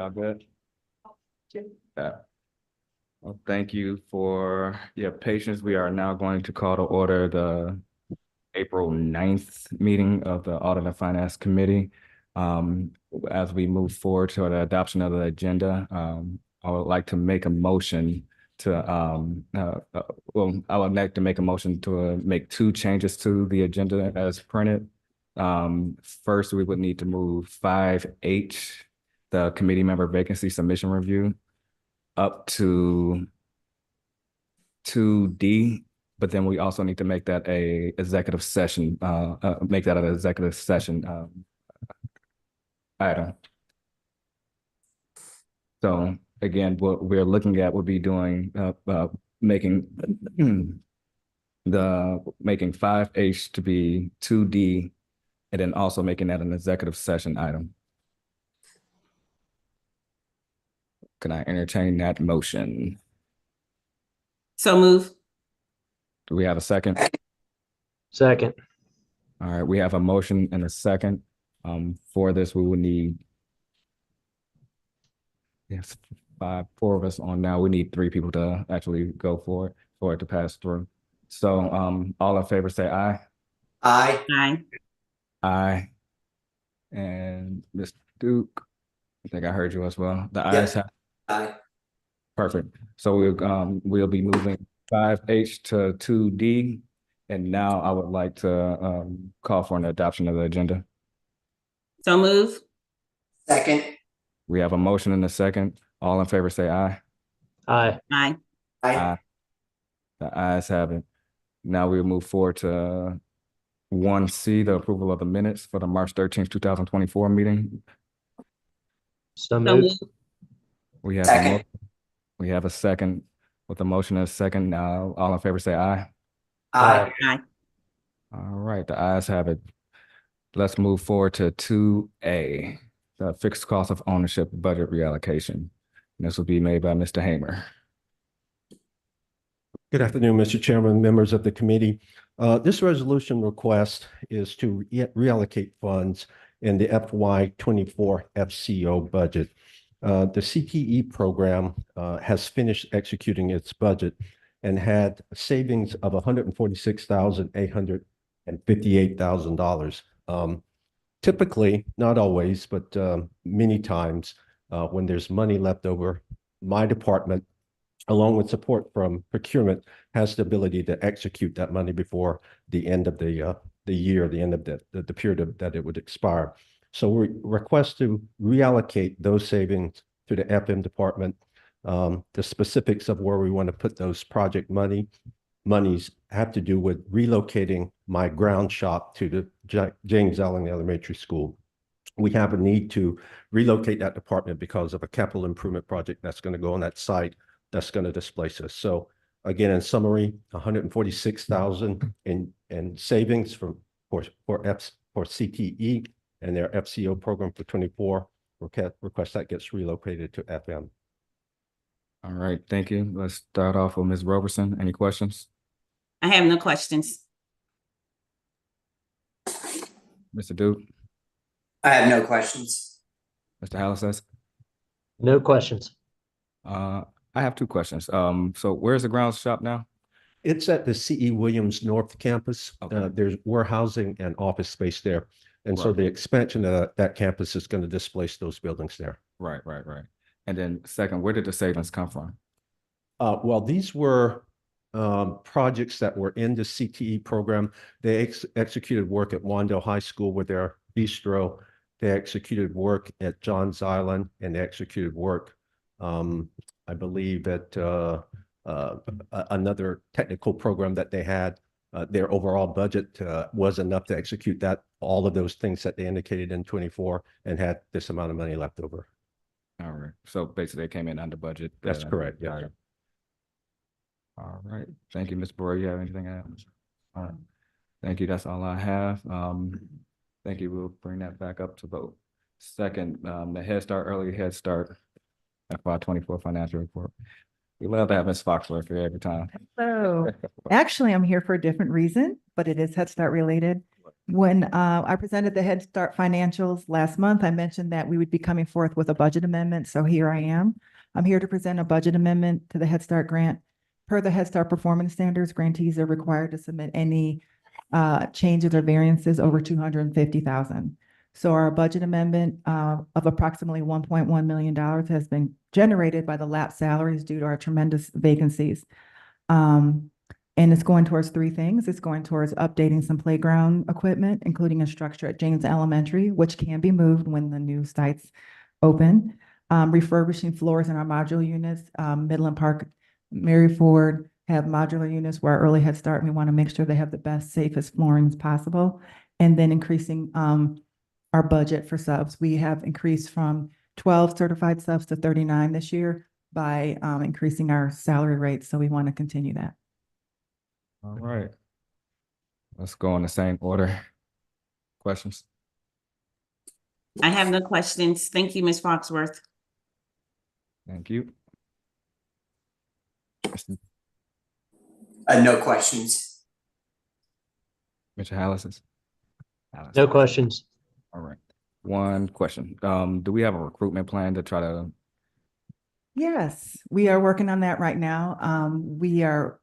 Y'all good? Yeah. Well, thank you for your patience. We are now going to call to order the April 9th meeting of the Audit and Finance Committee. As we move forward to the adoption of the agenda, I would like to make a motion to, I would like to make a motion to make two changes to the agenda as printed. First, we would need to move 5H, the committee member vacancy submission review, up to 2D, but then we also need to make that a executive session, make that an executive session item. So again, what we're looking at would be doing making making 5H to be 2D, and then also making that an executive session item. Can I entertain that motion? So move. Do we have a second? Second. All right, we have a motion and a second. For this, we would need, yes, four of us on now. We need 3 people to actually go for it to pass through. So all in favor say aye. Aye. Aye. Aye. And Mr. Duke, I think I heard you as well. The Yep. ayes have. Aye. Perfect. So we'll be moving 5H to 2D. And now I would like to call for an adoption of the agenda. So move. Second. We have a motion and a second. All in favor say aye. Aye. Aye. Aye. The ayes have it. Now we'll move forward to 1C, the approval of the minutes for the March 13th, 2024 meeting. So So moved. move. We have Second. we have a second. With a motion and a second, all in favor say aye. Aye. Aye. All right, the ayes have it. Let's move forward to 2A, the fixed cost of ownership budget reallocation. And this will be made by Mr. Hamer. Good afternoon, Mr. Chairman, members of the committee. This resolution request is to reallocate funds in the FY24 FCO budget. The CTE program has finished executing its budget and had savings of $146,858,000. Typically, not always, but many times when there's money left over, my department, along with support from procurement, has the ability to execute that money before the end of the year, the end of the period that it would expire. So we request to reallocate those savings to the FM department. The specifics of where we want to put those project monies have to do with relocating my ground shop to the James Allen Elementary School. We have a need to relocate that department because of a capital improvement project that's going to go on that site that's going to displace us. So again, in summary, $146,000 in savings for CTE and their FCO program for 24. Request that gets relocated to FM. All right, thank you. Let's start off with Ms. Roberson. Any questions? I have no questions. Mr. Duke, I have no questions. Mr. Hallis? No questions. I have 2 questions. So where's the ground shop now? It's at the C.E. Williams North Campus. Okay. There's warehousing and office space there. And so Right. the expansion of that campus is going to displace those buildings there. Right. And then second, where did the savings come from? Well, these were projects that were in the CTE program. They executed work at Wandale High School with their bistro. They executed work at Johns Island, and they executed work, I believe, at another technical program that they had. Their overall budget was enough to execute all of those things that they indicated in 24 and had this amount of money left over. All right. So basically, they came in under budget. That's correct. Yeah. All right. All right. Thank you, Ms. Brewer. You have anything else? All right. Thank you. That's all I have. Thank you. We'll bring that back up to vote. Second, the Head Start, Early Head Start FY24 financial report. We love to have Ms. Foxworth here every time. So actually, I'm here for a different reason, but it is Head Start related. When I presented the Head Start financials last month, I mentioned that we would be coming forth with a budget amendment. So here I am. I'm here to present a budget amendment to the Head Start grant. Per the Head Start performance standards, grantees are required to submit any changes or variances over 250,000. So our budget amendment of approximately $1.1 million has been generated by the lapsed salaries due to our tremendous vacancies. And it's going towards three things. It's going towards updating some playground equipment, including a structure at James Elementary, which can be moved when the new sites open. Refurbishing floors in our modular units. Midland Park, Mary Ford have modular units where early Head Start, we want to make sure they have the best, safest floorings possible. And then increasing our budget for subs. We have increased from 12 certified subs to 39 this year by increasing our salary rates. So we want to continue that. All right. Let's go in the same order. Questions? I have no questions. Thank you, Ms. Foxworth. Thank you. No questions. Mr. Hallis? No questions. All right. One question. Do we have a recruitment plan to try to? Yes, we are working on that right now. We are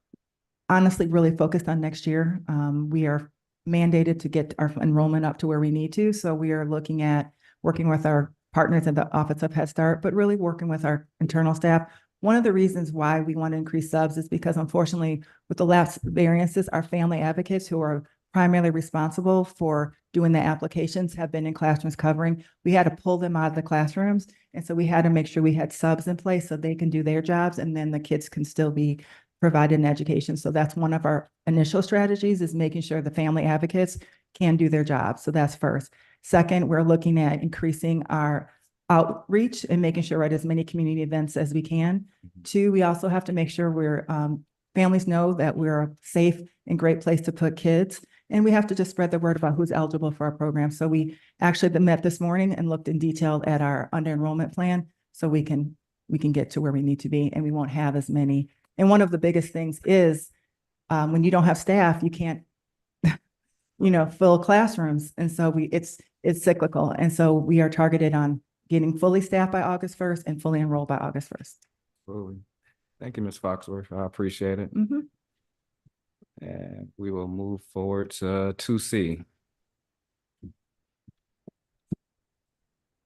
honestly really focused on next year. We are mandated to get our enrollment up to where we need to. So we are looking at working with our partners at the Office of Head Start, but really working with our internal staff. One of the reasons why we want to increase subs is because unfortunately with the lapse variances, our family advocates who are primarily responsible for doing the applications have been in classrooms covering. We had to pull them out of the classrooms. And so we had to make sure we had subs in place so they can do their jobs and then the kids can still be provided an education. So that's one of our initial strategies is making sure the family advocates can do their job. So that's first. Second, we're looking at increasing our outreach and making sure we're at as many community events as we can. Two, we also have to make sure we're families know that we're a safe and great place to put kids. And we have to just spread the word about who's eligible for our program. So we actually met this morning and looked in detail at our under enrollment plan so we can get to where we need to be and we won't have as many. And one of the biggest things is when you don't have staff, you can't, fill classrooms. And so it's cyclical. And so we are targeted on getting fully staffed by August 1st and fully enrolled by August 1st. Absolutely. Thank you, Ms. Foxworth. I appreciate it. Mm-hmm. And we will move forward to 2C. All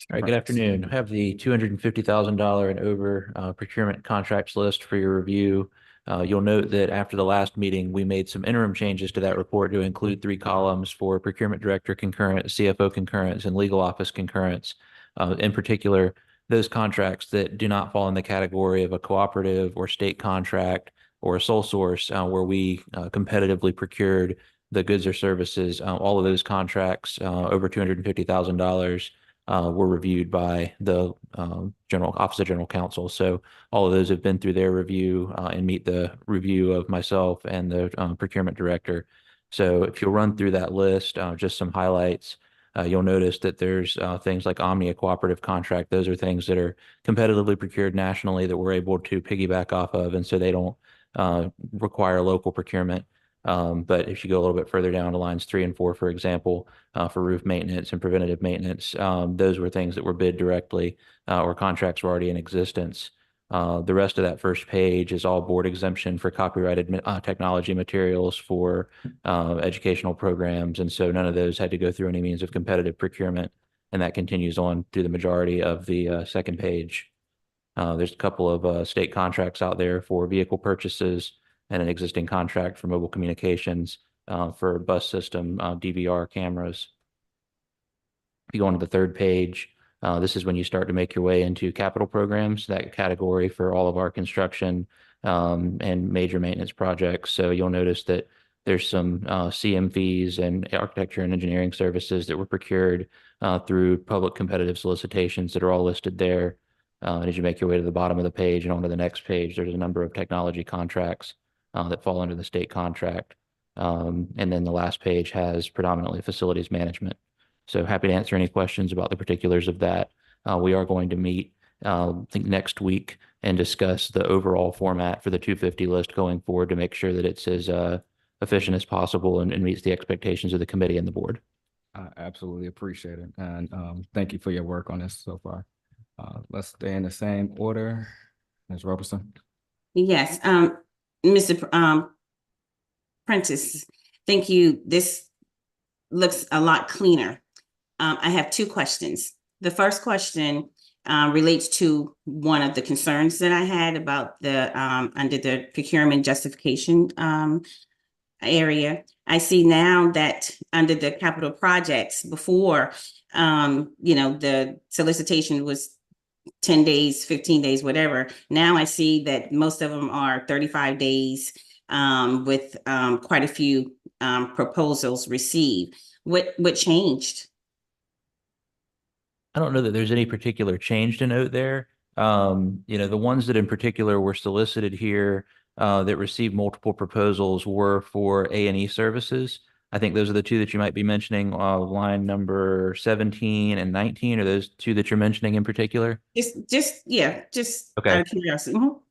right, good afternoon. I have the $250,000 and over procurement contracts list for your review. You'll note that after the last meeting, we made some interim changes to that report to include 3 columns for procurement director concurrence, CFO concurrence, and legal office concurrence. In particular, those contracts that do not fall in the category of a cooperative or state contract or a sole source where we competitively procured the goods or services, all of those contracts over $250,000 were reviewed by the Office of General Counsel. So all of those have been through their review and meet the review of myself and the procurement director. So if you'll run through that list, just some highlights, you'll notice that there's things like Omnia cooperative contract. Those are things that are competitively procured nationally that we're able to piggyback off of. And so they don't require local procurement. But if you go a little bit further down to lines 3 and 4, for example, for roof maintenance and preventative maintenance, those were things that were bid directly or contracts were already in existence. The rest of that first page is all board exemption for copyrighted technology materials for educational programs. And so none of those had to go through any means of competitive procurement. And that continues on through the majority of the second page. There's a couple of state contracts out there for vehicle purchases and an existing contract for mobile communications for bus system DVR cameras. If you go on to the third page, this is when you start to make your way into capital programs, that category for all of our construction and major maintenance projects. So you'll notice that there's some CM fees and architecture and engineering services that were procured through public competitive solicitations that are all listed there. And as you make your way to the bottom of the page and onto the next page, there's a number of technology contracts that fall under the state contract. And then the last page has predominantly facilities management. So happy to answer any questions about the particulars of that. We are going to meet, I think, next week and discuss the overall format for the 250 list going forward to make sure that it's as efficient as possible and meets the expectations of the committee and the board. I absolutely appreciate it. And thank you for your work on this so far. Let's stay in the same order. Ms. Roberson? Yes, Mr. Prentice, thank you. This looks a lot cleaner. I have two questions. The first question relates to one of the concerns that I had about the under the procurement justification area. I see now that under the capital projects before, the solicitation was 10 days, 15 days, whatever. Now I see that most of them are 35 days with quite a few proposals received. What changed? I don't know that there's any particular change to note there. The ones that in particular were solicited here that received multiple proposals were for A&E services. I think those are the two that you might be mentioning, line number 17 and 19. Are those two that you're mentioning in particular? Just Okay. out of curiosity. Mhm.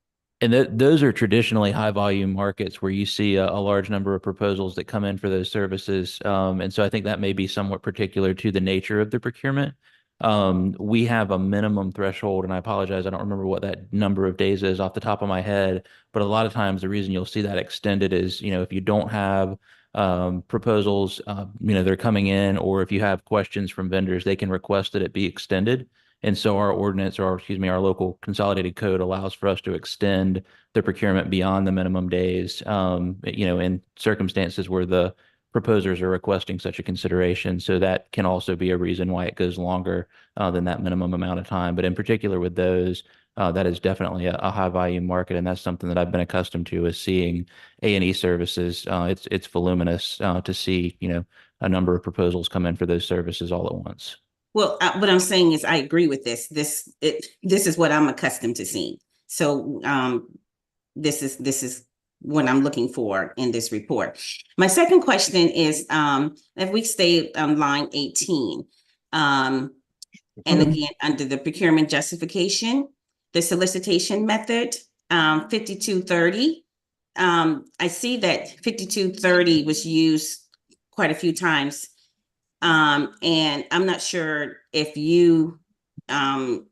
And those are traditionally high volume markets where you see a large number of proposals that come in for those services. And so I think that may be somewhat particular to the nature of the procurement. We have a minimum threshold, and I apologize, I don't remember what that number of days is off the top of my head, but a lot of times the reason you'll see that extended is, if you don't have proposals, they're coming in, or if you have questions from vendors, they can request that it be extended. And so our ordinance, or excuse me, our local consolidated code allows for us to extend the procurement beyond the minimum days, in circumstances where the proposers are requesting such a consideration. So that can also be a reason why it goes longer than that minimum amount of time. But in particular with those, that is definitely a high volume market. And that's something that I've been accustomed to, is seeing A&E services. It's voluminous to see, a number of proposals come in for those services all at once. Well, what I'm saying is I agree with this. This is what I'm accustomed to seeing. So this is what I'm looking for in this report. My second question is if we stay on line 18, and again, under the procurement justification, the solicitation method, 5230. I see that 5230 was used quite a few times. And I'm not sure if you are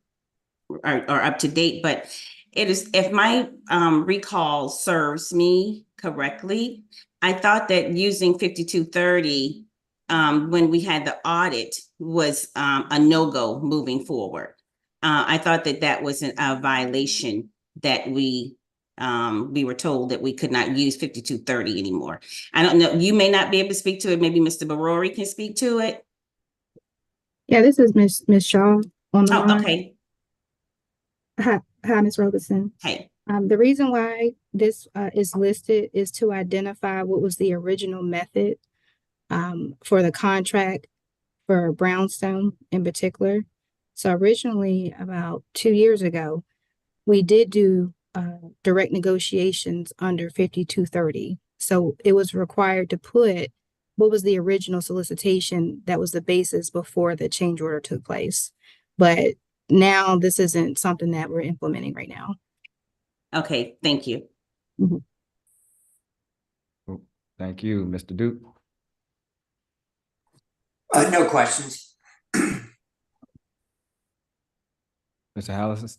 up to date, but it is, if my recall serves me correctly, I thought that using 5230 when we had the audit was a no-go moving forward. I thought that was a violation that we were told that we could not use 5230 anymore. I don't know. You may not be able to speak to it. Maybe Mr. Barori can speak to it. Yeah, this is Miss Shaw on the line. Okay. Hi, Ms. Robertson. Hey. The reason why this is listed is to identify what was the original method for the contract for Brownstone in particular. So originally, about 2 years ago, we did do direct negotiations under 5230. So it was required to put what was the original solicitation that was the basis before the change order took place. But now this isn't something that we're implementing right now. Okay, thank you. Mhm. Thank you, Mr. Duke. No questions. Mr. Hallis?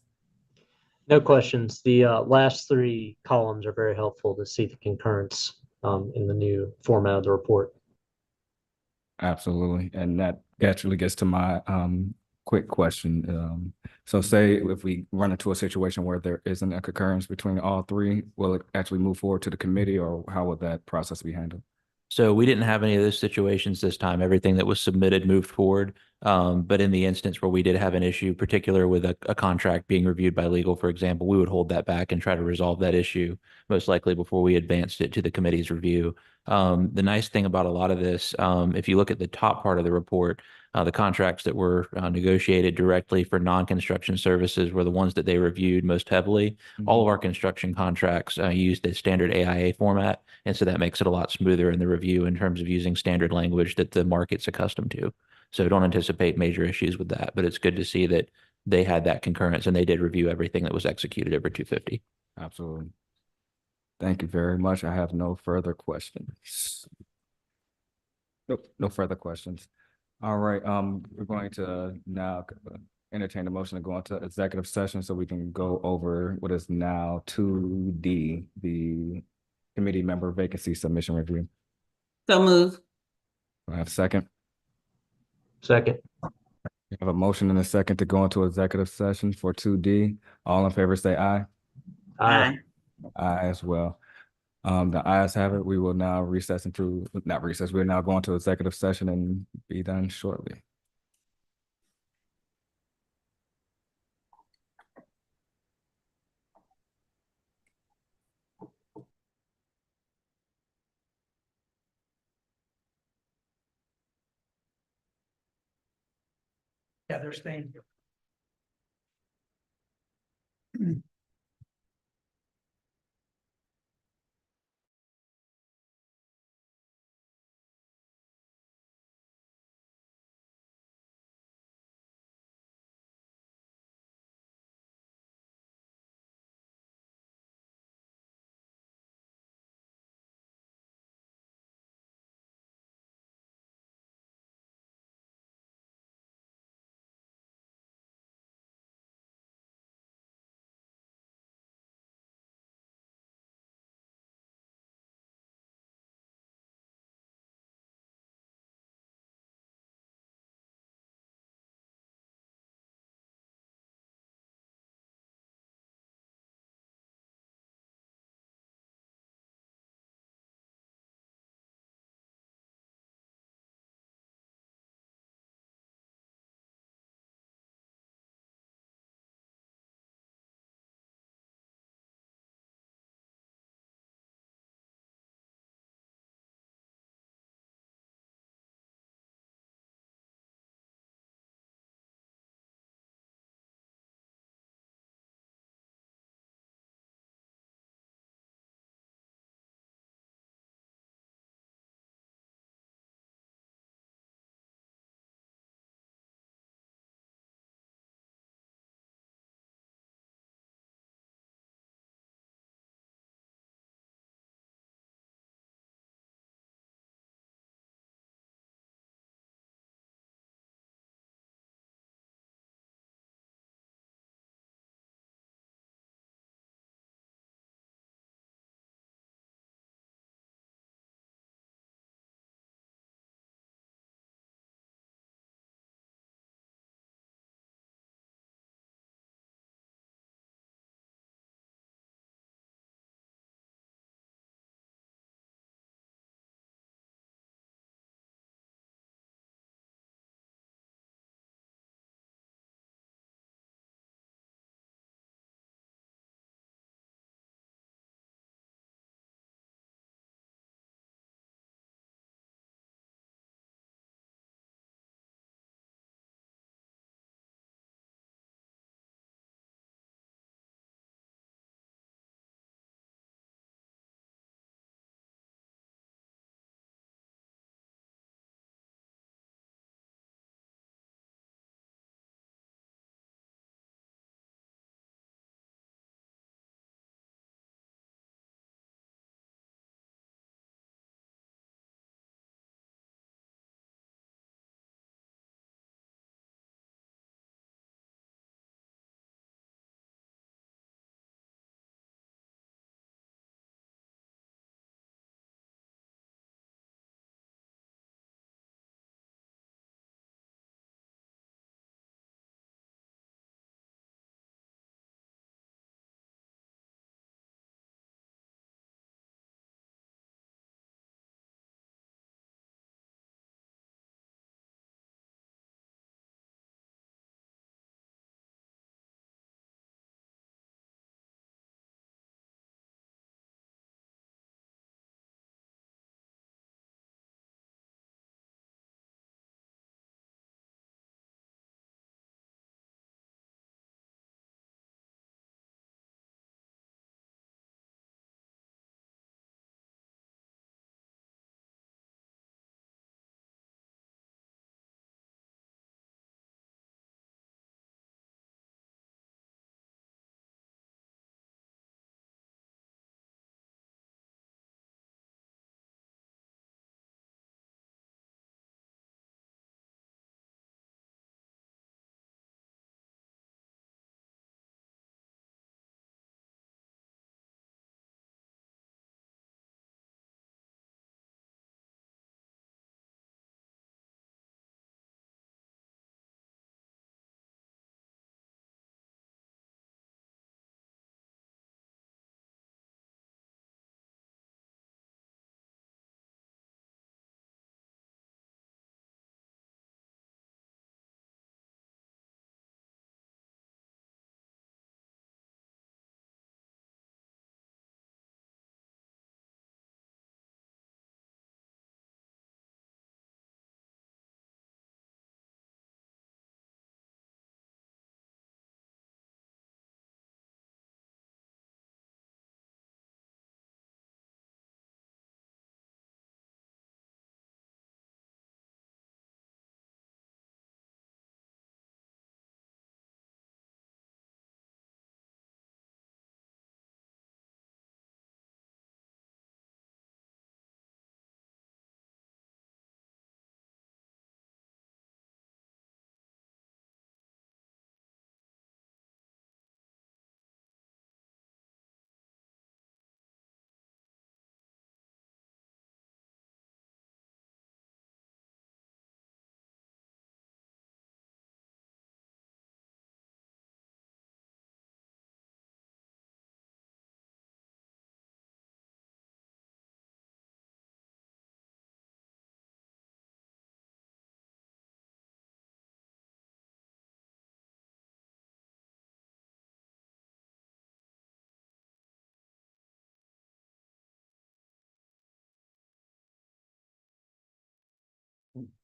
No questions. The last three columns are very helpful to see the concurrence in the new format of the report. Absolutely. And that actually gets to my quick question. So say if we run into a situation where there isn't a concurrence between all three, will it actually move forward to the committee, or how would that process be handled? So we didn't have any of those situations this time. Everything that was submitted moved forward. But in the instance where we did have an issue, particular with a contract being reviewed by legal, for example, we would hold that back and try to resolve that issue, most likely before we advanced it to the committee's review. The nice thing about a lot of this, if you look at the top part of the report, the contracts that were negotiated directly for non-construction services were the ones that they reviewed most heavily. All of our construction contracts used the standard AIA format, and so that makes it a lot smoother in the review in terms of using standard language that the market's accustomed to. So don't anticipate major issues with that, but it's good to see that they had that concurrence and they did review everything that was executed over 250. Absolutely. Thank you very much. I have no further questions. Nope, no further questions. All right, we're going to now entertain the motion to go into executive session so we can go over what is now 2D, the committee member vacancy submission review. So move. Do I have a second? Second. We have a motion and a second to go into executive session for 2D. All in favor, say aye. Aye. Aye as well. The ayes have it. We will now recess into, not recess, we're now going to executive session and be done shortly. Yeah, they're staying.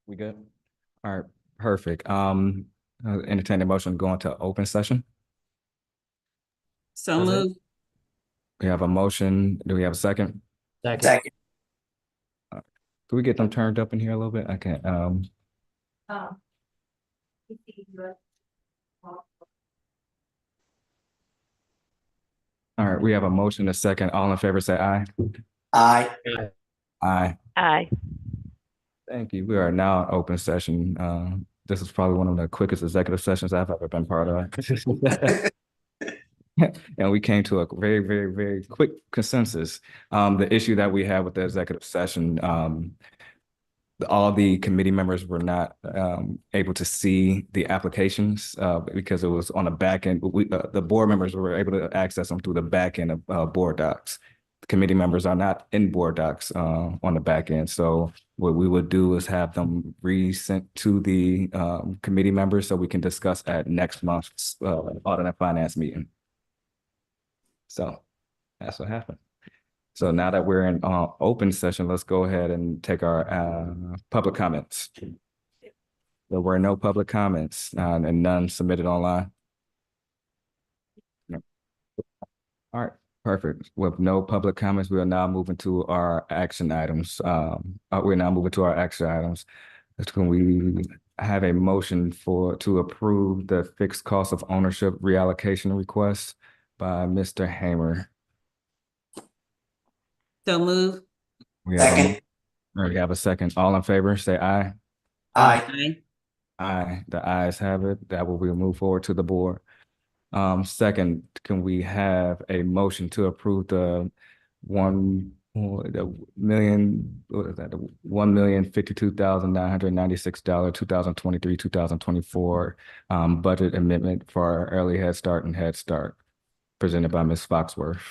We good? All right, perfect. Entertain a motion to go into open session. So Okay. move. We have a motion. Do we have a second? Second. Can we get them turned up in here a little bit? I can't, all right, we have a motion, a second. All in favor, say aye. Aye. Aye. Aye. Thank you. We are now in open session. This is probably one of the quickest executive sessions I've ever been part of. And we came to a very, very, very quick consensus. The issue that we had with the executive session, all the committee members were not able to see the applications because it was on the back end. The board members were able to access them through the back end of board docs. The committee members are not in board docs on the back end. So what we would do is have them resent to the committee members so we can discuss at next month's audit and finance meeting. So that's what happened. So now that we're in open session, let's go ahead and take our public comments. There were no public comments and none submitted online. No. All right, perfect. With no public comments, we are now moving to our action items. We're now moving to our action items. Can we have a motion to approve the fixed cost of ownership reallocation request by Mr. Hamer? So move. We have Second. we have a second. All in favor, say aye. Aye. Aye. The ayes have it. That will be moved forward to the board. Second, can we have a motion to approve the $1,052,996 2023-2024 budget amendment for our early Head Start and Head Start presented by Ms. Foxworth.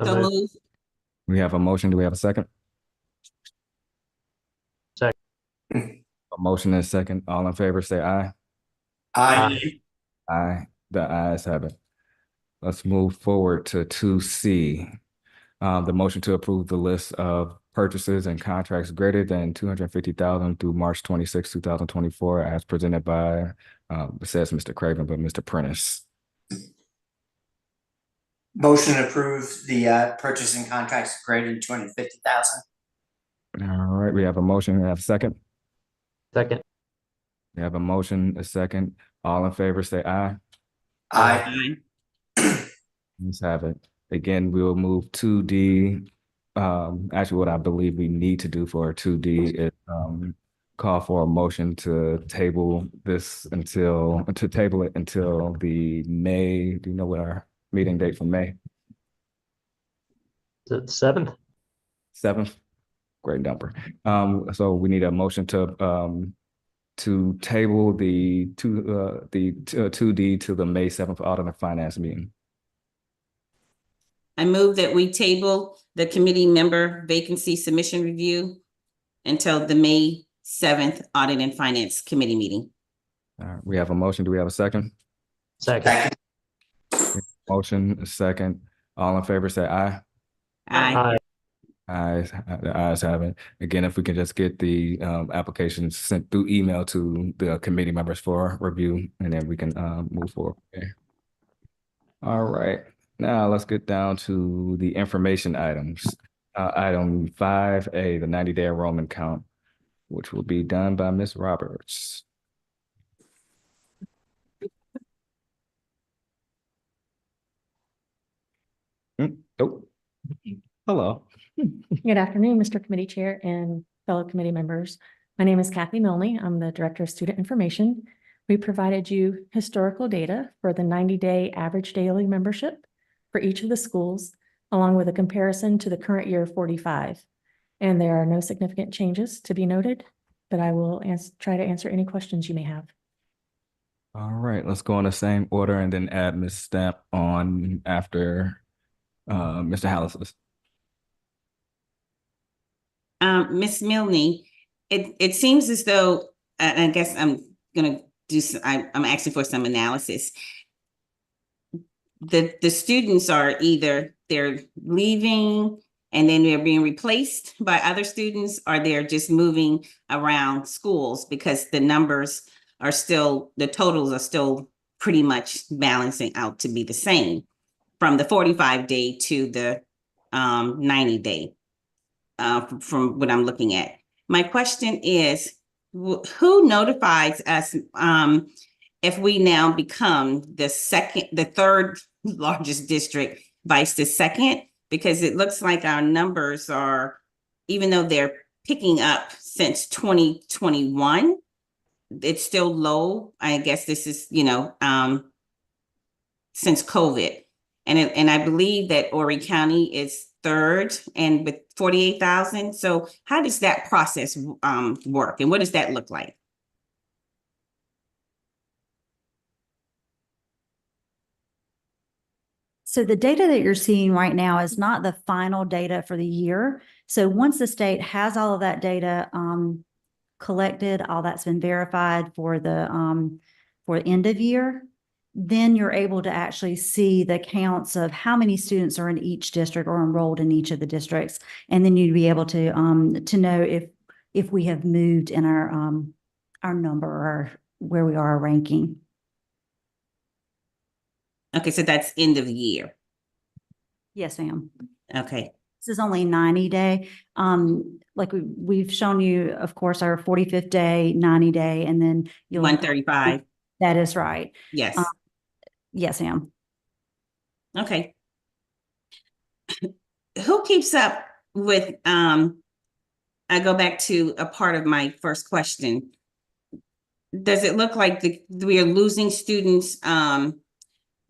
So move. We have a motion. Do we have a second? Second. A motion and a second. All in favor, say aye. Aye. Aye. The ayes have it. Let's move forward to 2C. The motion to approve the list of purchases and contracts greater than $250,000 through March 26, 2024, as presented by, it says Mr. Craven, but Mr. Prentice. Motion to approve the purchasing contracts greater than 250,000. All right, we have a motion. We have a second. Second. We have a motion, a second. All in favor, say aye. Aye. Let's have it. Again, we will move 2D. Actually, what I believe we need to do for 2D is call for a motion to table it until the May. Do you know what our meeting date for May? Is it the 7th? 7th? Great number. So we need a motion to table the 2D to the May 7th audit and finance meeting. I move that we table the committee member vacancy submission review until the May 7th Audit and Finance Committee meeting. All right, we have a motion. Do we have a second? Second. Motion, a second. All in favor, say aye. Aye. Ayes, the ayes have it. Again, if we can just get the applications sent through email to the committee members for review, and then we can move forward. Okay. All right, now let's get down to the information items. Item 5A, the 90-day enrollment count, which will be done by Ms. Roberts. Oh, hello. Good afternoon, Mr. Committee Chair and fellow committee members. My name is Kathy Milne. I'm the Director of Student Information. We provided you historical data for the 90-day average daily membership for each of the schools, along with a comparison to the current year 45. And there are no significant changes to be noted, but I will try to answer any questions you may have. All right, let's go in the same order and then add Ms. Stamp on after Mr. Hallis's. Ms. Milne, it seems as though, I guess I'm gonna do I'm asking for some analysis. The students are either they're leaving and then they're being replaced by other students, or they're just moving around schools because the numbers are still, the totals are still pretty much balancing out to be the same from the 45-day to the 90-day from what I'm looking at. My question is, who notifies us if we now become the third largest district vice the second? Because it looks like our numbers are, even though they're picking up since 2021, it's still low. I guess this is, since COVID. And I believe that Horry County is third and with 48,000. So how does that process work, and what does that look like? So the data that you're seeing right now is not the final data for the year. So once the state has all of that data collected, all that's been verified for the end of year, then you're able to actually see the counts of how many students are in each district or enrolled in each of the districts. And then you'd be able to know if we have moved in our number or where we are ranking. Okay, so that's end of the year. Yes, ma'am. Okay. This is only 90-day. Like we've shown you, of course, our 45th day, 90-day, and then you'll 135. That is right. Yes. Yes, ma'am. Okay. Who keeps up with, I go back to a part of my first question. Does it look like we are losing students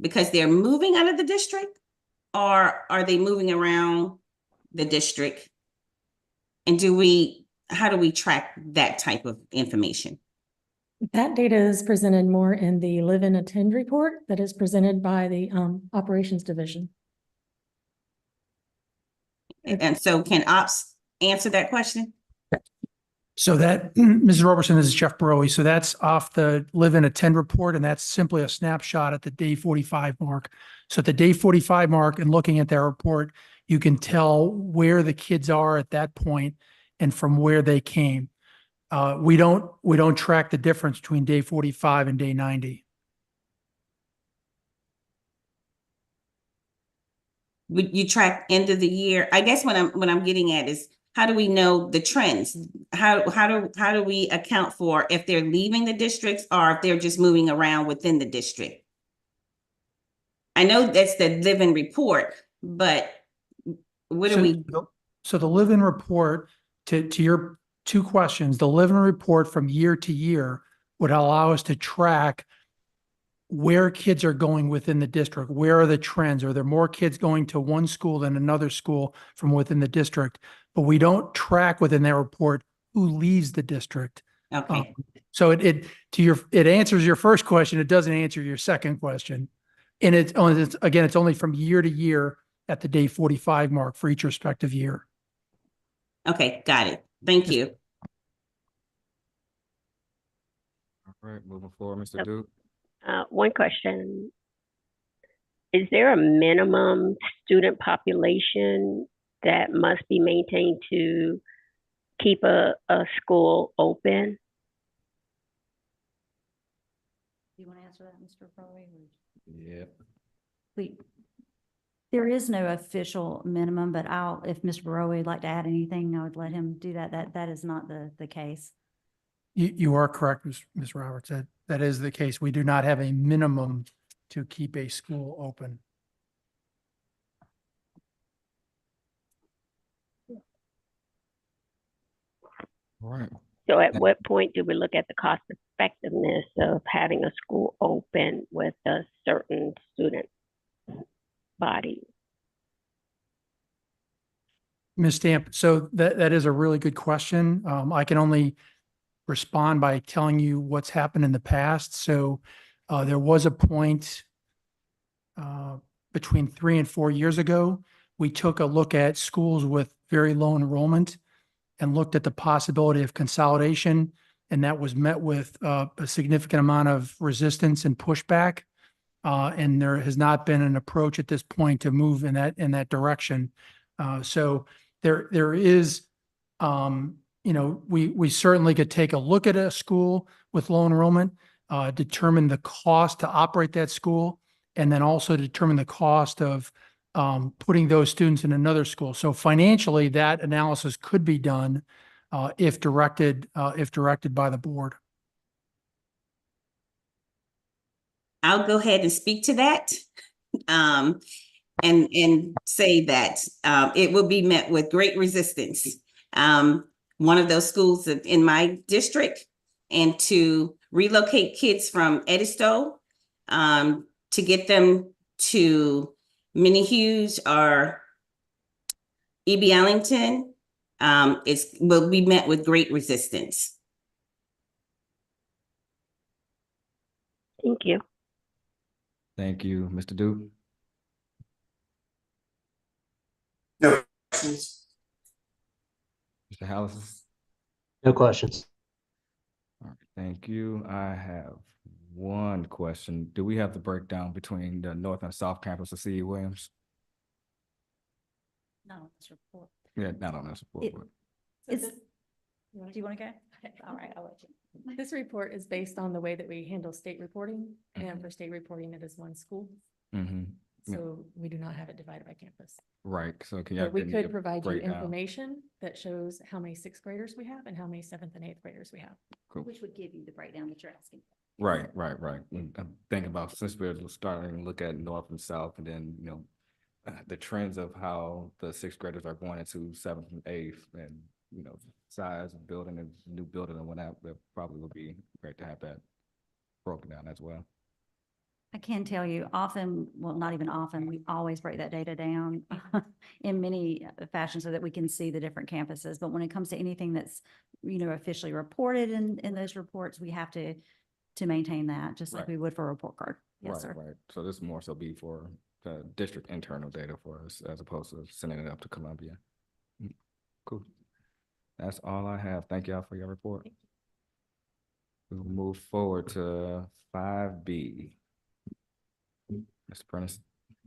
because they're moving out of the district, or are they moving around the district? And how do we track that type of information? That data is presented more in the live and attend report that is presented by the operations division. And so can ops answer that question? So that, Mrs. Robertson, this is Jeff Broe. So that's off the live and attend report, and that's simply a snapshot at the day 45 mark. So at the day 45 mark and looking at that report, you can tell where the kids are at that point and from where they came. We don't track the difference between day 45 and day 90. You track end of the year? I guess what I'm getting at is, how do we know the trends? How do we account for if they're leaving the districts or if they're just moving around within the district? I know that's the live-in report, but what do we? So the live-in report, to your two questions, the live-in report from year to year would allow us to track where kids are going within the district. Where are the trends? Are there more kids going to one school than another school from within the district? But we don't track within that report who leaves the district. Okay. So it answers your first question. It doesn't answer your second question. And it's only from year to year at the day 45 mark for each respective year. Okay, got it. Thank you. All right, moving forward, Mr. Duke. One question. Is there a minimum student population that must be maintained to keep a school open? Do you want to answer that, Mr. Crowley? Yeah. There is no official minimum, but if Mr. Broe would like to add anything, I would let him do that. That is not the case. You are correct, Ms. Roberts. That is the case. We do not have a minimum to keep a school open. All right. So at what point do we look at the cost effectiveness of having a school open with a certain student body? Ms. Stamp, so that is a really good question. I can only respond by telling you what's happened in the past. So there was a point between 3 and 4 years ago, we took a look at schools with very low enrollment and looked at the possibility of consolidation. And that was met with a significant amount of resistance and pushback. And there has not been an approach at this point to move in that direction. So there is, we certainly could take a look at a school with low enrollment, determine the cost to operate that school, and then also determine the cost of putting those students in another school. So financially, that analysis could be done if directed by the board. I'll go ahead and speak to that. And say that it will be met with great resistance. One of those schools in my district, and to relocate kids from Edisto to get them to Minnie Hughes or E.B. Ellington will be met with great resistance. Thank you. Thank you, Mr. Duke. No questions. Mr. Hallis. No questions. All right, thank you. I have one question. Do we have the breakdown between the North and South Campus of C.E. Williams? Not on this report. Yeah, not on this report. Do you want to go? All right, I'll let you. This report is based on the way that we handle state reporting, and for state reporting, it is one school. Mm-hmm. So we do not have it divided by campus. Right, so can you? But we give me could the provide you breakdown? information that shows how many sixth graders we have and how many seventh and eighth graders we have. Cool. Which would give you the breakdown that you're asking. Right. I'm thinking about, since we're starting to look at North and South, and then, the trends of how the sixth graders are going into seventh and eighth, and, size of building and new building and whatnot, that probably would be great to have that broken down as well. I can tell you often, well, not even often, we always break that data down in many fashions so that we can see the different campuses. But when it comes to anything that's, officially reported in those reports, we have to maintain that just like Right. we would for a report card. Yes, sir. Right. So this more so be for the district internal data for us, as opposed to sending it up to Columbia. Cool. That's all I have. Thank y'all for your report. We'll move forward to 5B. Mr. Prentice.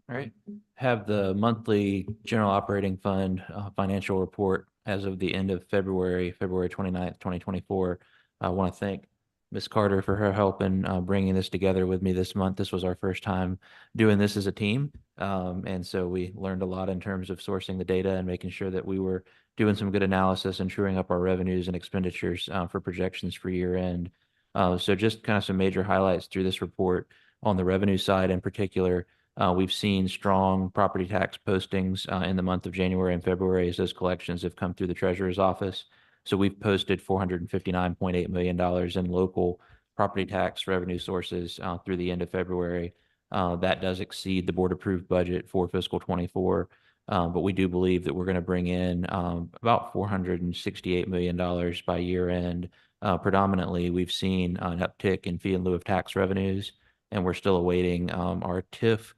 All right. Have the monthly general operating fund financial report as of the end of February 29th, 2024. I want to thank Ms. Carter for her help in bringing this together with me this month. This was our first time doing this as a team. And so we learned a lot in terms of sourcing the data and making sure that we were doing some good analysis and truing up our revenues and expenditures for projections for year end. So just kind of some major highlights through this report. On the revenue side in particular, we've seen strong property tax postings in the month of January and February as those collections have come through the treasurer's office. So we've posted $459.8 million in local property tax revenue sources through the end of February. That does exceed the board approved budget for fiscal 24. But we do believe that we're going to bring in about $468 million by year end. Predominantly, we've seen an uptick in fee in lieu of tax revenues, and we're still awaiting our TIF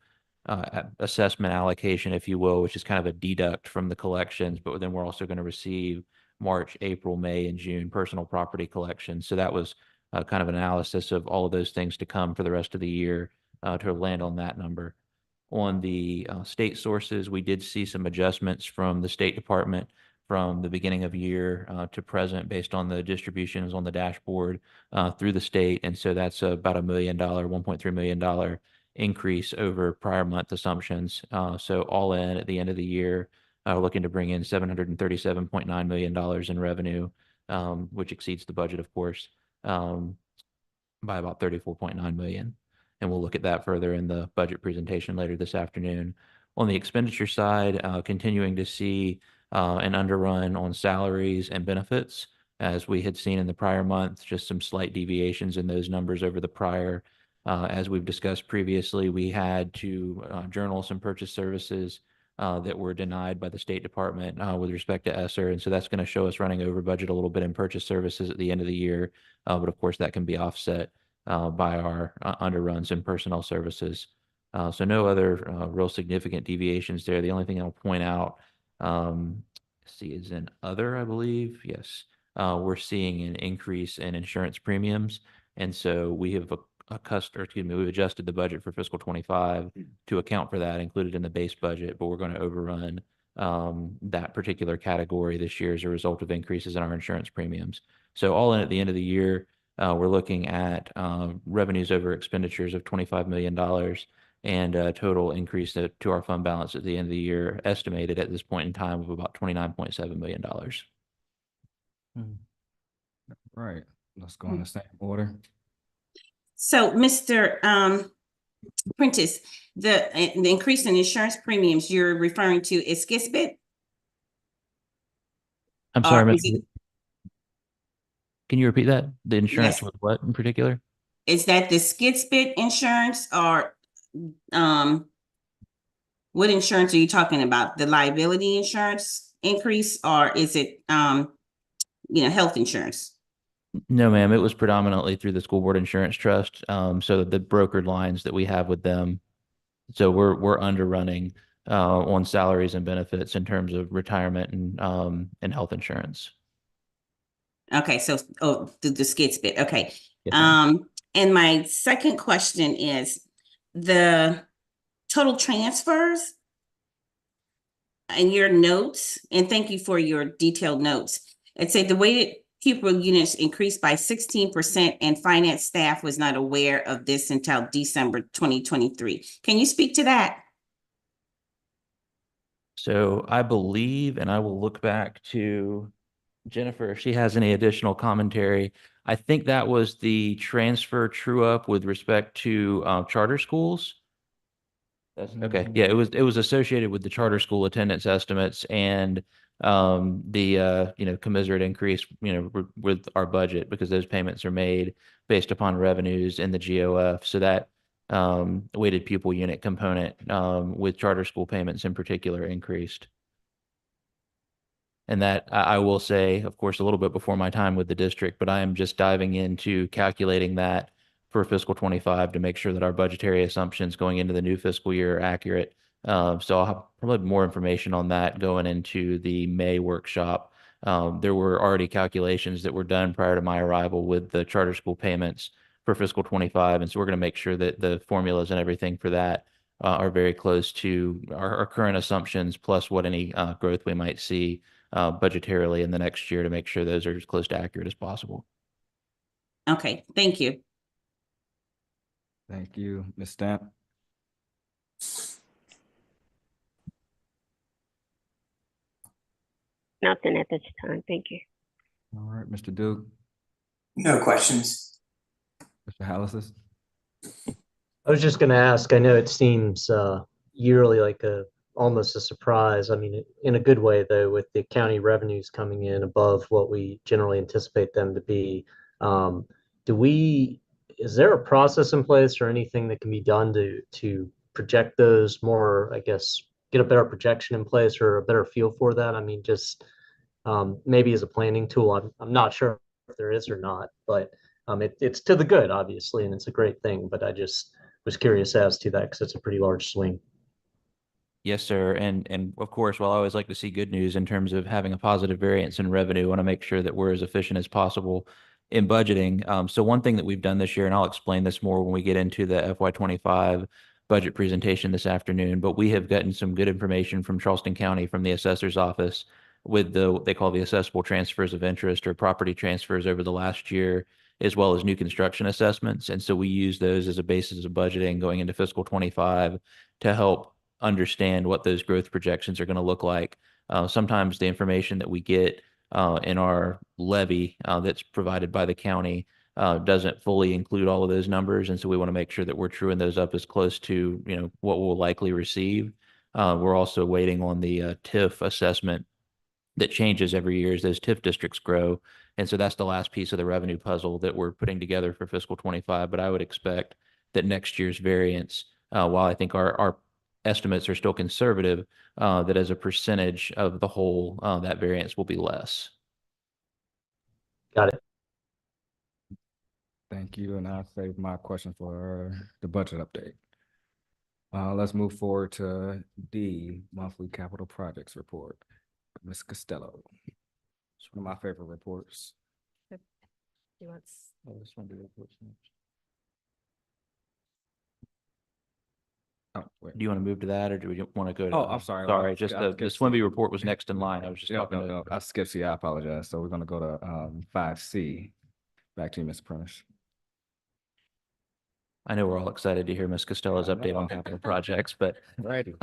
assessment allocation, if you will, which is kind of a deduct from the collections, but then we're also going to receive March, April, May, and June personal property collections. So that was kind of an analysis of all of those things to come for the rest of the year to land on that number. On the state sources, we did see some adjustments from the State Department from the beginning of year to present based on the distributions on the dashboard through the state. And so that's about $1.3 million increase over prior month assumptions. So all in at the end of the year, looking to bring in $737.9 million in revenue, which exceeds the budget, of course, by about $34.9 million. And we'll look at that further in the budget presentation later this afternoon. On the expenditure side, continuing to see an underrun on salaries and benefits, as we had seen in the prior month, just some slight deviations in those numbers over the prior. As we've discussed previously, we had to journal some purchase services that were denied by the State Department with respect to ESSER. And so that's going to show us running over budget a little bit in purchase services at the end of the year. But of course, that can be offset by our underruns in personnel services. So no other real significant deviations there. The only thing I'll point out, is in other, I believe. Yes, we're seeing an increase in insurance premiums. And so we have we've adjusted the budget for fiscal 25 to account for that, included in the base budget, but we're going to overrun that particular category this year as a result of increases in our insurance premiums. So all in at the end of the year, we're looking at revenues over expenditures of $25 million and a total increase to our fund balance at the end of the year, estimated at this point in time of about $29.7 million. Right, let's go in the same order. So, Mr. Prentice, the increase in insurance premiums you're referring to is Skispit? I'm sorry, Is it- can you repeat that? The insurance Yes. with what in particular? Is that the Skispit insurance or what insurance are you talking about? The liability insurance increase, or is it health insurance? No, ma'am. It was predominantly through the school board insurance trust. So the brokered lines that we have with them. So we're underrunning on salaries and benefits in terms of retirement and health insurance. Okay, so the Skispit. Okay. Yes, ma'am. And my second question is the total transfers and your notes, and thank you for your detailed notes. It said the weighted pupil units increased by 16% and finance staff was not aware of this until December 2023. Can you speak to that? So I believe, and I will look back to Jennifer if she has any additional commentary. I think that was the transfer true up with respect to charter schools. That's okay. Yeah, it was associated with the charter school attendance estimates and the commiserate increase with our budget because those payments are made based upon revenues in the GOF. So that weighted pupil unit component with charter school payments in particular increased. And that I will say, of course, a little bit before my time with the district, but I am just diving into calculating that for fiscal 25 to make sure that our budgetary assumptions going into the new fiscal year are accurate. So I'll have probably more information on that going into the May workshop. There were already calculations that were done prior to my arrival with the charter school payments for fiscal 25. And so we're going to make sure that the formulas and everything for that are very close to our current assumptions, plus what any growth we might see budgetarily in the next year to make sure those are as close to accurate as possible. Okay, thank you. Thank you, Ms. Stamp. Nothing at this time. Thank you. All right, Mr. Duke, No questions. Mr. Hallis. I was just going to ask, I know it seems yearly like almost a surprise. I mean, in a good way, though, with the county revenues coming in above what we generally anticipate them to be. Is there a process in place or anything that can be done to project those more, I guess, get a better projection in place or a better feel for that? I mean, just maybe as a planning tool, I'm not sure if there is or not, but it's to the good, obviously, and it's a great thing. But I just was curious as to that because it's a pretty large swing. Yes, sir. And of course, while I always like to see good news in terms of having a positive variance in revenue, I want to make sure that we're as efficient as possible in budgeting. So one thing that we've done this year, and I'll explain this more when we get into the FY25 budget presentation this afternoon, but we have gotten some good information from Charleston County from the assessor's office with what they call the assessable transfers of interest or property transfers over the last year, as well as new construction assessments. And so we use those as a basis of budgeting going into fiscal 25 to help understand what those growth projections are going to look like. Sometimes the information that we get in our levy that's provided by the county doesn't fully include all of those numbers. And so we want to make sure that we're truing those up as close to, what we'll likely receive. We're also waiting on the TIF assessment that changes every year as those TIF districts grow. And so that's the last piece of the revenue puzzle that we're putting together for fiscal 25. But I would expect that next year's variance, while I think our estimates are still conservative, that as a percentage of the whole, that variance will be less. Got it. Thank you, and I'll save my question for the budget update. Let's move forward to D, monthly capital projects report. Ms. Costello. It's one of my favorite reports. Do you want Oh, this one do reports next. Oh, wait. Do you want to move to that, or do we want to go to? Oh, I'm sorry. Sorry, just I the skipped SWIMBY report was next in line. I was just No, talking no, to. no, I skipped C. I apologize. So we're gonna go to 5C. Back to you, Mr. Prentice. I know we're all excited to hear Ms. Costello's update on capital projects, but Righty.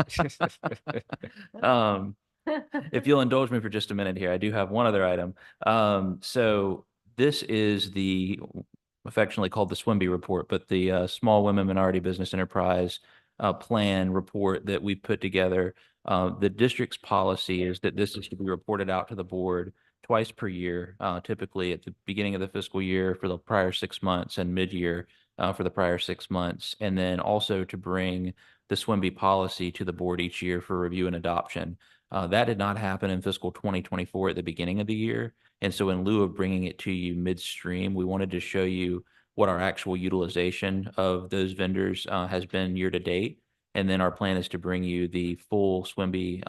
if you'll indulge me for just a minute here, I do have one other item. So this is the affectionately called the SWIMBY report, but the Small Women Minority Business Enterprise plan report that we put together. The district's policy is that this is to be reported out to the board twice per year, typically at the beginning of the fiscal year for the prior 6 months and mid-year for the prior 6 months, and then also to bring the SWIMBY policy to the board each year for review and adoption. That did not happen in fiscal 2024 at the beginning of the year. And so in lieu of bringing it to you midstream, we wanted to show you what our actual utilization of those vendors has been year to date. And then our plan is to bring you the full SWIMBY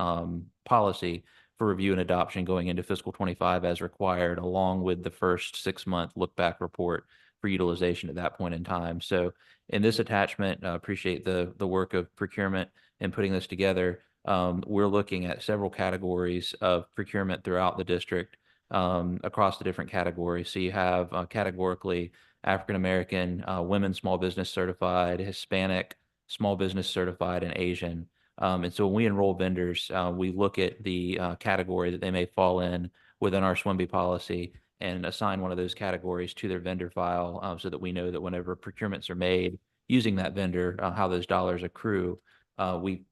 policy for review and adoption going into fiscal 25 as required, along with the first 6-month look back report for utilization at that point in time. So in this attachment, appreciate the work of procurement in putting this together. We're looking at several categories of procurement throughout the district across the different categories. So you have categorically African-American, women small business certified, Hispanic small business certified, and Asian. And so when we enroll vendors, we look at the category that they may fall in within our SWIMBY policy and assign one of those categories to their vendor file so that we know that whenever procurements are made using that vendor, how those dollars accrue. We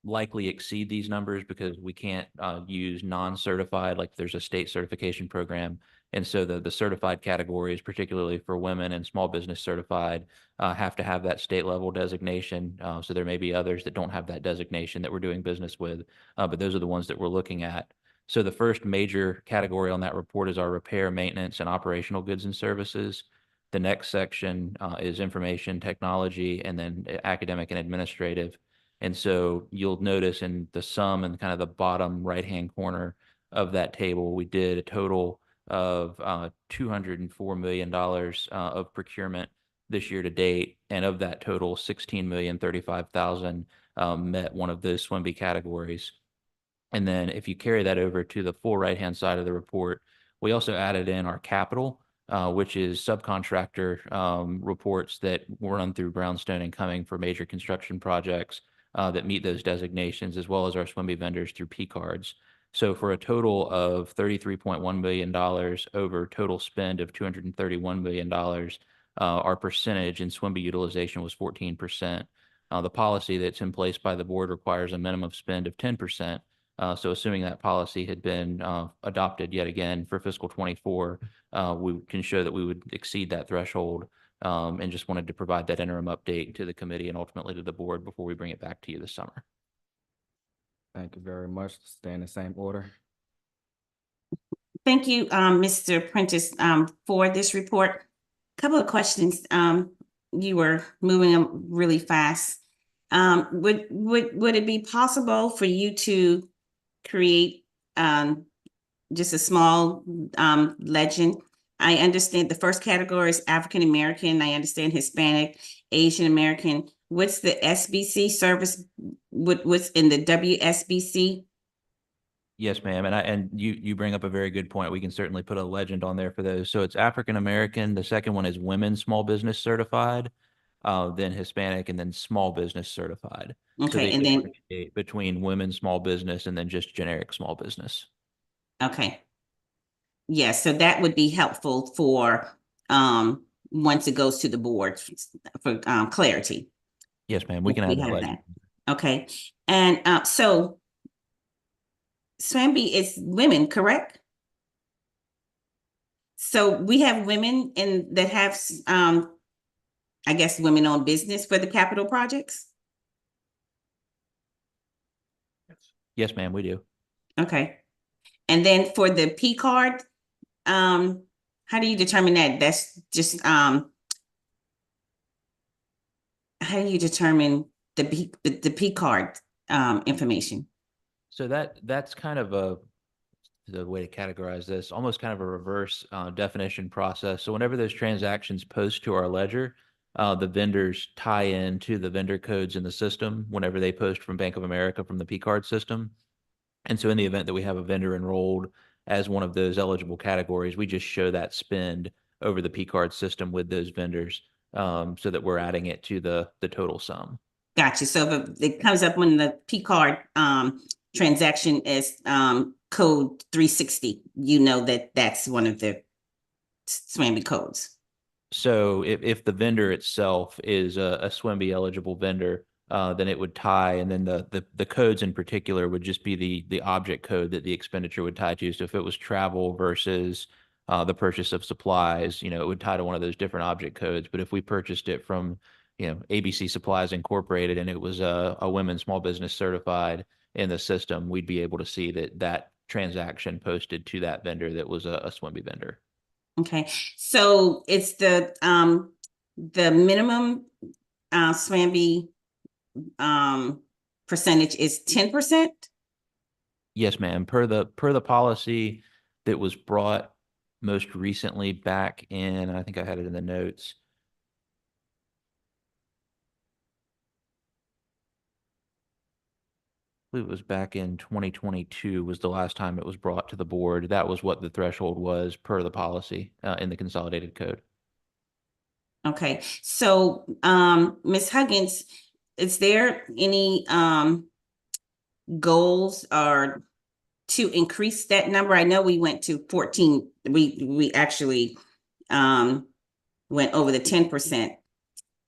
likely exceed these numbers because we can't use non-certified, like there's a state certification program. And so the certified categories, particularly for women and small business certified, have to have that state level designation. So there may be others that don't have that designation that we're doing business with, but those are the ones that we're looking at. So the first major category on that report is our repair, maintenance, and operational goods and services. The next section is information technology, and then academic and administrative. And so you'll notice in the sum and kind of the bottom right-hand corner of that table, we did a total of $204 million of procurement this year to date. And of that total, 16,035,000 met one of those SWIMBY categories. And then if you carry that over to the full right-hand side of the report, we also added in our capital, which is subcontractor reports that run through Brownstone and Cumming for major construction projects that meet those designations, as well as our SWIMBY vendors through P cards. So for a total of $33.1 million over total spend of $231 million, our percentage in SWIMBY utilization was 14%. The policy that's in place by the board requires a minimum spend of 10%. So assuming that policy had been adopted yet again for fiscal 24, we can show that we would exceed that threshold, and just wanted to provide that interim update to the committee and ultimately to the board before we bring it back to you this summer. Thank you very much. Stay in the same order. Thank you, Mr. Prentice, for this report. Couple of questions. You were moving them really fast. Would it be possible for you to create just a small legend? I understand the first category is African American. I understand Hispanic, Asian American. What's the SBC service? What's in the WSBC? Yes, ma'am. And you bring up a very good point. We can certainly put a legend on there for those. So it's African American. The second one is women small business certified, then Hispanic, and then small business certified. Okay, so they and then differentiate between women small business and then just generic small business. okay. Yes, so that would be helpful for once it goes to the board for clarity. Yes, ma'am. We can add that legend. Okay, and so SWIMBY is women, correct? So we have women that have I guess women-owned business for the capital projects? Yes, ma'am, we do. Okay. And then for the P card, how do you determine that? That's just how do you determine the P card information? So that's kind of the way to categorize this, almost kind of a reverse definition process. So whenever those transactions post to our ledger, the vendors tie into the vendor codes in the system whenever they post from Bank of America from the P card system. And so in the event that we have a vendor enrolled as one of those eligible categories, we just show that spend over the P card system with those vendors, so that we're adding it to the total sum. Gotcha. So if it comes up when the P card transaction is code 360, you know that that's one of the SWAMB codes. So if the vendor itself is a SWIMBY eligible vendor, then it would tie, and then the codes in particular would just be the object code that the expenditure would tie to. So if it was travel versus the purchase of supplies, it would tie to one of those different object codes. But if we purchased it from, ABC Supplies Incorporated, and it was a women's small business certified in the system, we'd be able to see that transaction posted to that vendor that was a SWIMBY vendor. Okay, so it's the minimum SWAMB percentage is 10%? Yes, ma'am. Per the policy that was brought most recently back in, I think I had it in the notes. I believe it was back in 2022 was the last time it was brought to the board. That was what the threshold was per the policy in the consolidated code. Okay, so Ms. Huggins, is there any goals or to increase that number? I know we went to 14, we actually went over the 10%.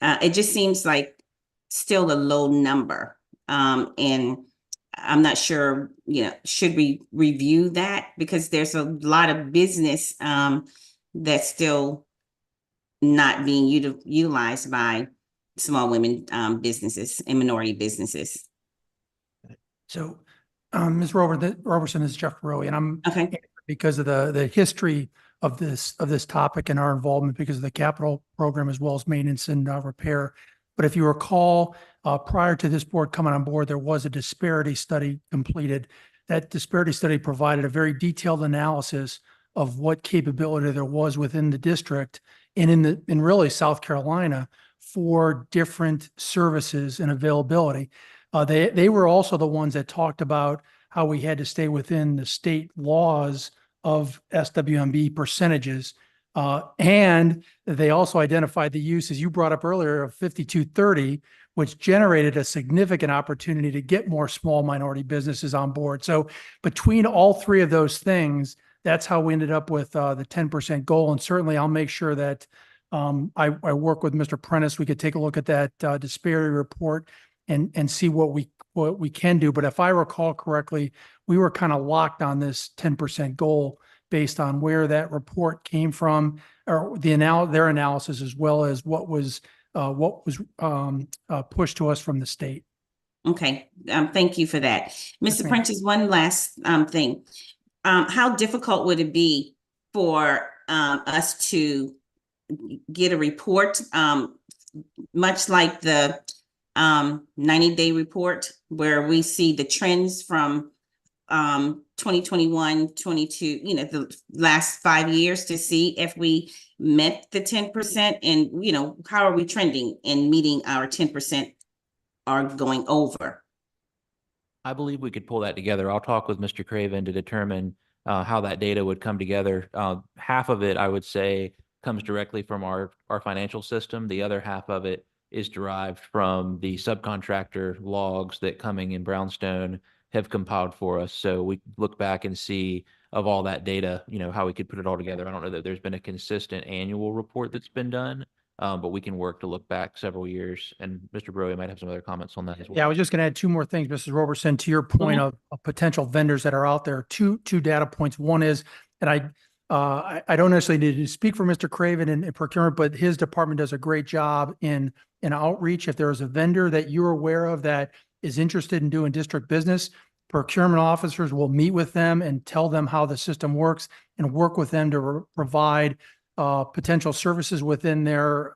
It just seems like still a low number. And I'm not sure, should we review that? Because there's a lot of business that's still not being utilized by small women businesses and minority businesses. So, Ms. Robertson, is Jeff Rowe, and I'm Okay. because of the history of this topic and our involvement because of the capital program as well as maintenance and repair. But if you recall, prior to this board coming on board, there was a disparity study completed. That disparity study provided a very detailed analysis of what capability there was within the district and in really South Carolina for different services and availability. They were also the ones that talked about how we had to stay within the state laws of SWMB percentages. And they also identified the use, as you brought up earlier, of 5230, which generated a significant opportunity to get more small minority businesses on board. So between all three of those things, that's how we ended up with the 10% goal. And certainly I'll make sure that I work with Mr. Prentice. We could take a look at that disparity report and see what we can do. But if I recall correctly, we were kind of locked on this 10% goal based on where that report came from, or their analysis, as well as what was pushed to us from the state. Okay, thank you for that. Mr. ma'am. Prentice, one last thing. How difficult would it be for us to get a report, much like the 90-day report, where we see the trends from 2021, 22, the last 5 years, to see if we met the 10% and, how are we trending in meeting our 10% or going over? I believe we could pull that together. I'll talk with Mr. Craven to determine how that data would come together. Half of it, I would say, comes directly from our financial system. The other half of it is derived from the subcontractor logs that Cumming and Brownstone have compiled for us. So we look back and see of all that data, how we could put it all together. I don't know that there's been a consistent annual report that's been done, but we can work to look back several years. And Mr. Broey might have some other comments on that as well. Yeah, I was just going to add two more things, Mrs. Robertson, to your point of potential vendors that are out there. Two data points. One is, and I don't necessarily need to speak for Mr. Craven in procurement, but his department does a great job in outreach. If there is a vendor that you're aware of that is interested in doing district business, procurement officers will meet with them and tell them how the system works and work with them to provide potential services within their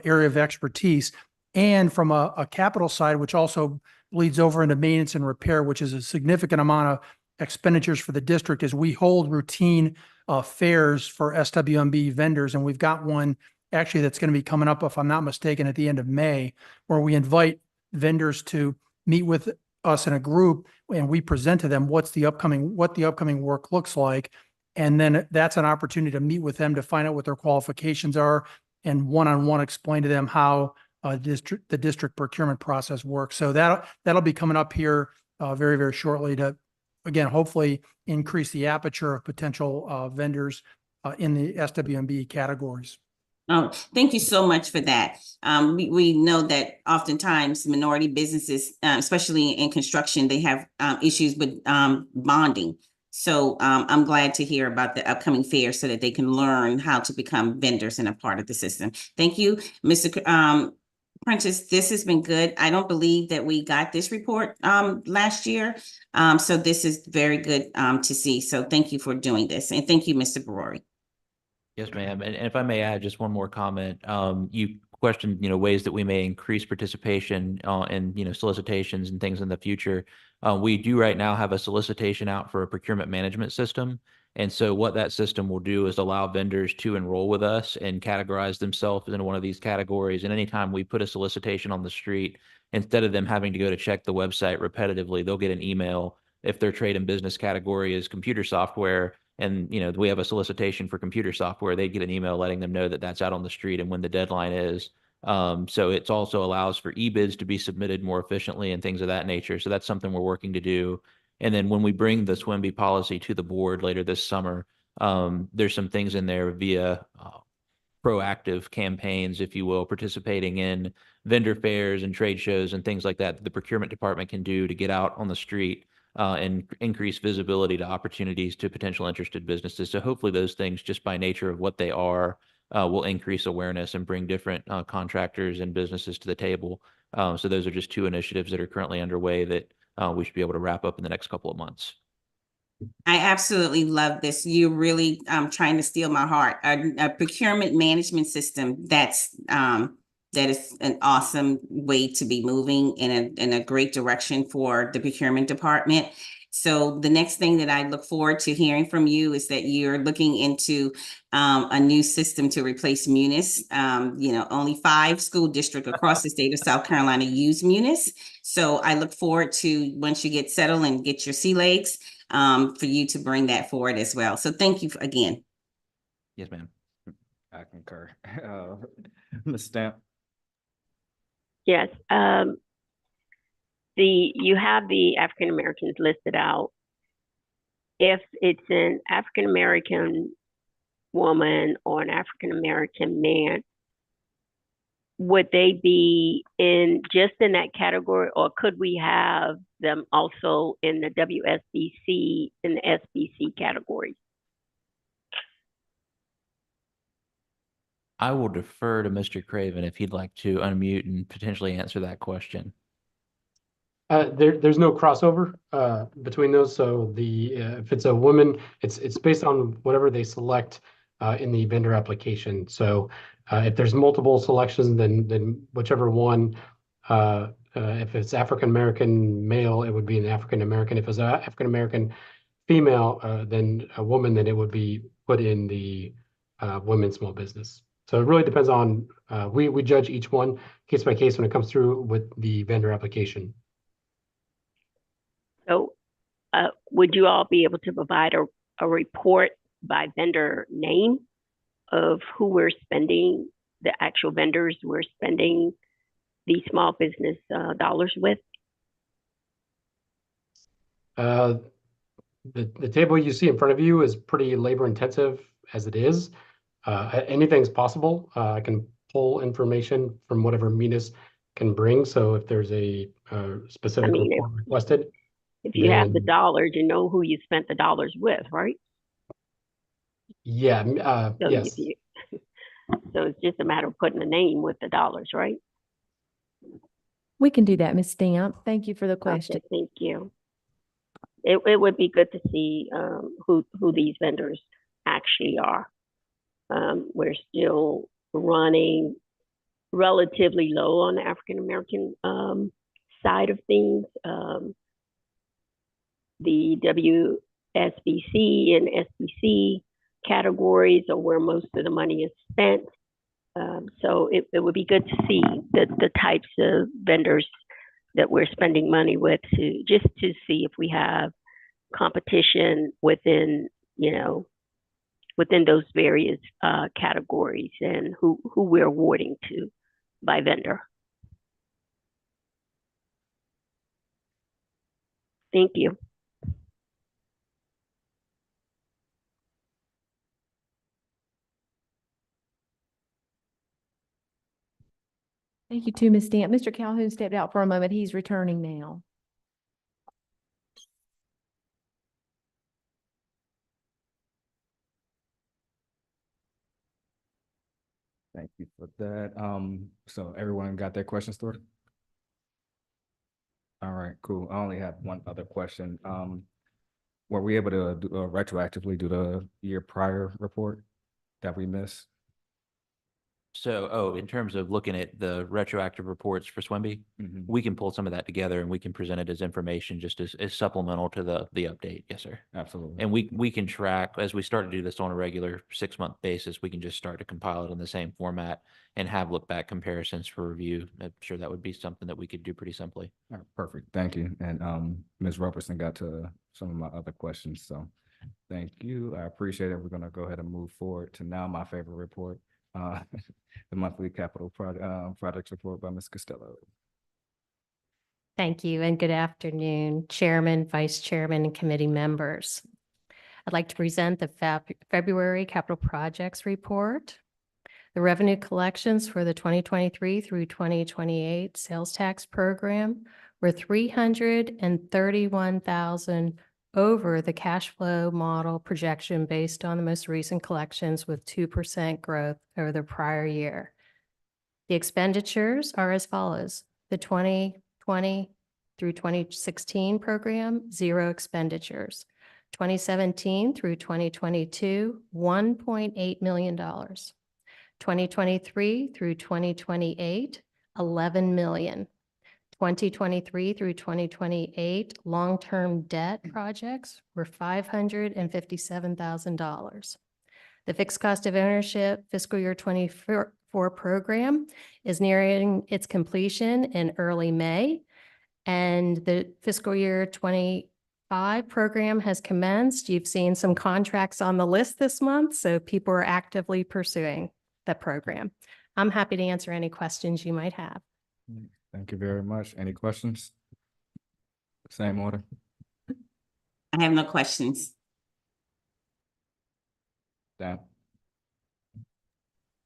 area of expertise. And from a capital side, which also bleeds over into maintenance and repair, which is a significant amount of expenditures for the district, is we hold routine fairs for SWMB vendors, and we've got one actually, that's going to be coming up, if I'm not mistaken, at the end of May, where we invite vendors to meet with us in a group and we present to them what the upcoming work looks like. And then that's an opportunity to meet with them to find out what their qualifications are and one-on-one explain to them how the district procurement process works. So that'll be coming up here very, very shortly to, again, hopefully increase the aperture of potential vendors in the SWMB categories. Oh, thank you so much for that. We know that oftentimes minority businesses, especially in construction, they have issues with bonding. So I'm glad to hear about the upcoming fair so that they can learn how to become vendors and a part of the system. Thank you, Mr. Prentice. This has been good. I don't believe that we got this report last year. So this is very good to see. So thank you for doing this. And thank you, Mr. Barori. Yes, ma'am. And if I may add just one more comment, you questioned, ways that we may increase participation in, solicitations and things in the future. We do right now have a solicitation out for a procurement management system. And so what that system will do is allow vendors to enroll with us and categorize themselves in one of these categories. And anytime we put a solicitation on the street, instead of them having to go to check the website repetitively, they'll get an email if their trade and business category is computer software. And, we have a solicitation for computer software. They get an email letting them know that that's out on the street and when the deadline is. So it also allows for e-bids to be submitted more efficiently and things of that nature. So that's something we're working to do. And then when we bring the SWMB policy to the board later this summer, there's some things in there via proactive campaigns, if you will, participating in vendor fairs and trade shows and things like that the procurement department can do to get out on the street and increase visibility to opportunities to potential interested businesses. So hopefully those things, just by nature of what they are, will increase awareness and bring different contractors and businesses to the table. So those are just two initiatives that are currently underway that we should be able to wrap up in the next couple of months. I absolutely love this. You're really trying to steal my heart. A procurement management system that is an awesome way to be moving in a great direction for the procurement department. So the next thing that I look forward to hearing from you is that you're looking into a new system to replace Munis. Only 5 school districts across the state of South Carolina use Munis. So I look forward to, once you get settled and get your sea legs, for you to bring that forward as well. So thank you again. Yes, ma'am. I concur. Ms. Stamp. Yes. You have the African Americans listed out. If it's an African American woman or an African American man, would they be just in that category, or could we have them also in the WSBC and the SBC categories? I will defer to Mr. Craven if he'd like to unmute and potentially answer that question. There's no crossover between those. So if it's a woman, it's based on whatever they select in the vendor application. So if there's multiple selections, then whichever one. If it's African American male, it would be an African American. If it's African American female, then a woman, then it would be put in the women's small business. So it really depends on we judge each one case by case when it comes through with the vendor application. So would you all be able to provide a report by vendor name of who we're spending, the actual vendors we're spending these small business dollars with? The table you see in front of you is pretty labor intensive as it is. Anything's possible. I can pull information from whatever Munis can bring. So if there's a specific report requested. If you have the dollars, you know who you spent the dollars with, right? Yeah, So yes. So it's just a matter of putting a name with the dollars, right? We can do that, Ms. Stamp. Thank you for the question. Okay, thank you. It would be good to see who these vendors actually are. We're still running relatively low on the African American side of things. The WSBC and SBC categories are where most of the money is spent. So it would be good to see the types of vendors that we're spending money with just to see if we have competition within, within those various categories and who we're awarding to by vendor. Thank you. Thank you too, Ms. Stamp. Mr. Calhoun stepped out for a moment. He's returning now. Thank you for that. So everyone got their questions stored? All right, cool. I only have one other question. Were we able to retroactively do the year prior report that we missed? So, in terms of looking at the retroactive reports for SWIMBY, we can pull some of that together and we can present it as information just as supplemental to the update. Yes, sir. Absolutely. And we can track, as we start to do this on a regular 6-month basis, we can just start to compile it in the same format and have look back comparisons for review. I'm sure that would be something that we could do pretty simply. All right, perfect. Thank you. And Ms. Robertson got to some of my other questions. So thank you. I appreciate it. We're going to go ahead and move forward to now my favorite report. The monthly capital projects report by Ms. Costello. Thank you and good afternoon, Chairman, Vice Chairman, and committee members. I'd like to present the February capital projects report. The revenue collections for the 2023 through 2028 sales tax program were $331,000 over the cash flow model projection based on the most recent collections with 2% growth over the prior year. The expenditures are as follows. The 2020 through 2016 program, 0 expenditures. 2017 through 2022, $1.8 million. 2023 through 2028, $11 million. 2023 through 2028 long-term debt projects were $557,000. The fixed cost of ownership fiscal year 24 program is nearing its completion in early May, and the fiscal year 25 program has commenced. You've seen some contracts on the list this month, so people are actively pursuing the program. I'm happy to answer any questions you might have. Thank you very much. Any questions? Same order. I have no questions. Dan.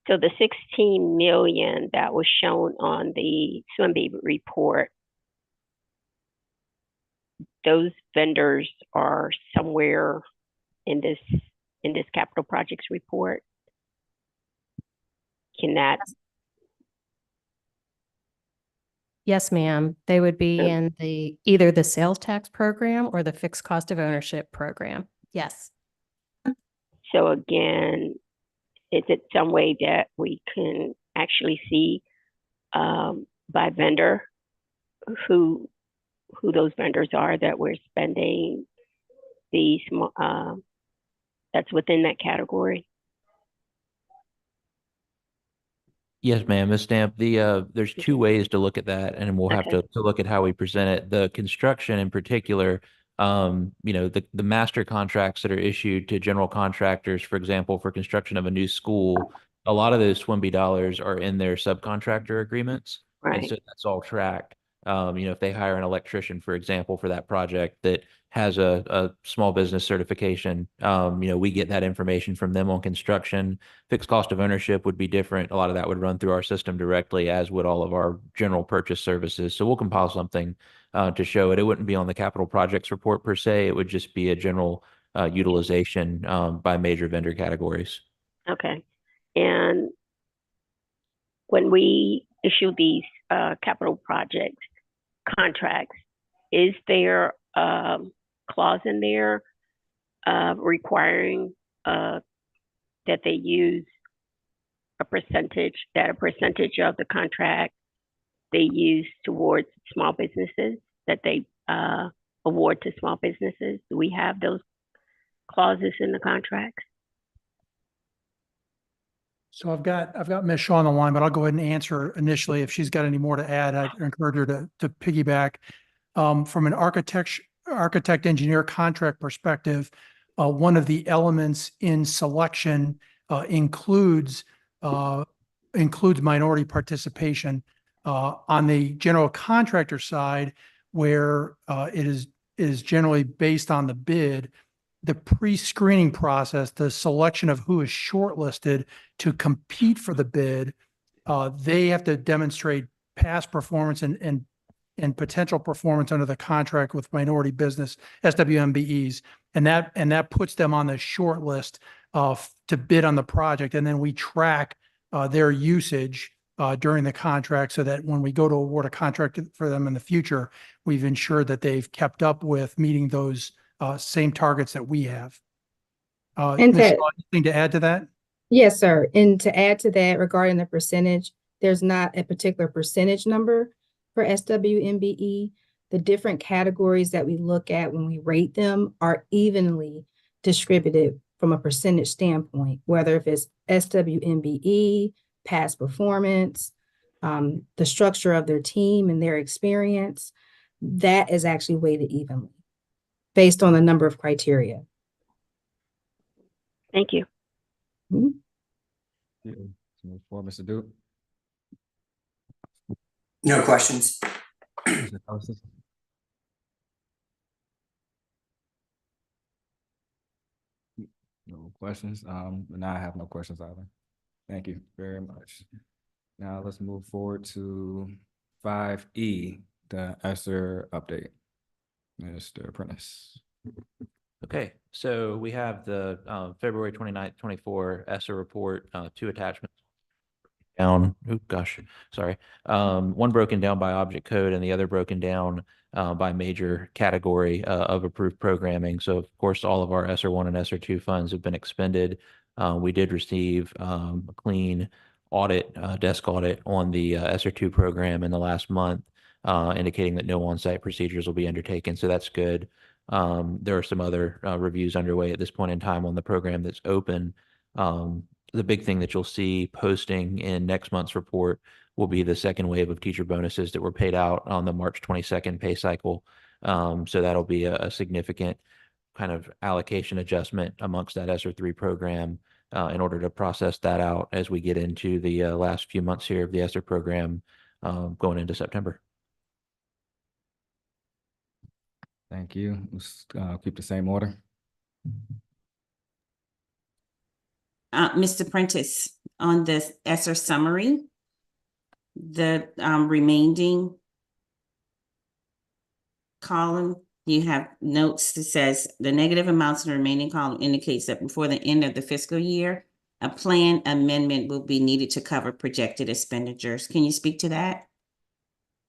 So the 16 million that was shown on the SWIMBY report, those vendors are somewhere in this capital projects report. Can that? Yes, ma'am. They would be in either the sales tax program or the fixed cost of ownership program. Yes. So again, is it some way that we can actually see by vendor who those vendors are that we're spending these that's within that category? Yes, ma'am. Ms. Stamp, there's 2 ways to look at that, and we'll have to look at how we present it. The construction in particular, the master contracts that are issued to general contractors, for example, for construction of a new school, a lot of those SWIMBY dollars are in their subcontractor agreements. Right. And so that's all tracked. If they hire an electrician, for example, for that project that has a small business certification, we get that information from them on construction. Fixed cost of ownership would be different. A lot of that would run through our system directly, as would all of our general purchase services. So we'll compile something to show it. It wouldn't be on the capital projects report per se. It would just be a general utilization by major vendor categories. Okay. And when we issue these capital project contracts, is there a clause in there requiring that they use a percentage of the contract they use towards small businesses, that they award to small businesses? Do we have those clauses in the contracts? So I've got Ms. Shaw on the line, but I'll go ahead and answer initially. If she's got any more to add, I'd encourage her to piggyback. From an architect engineer contract perspective, one of the elements in selection includes minority participation. On the general contractor side, where it is generally based on the bid, the pre-screening process, the selection of who is shortlisted to compete for the bid, they have to demonstrate past performance and potential performance under the contract with minority business SWMBEs, and that puts them on the short list to bid on the project, and then we track their usage during the contract, so that when we go to award a contract for them in the future, we've ensured that they've kept up with meeting those same targets that we have. And Ms. Shaw, anything to add to that? Yes, sir. And to add to that regarding the percentage, there's not a particular percentage number for SWMBE. The different categories that we look at when we rate them are evenly distributed from a percentage standpoint, whether if it's SWMBE, past performance, the structure of their team and their experience, that is actually weighted evenly based on a number of criteria. Thank you. Move forward, Mr. Duke. No questions. Mr. Ellison? No questions. Now I have no questions either. Thank you very much. Now let's move forward to 5E, the ESSER update. Mr. Prentice. Okay, so we have the February 29th, 24 ESSER report, 2 attachments. Down, oh gosh, sorry. One broken down by object code and the other broken down by major category of approved programming. So of course, all of our ESSER 1 and ESSER 2 funds have been expended. We did receive a clean audit, desk audit on the ESSER 2 program in the last month, indicating that no on-site procedures will be undertaken. So that's good. There are some other reviews underway at this point in time on the program that's open. The big thing that you'll see posting in next month's report will be the second wave of teacher bonuses that were paid out on the March 22nd pay cycle. So that'll be a significant kind of allocation adjustment amongst that ESSER 3 program in order to process that out as we get into the last few months here of the ESSER program going into September. Thank you. Let's keep the same order. Mr. Prentice, on the ESSER summary, the remaining column, you have notes that says the negative amounts in the remaining column indicates that before the end of the fiscal year, a plan amendment will be needed to cover projected expenditures. Can you speak to that?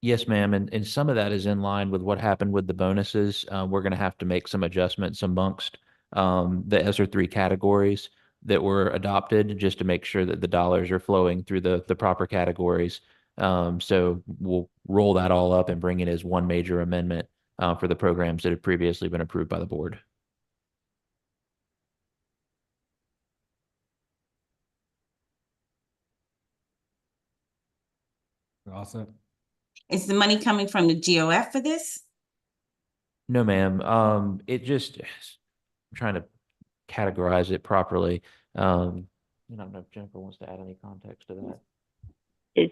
Yes, ma'am. And some of that is in line with what happened with the bonuses. We're going to have to make some adjustments amongst the ESSER 3 categories that were adopted just to make sure that the dollars are flowing through the proper categories. So we'll roll that all up and bring it as one major amendment for the programs that have previously been approved by the board. Awesome. Is the money coming from the GOF for this? No, ma'am. It just, I'm trying to categorize it properly. I don't know if Jennifer wants to add any context to that. Is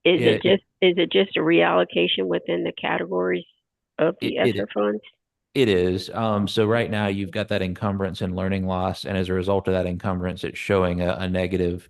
it just a reallocation within the categories of the ESSER funds? It is. So right now you've got that encumbrance and learning loss, and as a result of that encumbrance, it's showing a negative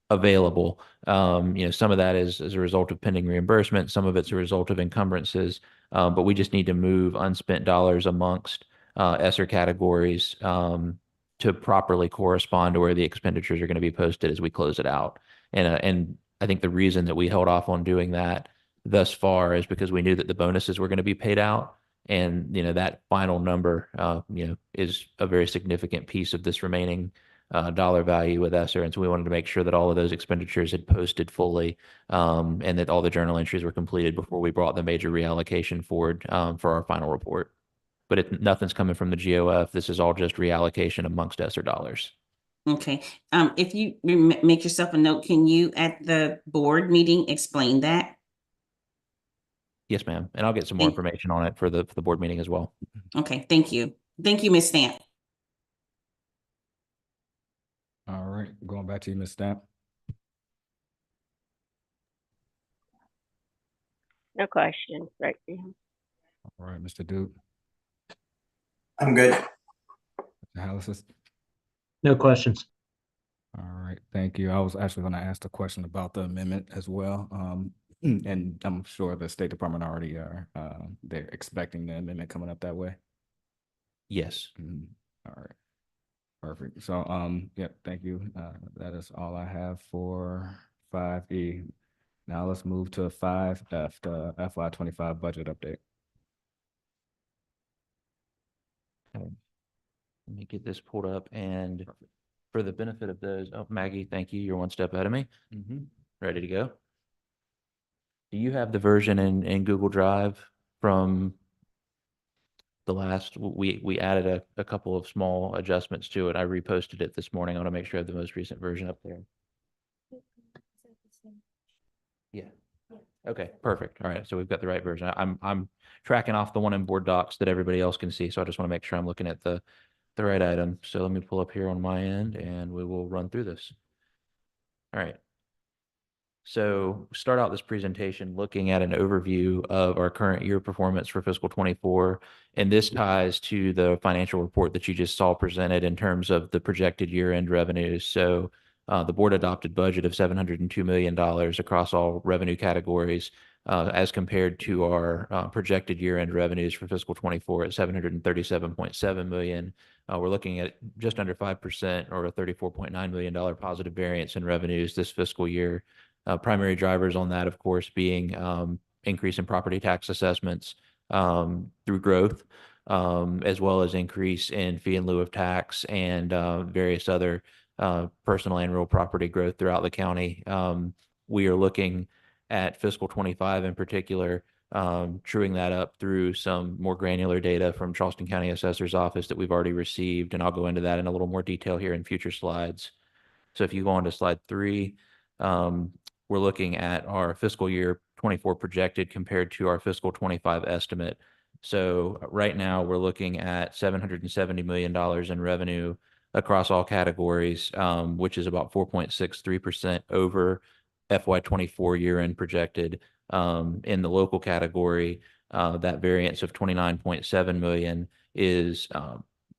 available. Some of that is as a result of pending reimbursement, some of it's a result of encumbrances, but we just need to move unspent dollars amongst ESSER categories to properly correspond to where the expenditures are going to be posted as we close it out. And I think the reason that we held off on doing that thus far is because we knew that the bonuses were going to be paid out. And, that final number, is a very significant piece of this remaining dollar value with ESSER. And so we wanted to make sure that all of those expenditures had posted fully and that all the journal entries were completed before we brought the major reallocation forward for our final report. But nothing's coming from the GOF. This is all just reallocation amongst ESSER dollars. Okay, if you make yourself a note, can you at the board meeting explain that? Yes, ma'am. And I'll get some more Thank- information on it for the board meeting as well. Okay, thank you. Thank you, Ms. Stamp. All right, going back to you, Ms. Stamp. No questions right now. All right, Mr. Duke, I'm good. Mr. Hallis. No questions. All right, thank you. I was actually going to ask the question about the amendment as well. And I'm sure the State Department already are, they're expecting the amendment coming up that way. Yes. All right. Perfect. So, yeah, thank you. That is all I have for 5E. Now let's move to 5F, the FY25 budget update. Okay. Let me get this pulled up, and for the benefit of those, oh, Maggie, thank you. You're one step ahead of me. Ready to go? Do you have the version in Google Drive from the last, we added a couple of small adjustments to it. I reposted it this morning. I want to make sure I have the most recent version up there. Yeah. Okay, perfect. All right, so we've got the right version. I'm tracking off the one in board docs that everybody else can see, so I just want to make sure I'm looking at the right item. So let me pull up here on my end and we will run through this. All right. So start out this presentation looking at an overview of our current year performance for fiscal 24. And this ties to the financial report that you just saw presented in terms of the projected year-end revenues. So the board adopted budget of $702 million across all revenue categories as compared to our projected year-end revenues for fiscal 24 at $737.7 million. We're looking at just under 5% or a $34.9 million positive variance in revenues this fiscal year. Primary drivers on that, of course, being increase in property tax assessments through growth, as well as increase in fee in lieu of tax and various other personal and real property growth throughout the county. We are looking at fiscal 25 in particular, truing that up through some more granular data from Charleston County Assessor's Office that we've already received, and I'll go into that in a little more detail here in future slides. So if you go on to slide 3, we're looking at our fiscal year 24 projected compared to our fiscal 25 estimate. So right now we're looking at $770 million in revenue across all categories, which is about 4.63% over FY24 year-end projected. In the local category, that variance of 29.7 million is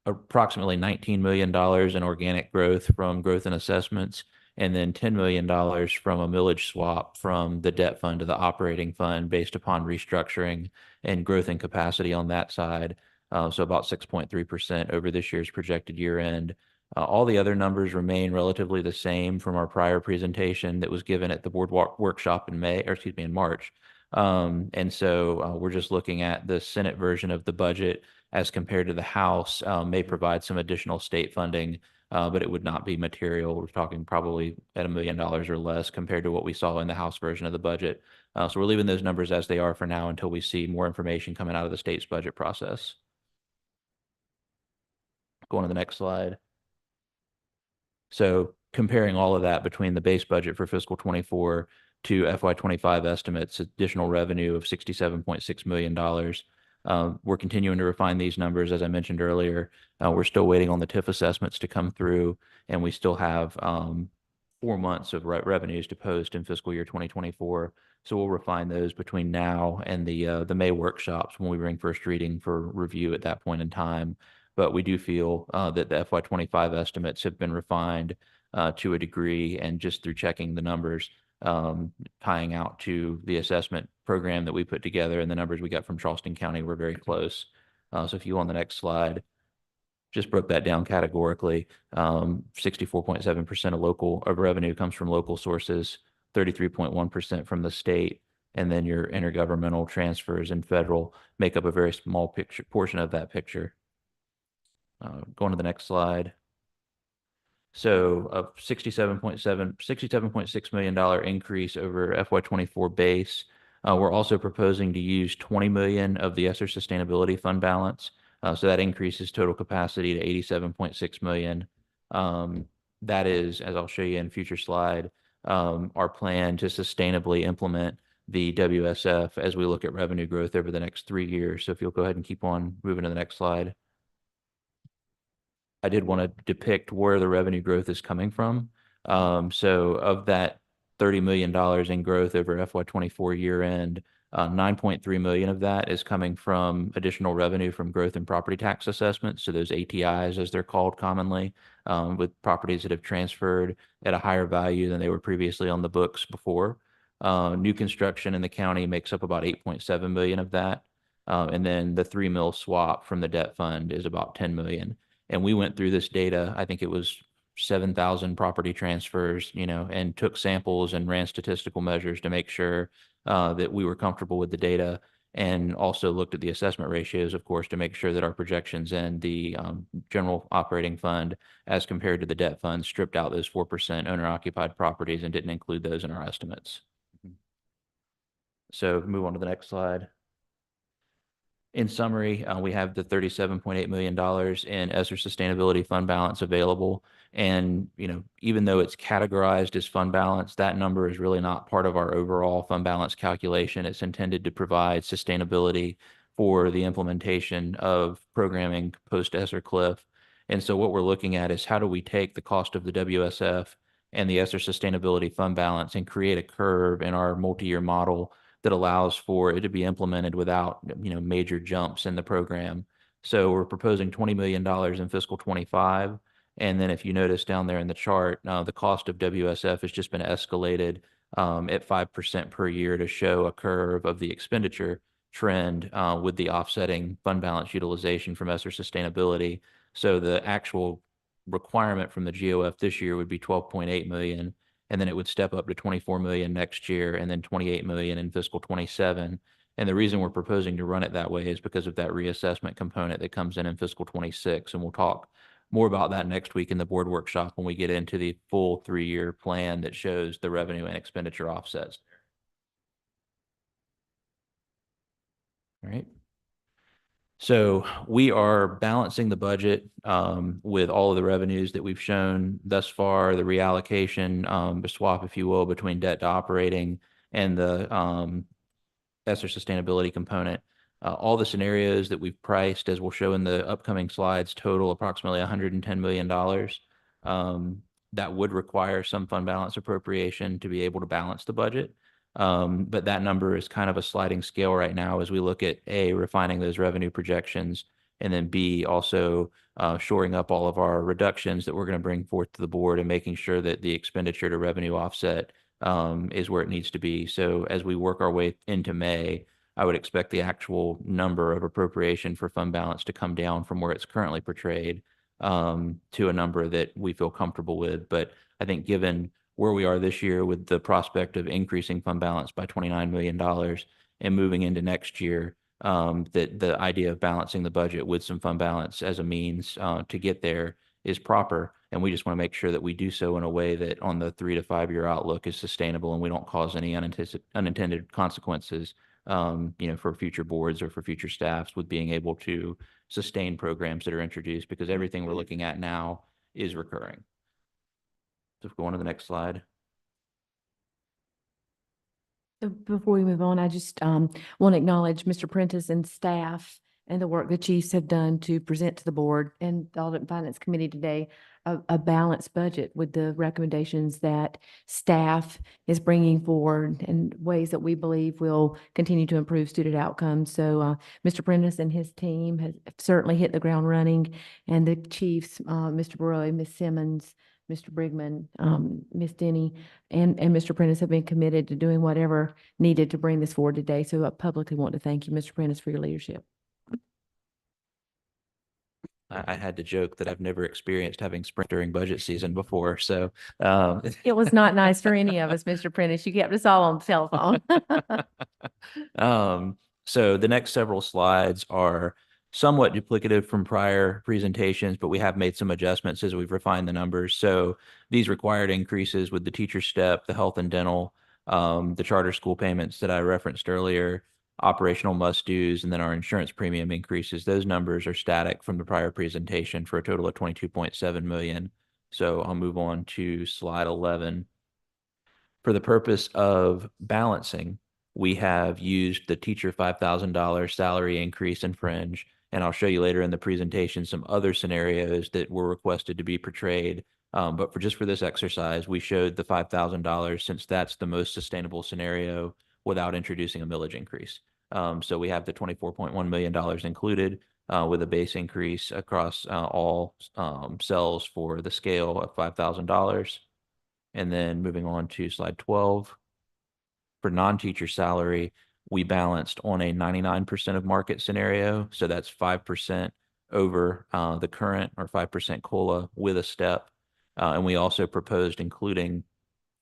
approximately $19 million in organic growth from growth and assessments, and then $10 million from a millage swap from the debt fund to the operating fund based upon restructuring and growth in capacity on that side. So about 6.3% over this year's projected year end. All the other numbers remain relatively the same from our prior presentation that was given at the board workshop in in March. And so we're just looking at the Senate version of the budget as compared to the House, may provide some additional state funding, but it would not be material. We're talking probably at $1 million or less compared to what we saw in the House version of the budget. So we're leaving those numbers as they are for now until we see more information coming out of the state's budget process. Going to the next slide. So comparing all of that between the base budget for fiscal 24 to FY25 estimates, additional revenue of $67.6 million. We're continuing to refine these numbers. As I mentioned earlier, we're still waiting on the TIF assessments to come through, and we still have 4 months of revenues to post in fiscal year 2024. So we'll refine those between now and the May workshops when we bring first reading for review at that point in time. But we do feel that the FY25 estimates have been refined to a degree, and just through checking the numbers, tying out to the assessment program that we put together and the numbers we got from Charleston County, we're very close. So if you go on the next slide, just broke that down categorically. 64.7% of revenue comes from local sources, 33.1% from the state, and then your intergovernmental transfers and federal make up a very small portion of that picture. Going to the next slide. So a $67.6 million increase over FY24 base. We're also proposing to use 20 million of the ESSER Sustainability Fund balance. So that increases total capacity to 87.6 million. that is, as I'll show you in a future slide, our plan to sustainably implement the WSF as we look at revenue growth over the next 3 years. So if you'll go ahead and keep on moving to the next slide. I did want to depict where the revenue growth is coming from. So of that $30 million in growth over FY24 year end, 9.3 million of that is coming from additional revenue from growth in property tax assessments. So those ATIs, as they're called commonly, with properties that have transferred at a higher value than they were previously on the books before. New construction in the county makes up about 8.7 million of that. And then the 3 mil swap from the debt fund is about 10 million. And we went through this data, I think it was 7,000 property transfers, and took samples and ran statistical measures to make sure that we were comfortable with the data, and also looked at the assessment ratios, of course, to make sure that our projections and the general operating fund as compared to the debt fund stripped out those 4% owner occupied properties and didn't include those in our estimates. So move on to the next slide. In summary, we have the $37.8 million in ESSER sustainability fund balance available. And, even though it's categorized as fund balance, that number is really not part of our overall fund balance calculation. It's intended to provide sustainability for the implementation of programming post ESSER cliff. And so what we're looking at is how do we take the cost of the WSF and the ESSER sustainability fund balance and create a curve in our multi-year model that allows for it to be implemented without, major jumps in the program. So we're proposing $20 million in fiscal 25. And then if you notice down there in the chart, the cost of WSF has just been escalated at 5% per year to show a curve of the expenditure trend with the offsetting fund balance utilization from ESSER sustainability. So the actual requirement from the GOF this year would be 12.8 million. And then it would step up to 24 million next year, and then 28 million in fiscal 27. And the reason we're proposing to run it that way is because of that reassessment component that comes in fiscal 26. And we'll talk more about that next week in the board workshop when we get into the full 3-year plan that shows the revenue and expenditure offsets. All right. So we are balancing the budget with all of the revenues that we've shown thus far, the reallocation, the swap, if you will, between debt to operating and the ESSER sustainability component. All the scenarios that we've priced, as we'll show in the upcoming slides, total approximately $110 million. That would require some fund balance appropriation to be able to balance the budget. But that number is kind of a sliding scale right now as we look at A, refining those revenue projections, and then B, also shoring up all of our reductions that we're going to bring forth to the board and making sure that the expenditure to revenue offset is where it needs to be. So as we work our way into May, I would expect the actual number of appropriation for fund balance to come down from where it's currently portrayed to a number that we feel comfortable with. But I think given where we are this year with the prospect of increasing fund balance by $29 million and moving into next year, that the idea of balancing the budget with some fund balance as a means to get there is proper. And we just want to make sure that we do so in a way that on the 3 to 5 year outlook is sustainable and we don't cause any unintended consequences, for future boards or for future staffs with being able to sustain programs that are introduced, because everything we're looking at now is recurring. So go on to the next slide. So before we move on, I just want to acknowledge Mr. Prentice and staff and the work the chiefs have done to present to the board and the Audit and Finance Committee today a balanced budget with the recommendations that staff is bringing forward and ways that we believe will continue to improve student outcomes. So Mr. Prentice and his team have certainly hit the ground running, and the chiefs, Mr. Burrow, Ms. Simmons, Mr. Brigman, Ms. Denny, and Mr. Prentice have been committed to doing whatever needed to bring this forward today. So I publicly want to thank you, Mr. Prentice, for your leadership. I had to joke that I've never experienced having sprint during budget season before. So it was not nice for any of us, Mr. Prentice. You kept us all on the telephone. So the next several slides are somewhat duplicative from prior presentations, but we have made some adjustments as we've refined the numbers. So these required increases with the teacher step, the health and dental, the charter school payments that I referenced earlier, operational must-dos, and then our insurance premium increases. Those numbers are static from the prior presentation for a total of 22.7 million. So I'll move on to slide 11. For the purpose of balancing, we have used the teacher $5,000 salary increase in fringe, and I'll show you later in the presentation some other scenarios that were requested to be portrayed. But for this exercise, we showed the $5,000 since that's the most sustainable scenario without introducing a millage increase. So we have the $24.1 million included with a base increase across all cells for the scale of $5,000. And then moving on to slide 12, for non-teacher salary, we balanced on a 99% of market scenario. So that's 5% over the current, or 5% COLA with a step. And we also proposed including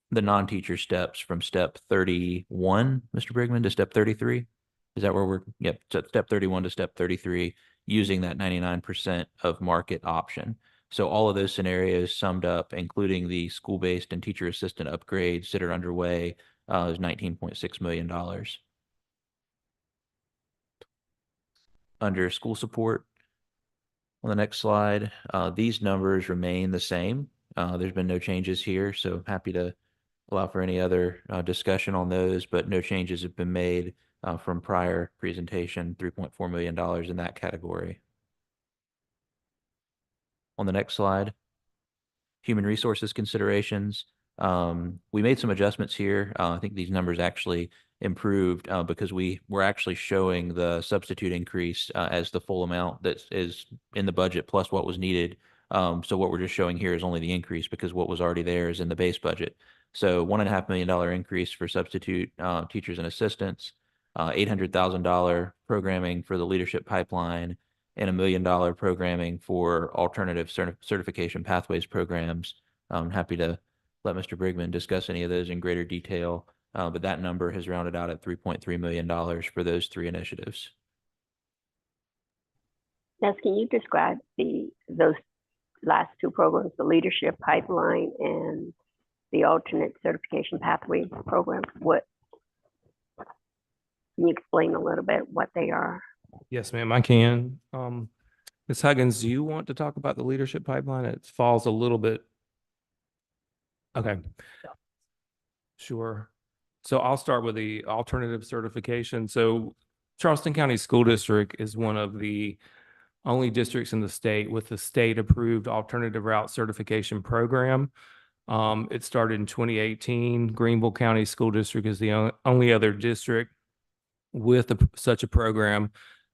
the non-teacher steps from step 31, Mr. Brigman, to step 33. Is that where yep, step 31 to step 33, using that 99% of market option. So all of those scenarios summed up, including the school-based and teacher assistant upgrades that are underway, is $19.6 million. Under school support, on the next slide, these numbers remain the same. There's been no changes here, so happy to allow for any other discussion on those, but no changes have been made from prior presentation, $3.4 million in that category. On the next slide, human resources considerations. We made some adjustments here. I think these numbers actually improved because we were actually showing the substitute increase as the full amount that is in the budget plus what was needed. So what we're just showing here is only the increase because what was already there is in the base budget. So $1.5 million increase for substitute teachers and assistants, $800,000 programming for the leadership pipeline, and $1 million programming for alternative certification pathways programs. I'm happy to let Mr. Brigman discuss any of those in greater detail, but that number has rounded out at $3.3 million for those three initiatives. Yes, can you describe those last two programs, the leadership pipeline and the alternate certification pathway program? What, can you explain a little bit what they are? Yes, ma'am, I can. Ms. Huggins, do you want to talk about the leadership pipeline? It falls a little bit. Okay. Sure. So I'll start with the alternative certification. So Charleston County School District is one of the only districts in the state with the state-approved alternative route certification program. It started in 2018. Greenville County School District is the only other district with such a program.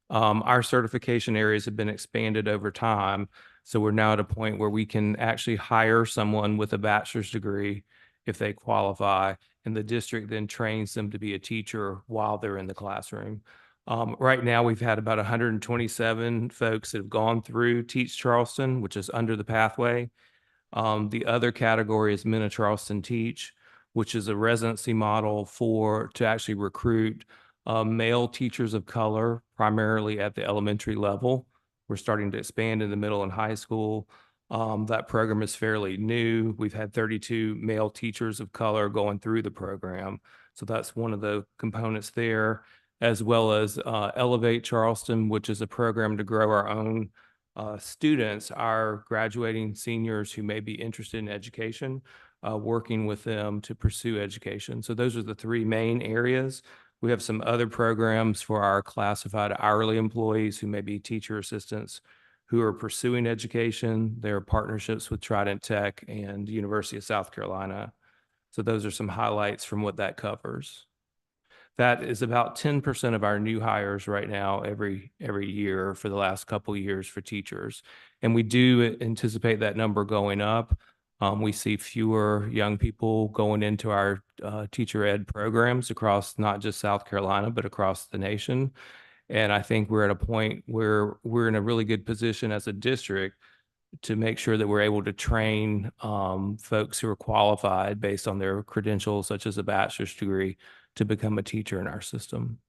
Our certification areas have been expanded over time. So we're now at a point where we can actually hire someone with a bachelor's degree if they qualify, and the district then trains them to be a teacher while they're in the classroom. Right now, we've had about 127 folks that have gone through Teach Charleston, which is under the pathway. The other category is Men of Charleston Teach, which is a residency model to actually recruit male teachers of color, primarily at the elementary level. We're starting to expand in the middle and high school. That program is fairly new. We've had 32 male teachers of color going through the program. So that's one of the components there, as well as Elevate Charleston, which is a program to grow our own students, our graduating seniors who may be interested in education, working with them to pursue education. So those are the three main areas. We have some other programs for our classified hourly employees who may be teacher assistants who are pursuing education. There are partnerships with Trident Tech and University of South Carolina. So those are some highlights from what that covers. That is about 10% of our new hires right now every year for the last couple of years for teachers. And we do anticipate that number going up. We see fewer young people going into our teacher ed programs across not just South Carolina, but across the nation. And I think we're at a point where we're in a really good position as a district to make sure that we're able to train folks who are qualified based on their credentials, such as a bachelor's degree, to become a teacher in our system.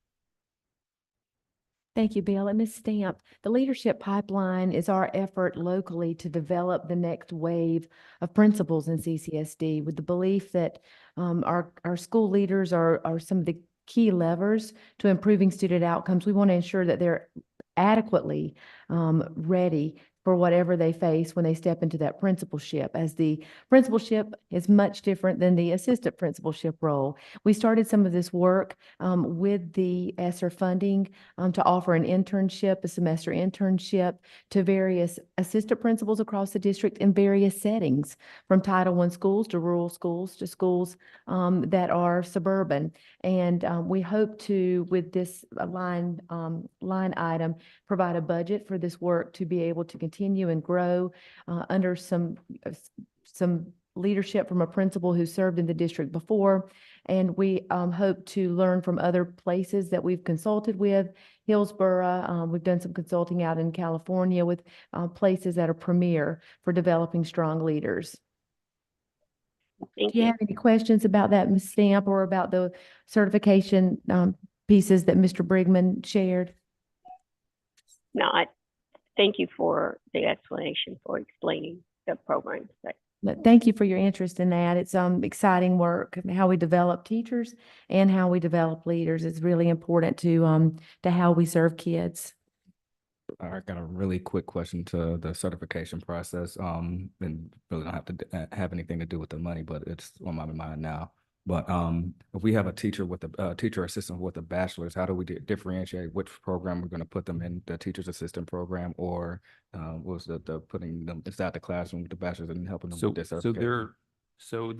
Thank you, Bill. And Ms. Stamp, the leadership pipeline is our effort locally to develop the next wave of principals in CCSD with the belief that our school leaders are some of the key levers to improving student outcomes. We want to ensure that they're adequately ready for whatever they face when they step into that principalship, as the principalship is much different than the assistant principalship role. We started some of this work with the ESSER funding to offer an internship, a semester internship to various assistant principals across the district in various settings, from Title I schools to rural schools to schools that are suburban. And we hope to, with this line item, provide a budget for this work to be able to continue and grow under some leadership from a principal who served in the district before. And we hope to learn from other places that we've consulted with. Hillsborough, we've done some consulting out in California with places that are premier for developing strong leaders. Thank Do you you. have any questions about that, Ms. Stamp, or about the certification pieces that Mr. Brigman shared? No, thank you for the explanation, for explaining the program. But thank you for your interest in that. It's exciting work. How we develop teachers and how we develop leaders is really important to how we serve kids. I got a really quick question to the certification process. And really don't have to have anything to do with the money, but it's on my mind now. But if we have a teacher with a teacher assistant with a bachelor's, how do we differentiate which program we're going to put them in, the teacher's assistant program, or was the putting them inside the classroom with the bachelor's and helping them with their certification?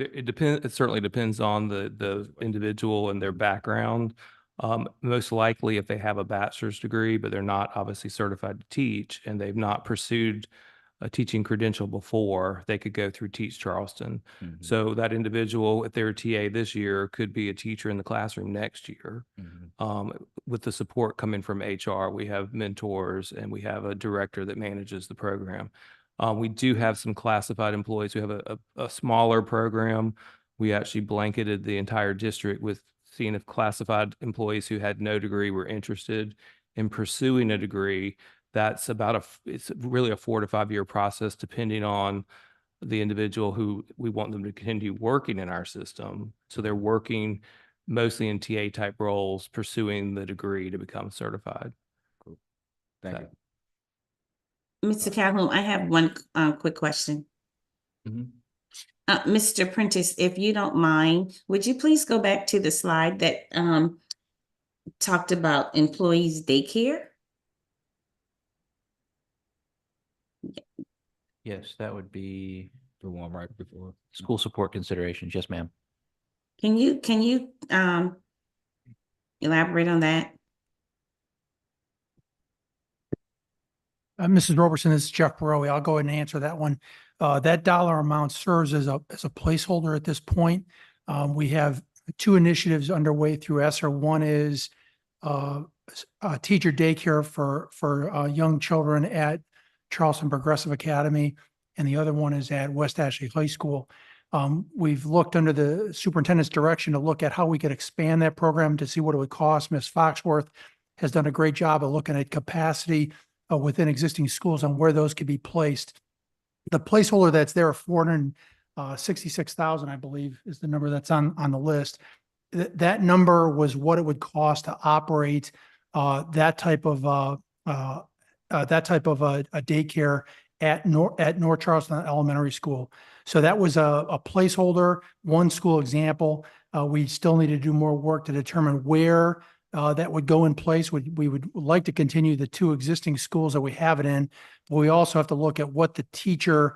It depends. It certainly depends on the individual and their background. Most likely, if they have a bachelor's degree, but they're not obviously certified to teach, and they've not pursued a teaching credential before, they could go through Teach Charleston. Mm-hmm. So that individual, if they're a TA this year, could be a teacher in the classroom next year. Mm-hmm. With the support coming from HR, we have mentors and we have a director that manages the program. We do have some classified employees. We have a smaller program. We actually blanketed the entire district with seeing if classified employees who had no degree were interested in pursuing a degree. That's it's really a 4 to 5 year process, depending on the individual who we want them to continue working in our system. So they're working mostly in TA type roles, pursuing the degree to become certified. Cool. Thank you. Mr. Calhoun, I have one quick question. Mm-hmm. Mr. Prentice, if you don't mind, would you please go back to the slide that talked about employees daycare? Yes, that would be The one right before. school support considerations. Yes, ma'am. Can you elaborate on that? Mrs. Robertson, this is Jeff Barrowe. I'll go ahead and answer that one. That dollar amount serves as a placeholder at this point. We have 2 initiatives underway through ESSER. One is teacher daycare for young children at Charleston Progressive Academy, and the other one is at West Ashley High School. We've looked under the superintendent's direction to look at how we could expand that program to see what it would cost. Ms. Foxworth has done a great job of looking at capacity within existing schools and where those could be placed. The placeholder that's there, 466,000, I believe, is the number that's on the list. That number was what it would cost to operate that type of a daycare at North Charleston Elementary School. So that was a placeholder, one school example. We still need to do more work to determine where that would go in place. We would like to continue the 2 existing schools that we have it in, but we also have to look at what the teacher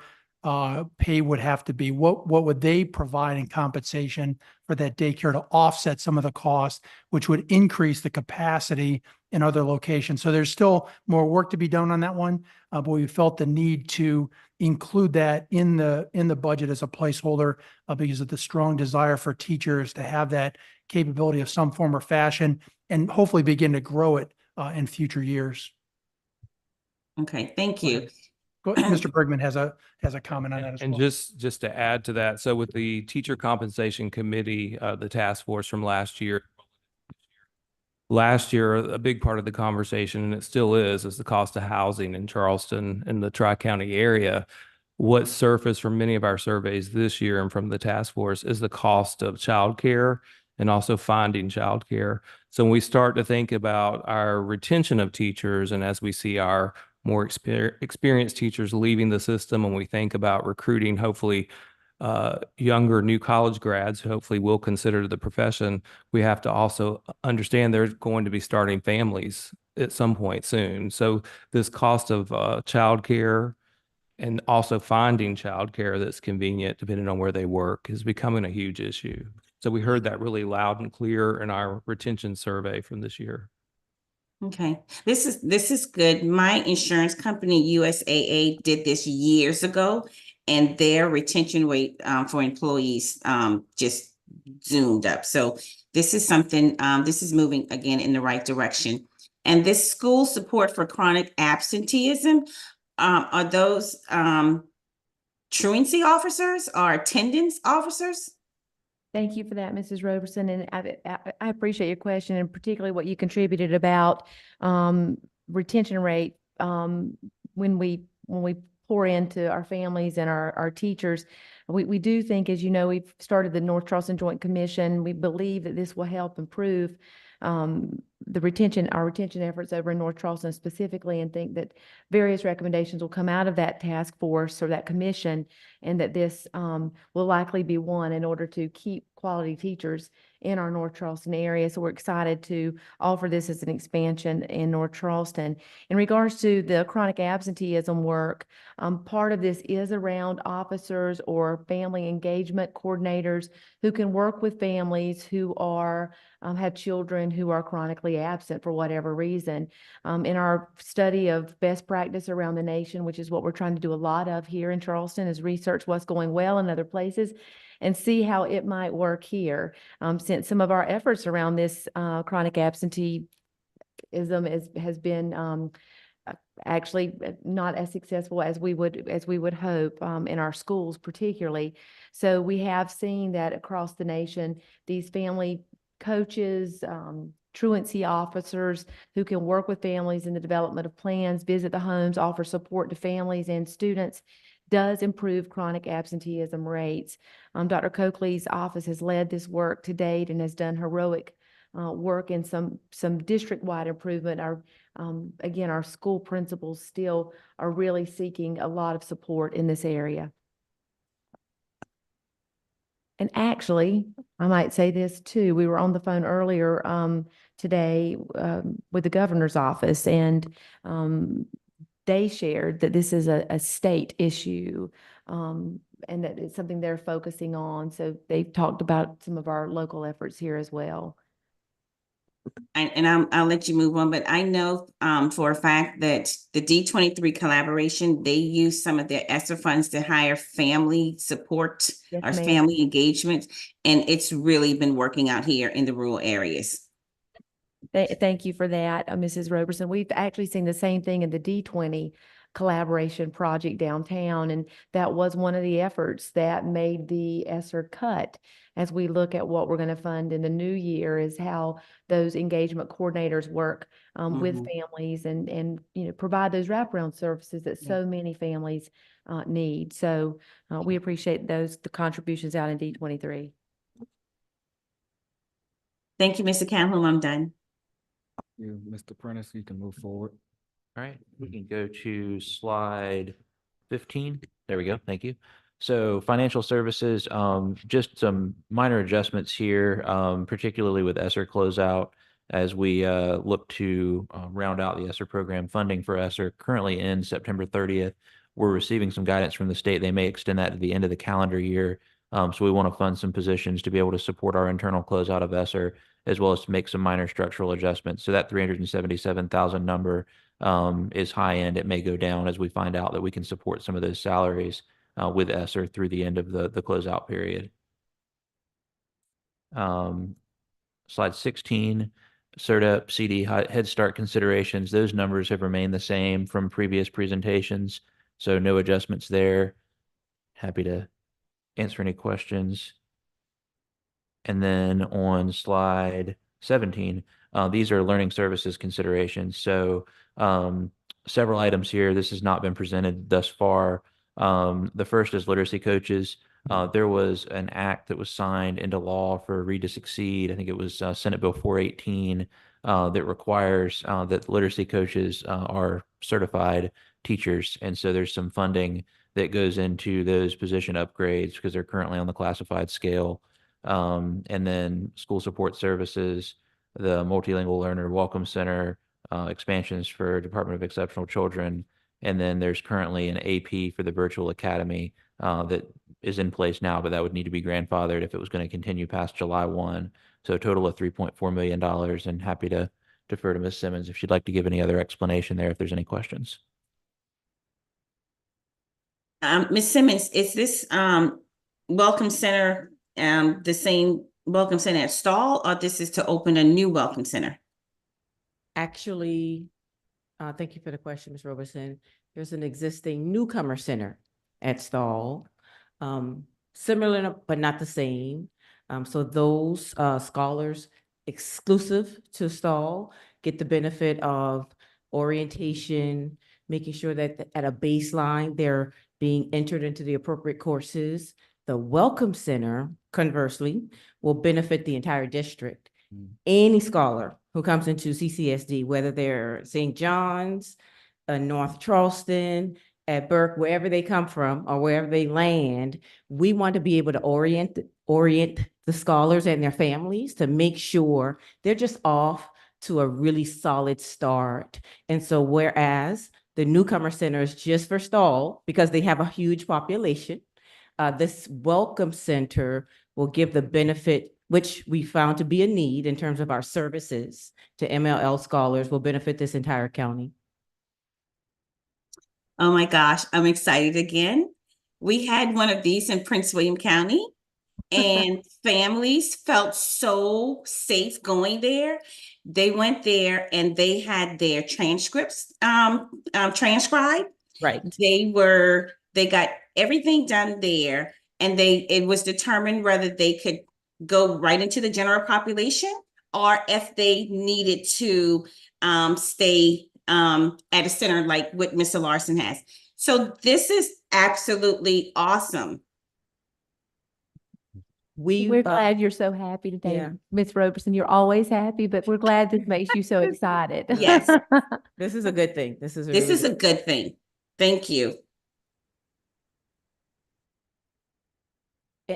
pay would have to be. What would they provide in compensation for that daycare to offset some of the cost, which would increase the capacity in other locations. So there's still more work to be done on that one, but we felt the need to include that in the budget as a placeholder because of the strong desire for teachers to have that capability of some form or fashion, and hopefully begin to grow it in future years. Okay, thank you. Mr. Bergman has a comment on that as well. And just to add to that, so with the teacher compensation committee, the task force from last year, a big part of the conversation, and it still is the cost of housing in Charleston and the Tri-County area. What surfaced from many of our surveys this year and from the task force is the cost of childcare and also finding childcare. So when we start to think about our retention of teachers, and as we see our more experienced teachers leaving the system. When we think about recruiting, hopefully younger new college grads who hopefully will consider the profession, we have to also understand they're going to be starting families at some point soon. So this cost of childcare and also finding childcare that's convenient depending on where they work is becoming a huge issue. So we heard that really loud and clear in our retention survey from this year. Okay, this is good. My insurance company, USAA, did this years ago, and their retention rate for employees just zoomed up. So this is something, this is moving again in the right direction. And this school support for chronic absenteeism, are those truancy officers or attendance officers? Thank you for that, Mrs. Roberson, and I appreciate your question, and particularly what you contributed about retention rate when we pour into our families and our teachers. We do think, as you know, we've started the North Charleston Joint Commission. We believe that this will help improve our retention efforts over in North Charleston specifically, and think that various recommendations will come out of that task force or that commission, and that this will likely be one in order to keep quality teachers in our North Charleston area. So we're excited to offer this as an expansion in North Charleston. In regards to the chronic absenteeism work, part of this is around officers or family engagement coordinators who can work with families who are have children who are chronically absent for whatever reason. In our study of best practice around the nation, which is what we're trying to do a lot of here in Charleston, is research what's going well in other places and see how it might work here. Since some of our efforts around this chronic absenteeism has been actually not as successful as we would hope in our schools particularly. So we have seen that across the nation, these family coaches, truancy officers who can work with families in the development of plans, visit the homes, offer support to families and students, does improve chronic absenteeism rates. Dr. Coakley's office has led this work to date and has done heroic work in some district-wide improvement. Again, our school principals still are really seeking a lot of support in this area. And actually, I might say this too. We were on the phone earlier today with the governor's office, and they shared that this is a state issue and that it's something they're focusing on. So they've talked about some of our local efforts here as well. I'll let you move on, but I know for a fact that the D23 collaboration, they use some of their ESSER funds to hire family support or family engagement, and it's really been working out here in the rural areas. Thank you for that, Mrs. Roberson. We've actually seen the same thing in the D20 collaboration project downtown, and that was one of the efforts that made the ESSER cut. As we look at what we're going to fund in the new year, is how those engagement coordinators work with families and provide those wraparound services that so many families need. So we appreciate the contributions out in D23. Thank you, Mr. Calhoun. I'm done. You, Mr. Prentice, you can move forward. All right, we can go to slide 15. There we go. Thank you. So financial services, just some minor adjustments here, particularly with ESSER closeout as we look to round out the ESSER program. Funding for ESSER currently ends September 30th. We're receiving some guidance from the state. They may extend that to the end of the calendar year. So we want to fund some positions to be able to support our internal closeout of ESSER, as well as to make some minor structural adjustments. So that 377,000 number is high end. It may go down as we find out that we can support some of those salaries with ESSER through the end of the closeout period. Slide 16, CERTA, CD, Head Start considerations. Those numbers have remained the same from previous presentations, so no adjustments there. Happy to answer any questions. And then on slide 17, these are learning services considerations. So several items here. This has not been presented thus far. The first is literacy coaches. There was an act that was signed into law for Read to Succeed. I think it was Senate Bill 418 that requires that literacy coaches are certified teachers. And so there's some funding that goes into those position upgrades because they're currently on the classified scale. And then school support services, the multilingual learner welcome center, expansions for Department of Exceptional Children. And then there's currently an AP for the virtual academy that is in place now, but that would need to be grandfathered if it was going to continue past July 1. So a total of $3.4 million, and happy to defer to Ms. Simmons if she'd like to give any other explanation there if there's any questions. Ms. Simmons, is this welcome center the same welcome center at Stall, or this is to open a new welcome center? Actually, thank you for the question, Ms. Robertson. There's an existing newcomer center at Stall, similar but not the same. So those scholars exclusive to Stall get the benefit of orientation, making sure that at a baseline they're being entered into the appropriate courses. The Welcome Center, conversely, will benefit the entire district. Any scholar who comes into CCSD, whether they're St. John's, North Charleston, at Burke, wherever they come from or wherever they land, we want to be able to orient the scholars and their families to make sure they're just off to a really solid start. And so whereas the newcomer center is just for Stall because they have a huge population, this welcome center will give the benefit, which we found to be a need in terms of our services to MLL scholars, will benefit this entire county. Oh my gosh, I'm excited again. We had one of these in Prince William County, and families felt so safe going there. They went there and they had their transcripts transcribed. Right. They got everything done there, and it was determined whether they could go right into the general population or if they needed to stay at a center like what Mr. Larson has. So this is absolutely awesome. We're glad you're so happy today, yeah. Ms. Robertson. You're always happy, but we're glad this makes you so excited. Yes. This is a good thing. This is a good thing. Thank you.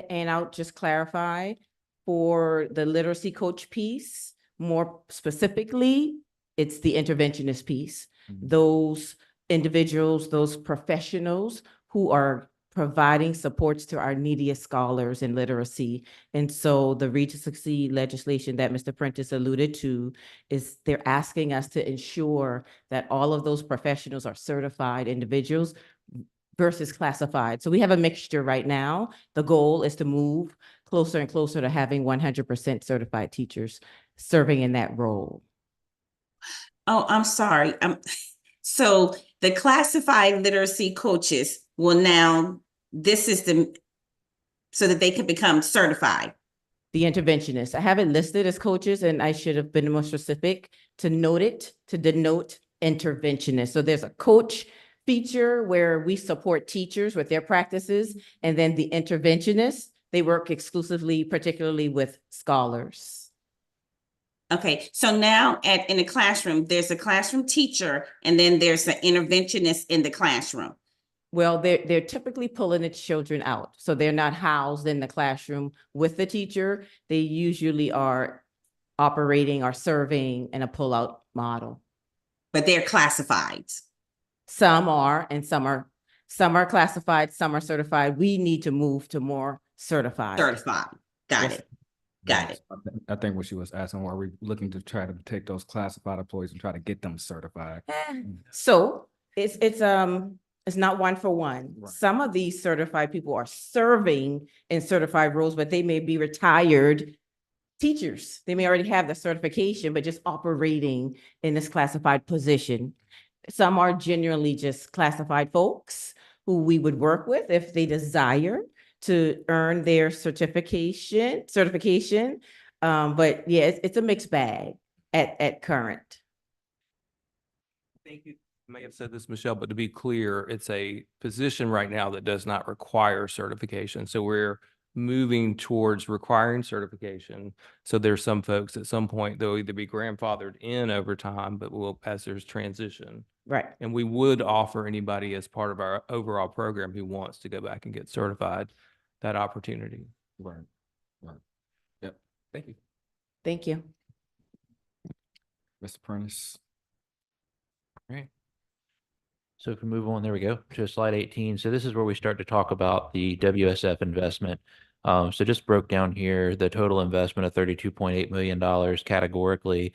And I'll just clarify for the literacy coach piece, more specifically, it's the interventionist piece. Those individuals, those professionals who are providing supports to our neediest scholars in literacy. And so the Read to Succeed legislation that Mr. Prentice alluded to is they're asking us to ensure that all of those professionals are certified individuals versus classified. So we have a mixture right now. The goal is to move closer and closer to having 100% certified teachers serving in that role. Oh, I'm sorry. So the classified literacy coaches will now, so that they can become certified. The interventionists, I have it listed as coaches, and I should have been more specific to denote interventionists. So there's a coach feature where we support teachers with their practices, and then the interventionists, they work exclusively, particularly with scholars. Okay, so now in the classroom, there's a classroom teacher, and then there's an interventionist in the classroom. Well, they're typically pulling the children out. So they're not housed in the classroom with the teacher. They usually are operating or serving in a pull-out model. But they're classified. Some are, and some are classified, some are certified. We need to move to more certified. Certified. Got it. Got it. I think what she was asking, are we looking to try to take those classified employees and try to get them certified? So it's not one for one. Right. Some of these certified people are serving in certified roles, but they may be retired teachers. They may already have the certification, but just operating in this classified position. Some are generally just classified folks who we would work with if they desire to earn their certification. But yeah, it's a mixed bag at current. Thank you. I may have said this, Michelle, but to be clear, it's a position right now that does not require certification. So we're moving towards requiring certification. So there's some folks at some point, they'll either be grandfathered in over time, but will, as there's transition. Right. And we would offer anybody as part of our overall program who wants to go back and get certified that opportunity. Right. Right. Yep. Thank you. Thank you. Mr. Prentice. All right. So if we move on, there we go, to slide 18. So this is where we start to talk about the WSF investment. So just broke down here the total investment of $32.8 million categorically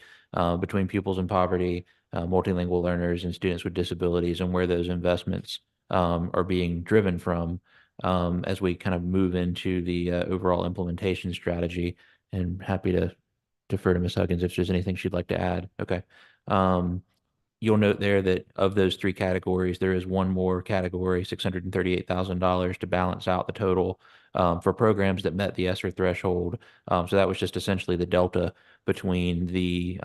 between pupils in poverty, multilingual learners, and students with disabilities, and where those investments are being driven from as we kind of move into the overall implementation strategy. And happy to defer to Ms. Huggins if there's anything she'd like to add. Okay. You'll note there that of those three categories, there is one more category, $638,000, to balance out the total for programs that met the ESSER threshold. So that was just essentially the delta between the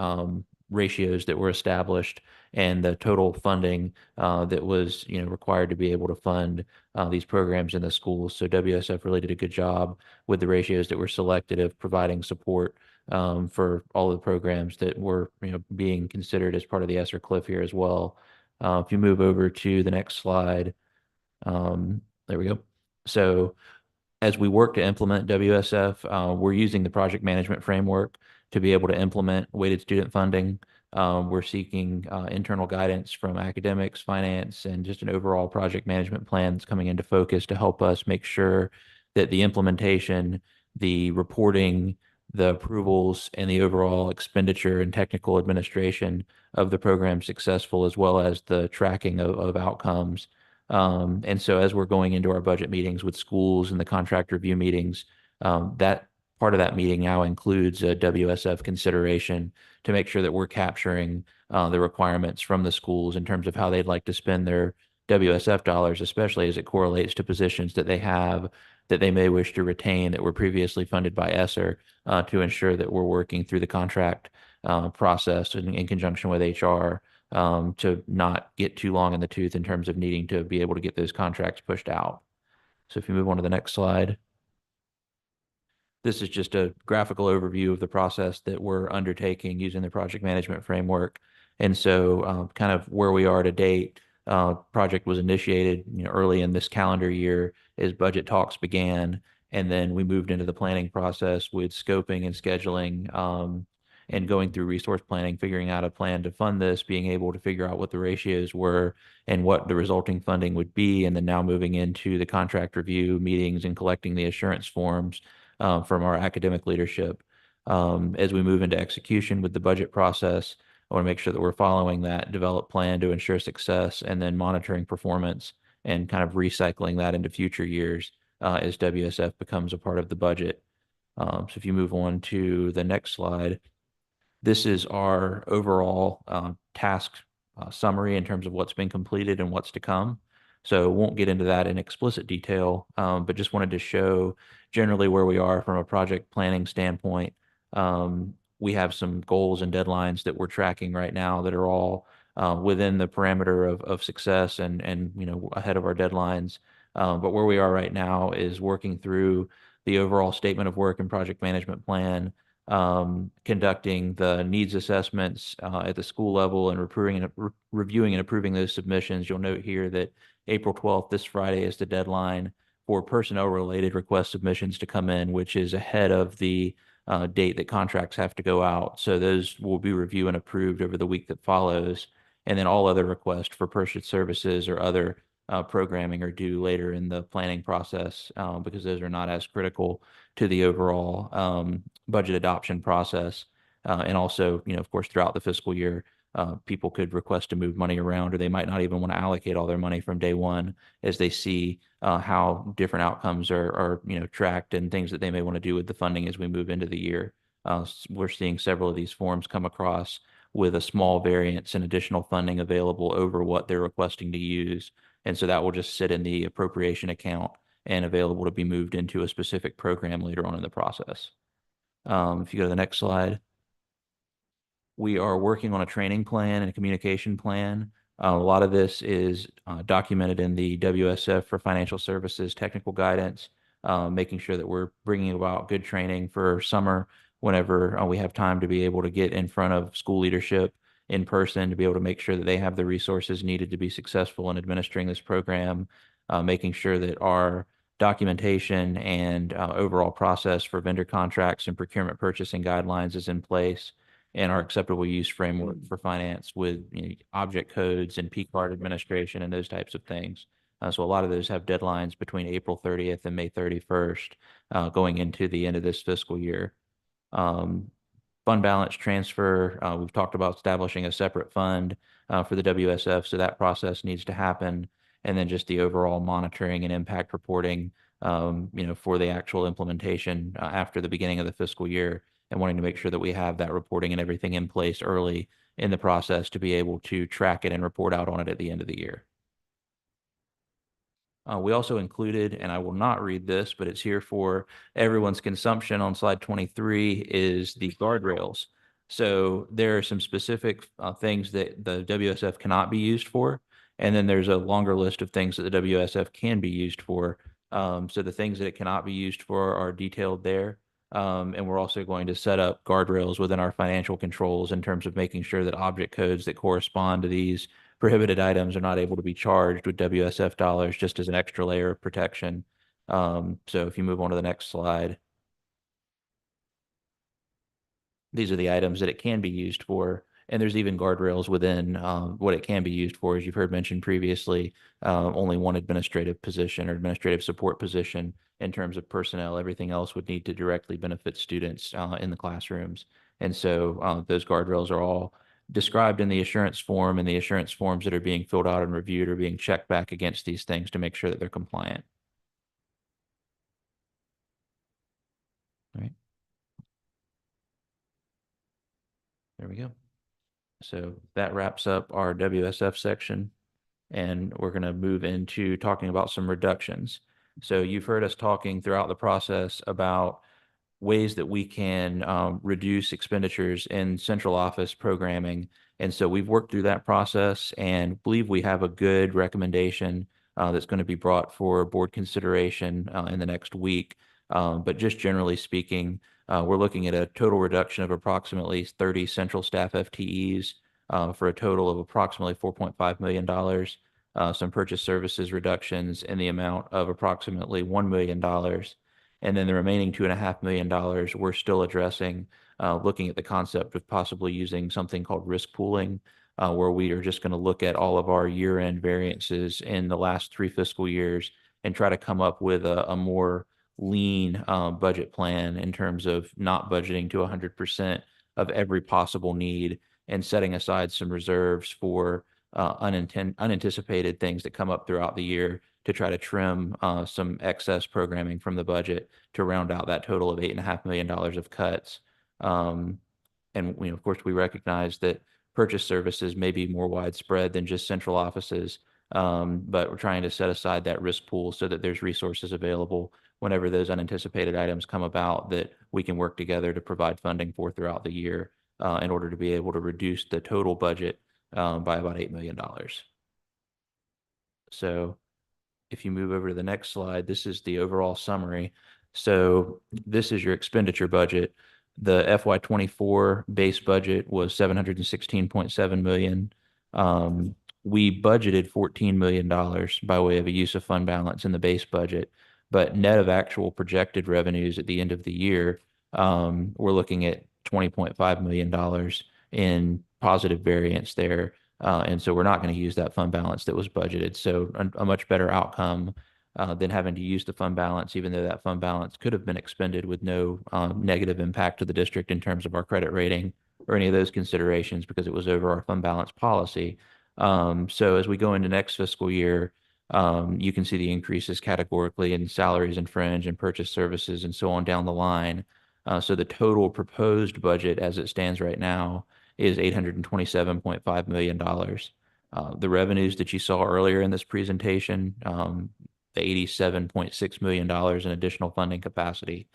ratios that were established and the total funding that was, required to be able to fund these programs in the schools. So WSF really did a good job with the ratios that were selected of providing support for all of the programs that were, being considered as part of the ESSER cliff here as well. If you move over to the next slide, there we go. So as we work to implement WSF, we're using the project management framework to be able to implement weighted student funding. We're seeking internal guidance from academics, finance, and just an overall project management plan that's coming into focus to help us make sure that the implementation, the reporting, the approvals, and the overall expenditure and technical administration of the program successful, as well as the tracking of outcomes. And so as we're going into our budget meetings with schools and the contract review meetings, that part of that meeting now includes a WSF consideration to make sure that we're capturing the requirements from the schools in terms of how they'd like to spend their WSF dollars, especially as it correlates to positions that they have that they may wish to retain that were previously funded by ESSER, to ensure that we're working through the contract process in conjunction with HR to not get too long in the tooth in terms of needing to be able to get those contracts pushed out. So if you move on to the next slide. This is just a graphical overview of the process that we're undertaking using the project management framework. And so kind of where we are to date, project was initiated early in this calendar year as budget talks began. And then we moved into the planning process with scoping and scheduling and going through resource planning, figuring out a plan to fund this, being able to figure out what the ratios were and what the resulting funding would be. And then now moving into the contract review meetings and collecting the assurance forms from our academic leadership. As we move into execution with the budget process, I want to make sure that we're following that developed plan to ensure success, and then monitoring performance and kind of recycling that into future years as WSF becomes a part of the budget. So if you move on to the next slide, this is our overall task summary in terms of what's been completed and what's to come. So won't get into that in explicit detail, but just wanted to show generally where we are from a project planning standpoint. We have some goals and deadlines that we're tracking right now that are all within the parameter of success and ahead of our deadlines. But where we are right now is working through the overall statement of work and project management plan, conducting the needs assessments at the school level and reviewing and approving those submissions. You'll note here that April 12th, this Friday, is the deadline for personnel-related request submissions to come in, which is ahead of the date that contracts have to go out. So those will be reviewed and approved over the week that follows. And then all other requests for purchase services or other programming are due later in the planning process because those are not as critical to the overall budget adoption process. And also, of course, throughout the fiscal year, people could request to move money around, or they might not even want to allocate all their money from day one as they see how different outcomes are tracked and things that they may want to do with the funding as we move into the year. We're seeing several of these forms come across with a small variance and additional funding available over what they're requesting to use. And so that will just sit in the appropriation account and available to be moved into a specific program later on in the process. If you go to the next slide. We are working on a training plan and a communication plan. A lot of this is documented in the WSF for Financial Services Technical Guidance. making sure that we're bringing about good training for summer whenever we have time to be able to get in front of school leadership in person to be able to make sure that they have the resources needed to be successful in administering this program, making sure that our documentation and overall process for vendor contracts and procurement purchasing guidelines is in place, and our acceptable use framework for finance with object codes and P card administration and those types of things. So a lot of those have deadlines between April 30th and May 31st, going into the end of this fiscal year. Fund balance transfer, we've talked about establishing a separate fund for the WSF, so that process needs to happen. And then just the overall monitoring and impact reporting, for the actual implementation after the beginning of the fiscal year, and wanting to make sure that we have that reporting and everything in place early in the process to be able to track it and report out on it at the end of the year. We also included, and I will not read this, but it's here for everyone's consumption on slide 23, is the guardrails. So there are some specific things that the WSF cannot be used for. And then there's a longer list of things that the WSF can be used for. So the things that it cannot be used for are detailed there. And we're also going to set up guardrails within our financial controls in terms of making sure that object codes that correspond to these prohibited items are not able to be charged with WSF dollars, just as an extra layer of protection. So if you move on to the next slide, these are the items that it can be used for. And there's even guardrails within what it can be used for. As you've heard mentioned previously, only one administrative position or administrative support position in terms of personnel. Everything else would need to directly benefit students in the classrooms. And so those guardrails are all described in the assurance form, and the assurance forms that are being filled out and reviewed are being checked back against these things to make sure that they're compliant. All right. There we go. So that wraps up our WSF section, and we're going to move into talking about some reductions. So you've heard us talking throughout the process about ways that we can reduce expenditures in central office programming. And so we've worked through that process and believe we have a good recommendation that's going to be brought for board consideration in the next week. But just generally speaking, we're looking at a total reduction of approximately 30 central staff FTEs for a total of approximately $4.5 million. Some purchase services reductions in the amount of approximately $1 million. And then the remaining $2.5 million, we're still addressing, looking at the concept of possibly using something called risk pooling, where we are just going to look at all of our year-end variances in the last 3 fiscal years and try to come up with a more lean budget plan in terms of not budgeting to 100% of every possible need and setting aside some reserves for unanticipated things that come up throughout the year to try to trim some excess programming from the budget to round out that total of $8.5 million of cuts. And of course, we recognize that purchase services may be more widespread than just central offices, but we're trying to set aside that risk pool so that there's resources available whenever those unanticipated items come about that we can work together to provide funding for throughout the year in order to be able to reduce the total budget by about $8 million. So if you move over to the next slide, this is the overall summary. So this is your expenditure budget. The FY24 base budget was $716.7 million. We budgeted $14 million by way of a use of fund balance in the base budget, but net of actual projected revenues at the end of the year, we're looking at $20.5 million in positive variance there. And so we're not going to use that fund balance that was budgeted. So a much better outcome than having to use the fund balance, even though that fund balance could have been expended with no negative impact to the district in terms of our credit rating or any of those considerations because it was over our fund balance policy. So as we go into next fiscal year, you can see the increases categorically in salaries and fringe and purchase services and so on down the line. So the total proposed budget as it stands right now is $827.5 million. The revenues that you saw earlier in this presentation, the $87.6 million in additional funding capacity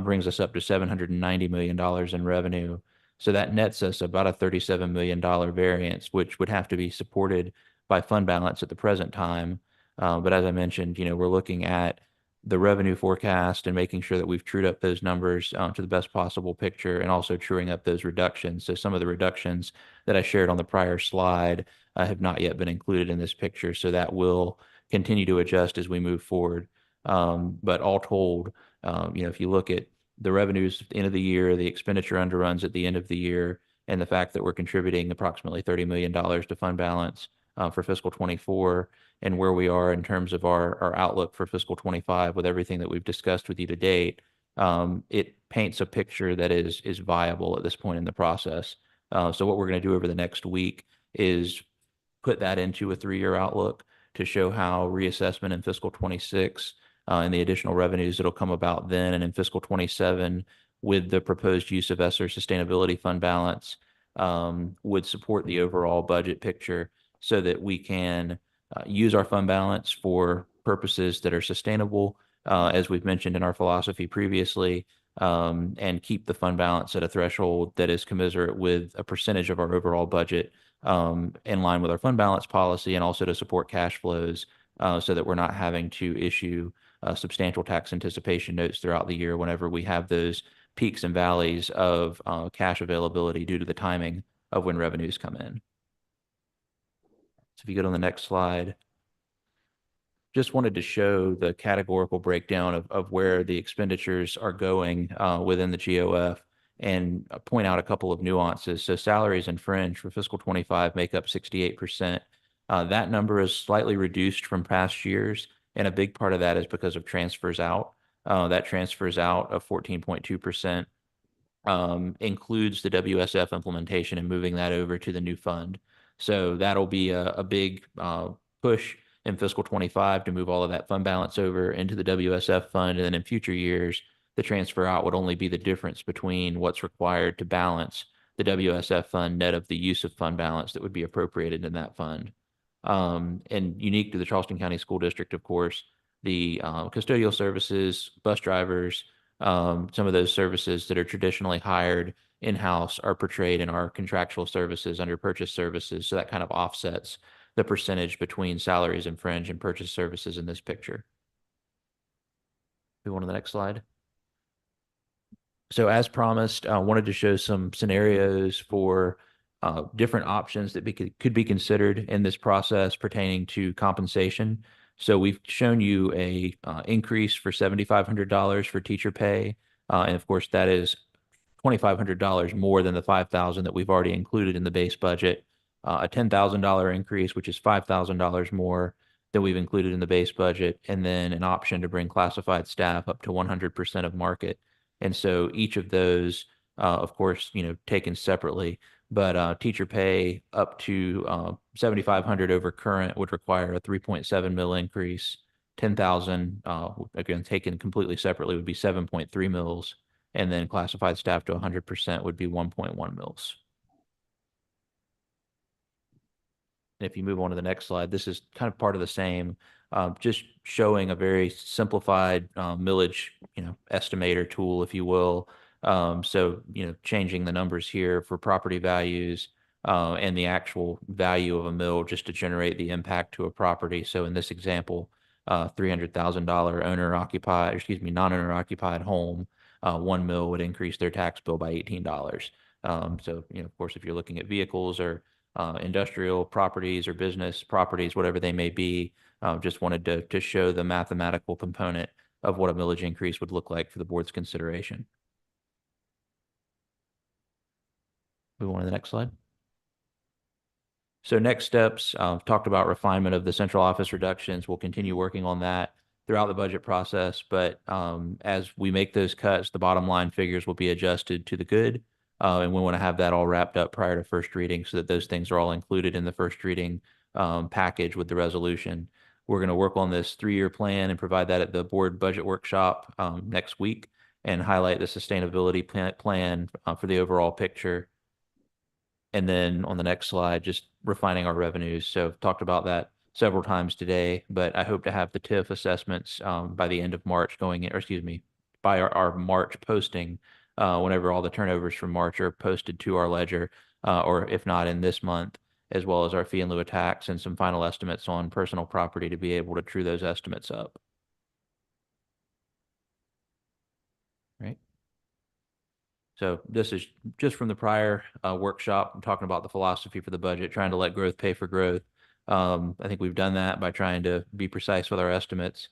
brings us up to $790 million in revenue. So that nets us about a $37 million variance, which would have to be supported by fund balance at the present time. But as I mentioned, we're looking at the revenue forecast and making sure that we've trued up those numbers to the best possible picture, and also truing up those reductions. So some of the reductions that I shared on the prior slide have not yet been included in this picture. So that will continue to adjust as we move forward. But all told, if you look at the revenues at the end of the year, the expenditure underruns at the end of the year, and the fact that we're contributing approximately $30 million to fund balance for fiscal 24, and where we are in terms of our outlook for fiscal 25 with everything that we've discussed with you to date, it paints a picture that is viable at this point in the process. So what we're going to do over the next week is put that into a 3-year outlook to show how reassessment in fiscal 26 and the additional revenues that'll come about then, and in fiscal 27 with the proposed use of ESSER sustainability fund balance would support the overall budget picture, so that we can use our fund balance for purposes that are sustainable, as we've mentioned in our philosophy previously, and keep the fund balance at a threshold that is commensurate with a percentage of our overall budget in line with our fund balance policy, and also to support cash flows so that we're not having to issue substantial tax anticipation notes throughout the year whenever we have those peaks and valleys of cash availability due to the timing of when revenues come in. So if you go to the next slide, just wanted to show the categorical breakdown of where the expenditures are going within the GOF, and point out a couple of nuances. So salaries and fringe for fiscal 25 make up 68%. That number is slightly reduced from past years, and a big part of that is because of transfers out. That transfers out of 14.2% includes the WSF implementation and moving that over to the new fund. So that'll be a big push in fiscal 25 to move all of that fund balance over into the WSF fund. And then in future years, the transfer out would only be the difference between what's required to balance the WSF fund net of the use of fund balance that would be appropriated in that fund. And unique to the Charleston County School District, of course, the custodial services, bus drivers, some of those services that are traditionally hired in-house are portrayed in our contractual services under purchase services. So that kind of offsets the percentage between salaries and fringe and purchase services in this picture. Move on to the next slide. So as promised, I wanted to show some scenarios for different options that could be considered in this process pertaining to compensation. So we've shown you a increase for $7,500 for teacher pay. And of course, that is $2,500 more than the $5,000 that we've already included in the base budget. A $10,000 increase, which is $5,000 more than we've included in the base budget, and then an option to bring classified staff up to 100% of market. And so each of those, of course, taken separately, but teacher pay up to 7,500 over current would require a 3.7 mil increase. 10,000, again, taken completely separately, would be 7.3 mils. And then classified staff to 100% would be 1.1 mils. And if you move on to the next slide, this is kind of part of the same, just showing a very simplified millage, estimator tool, if you will. So, changing the numbers here for property values and the actual value of a mill just to generate the impact to a property. So in this example, $300,000 non-owner occupied home, 1 mil would increase their tax bill by $18. So, of course, if you're looking at vehicles or industrial properties or business properties, whatever they may be, just wanted to show the mathematical component of what a millage increase would look like for the board's consideration. Move on to the next slide. So next steps, talked about refinement of the central office reductions. We'll continue working on that throughout the budget process, but as we make those cuts, the bottom line figures will be adjusted to the good. And we want to have that all wrapped up prior to first reading so that those things are all included in the first reading package with the resolution. We're going to work on this 3-year plan and provide that at the board budget workshop next week, and highlight the sustainability plan for the overall picture. And then on the next slide, just refining our revenues. So I've talked about that several times today, but I hope to have the TIF assessments by the end of March by our March posting, whenever all the turnovers from March are posted to our ledger, or if not in this month, as well as our fee in lieu of tax and some final estimates on personal property to be able to true those estimates up. So this is just from the prior workshop. I'm talking about the philosophy for the budget, trying to let growth pay for growth. I think we've done that by trying to be precise with our estimates.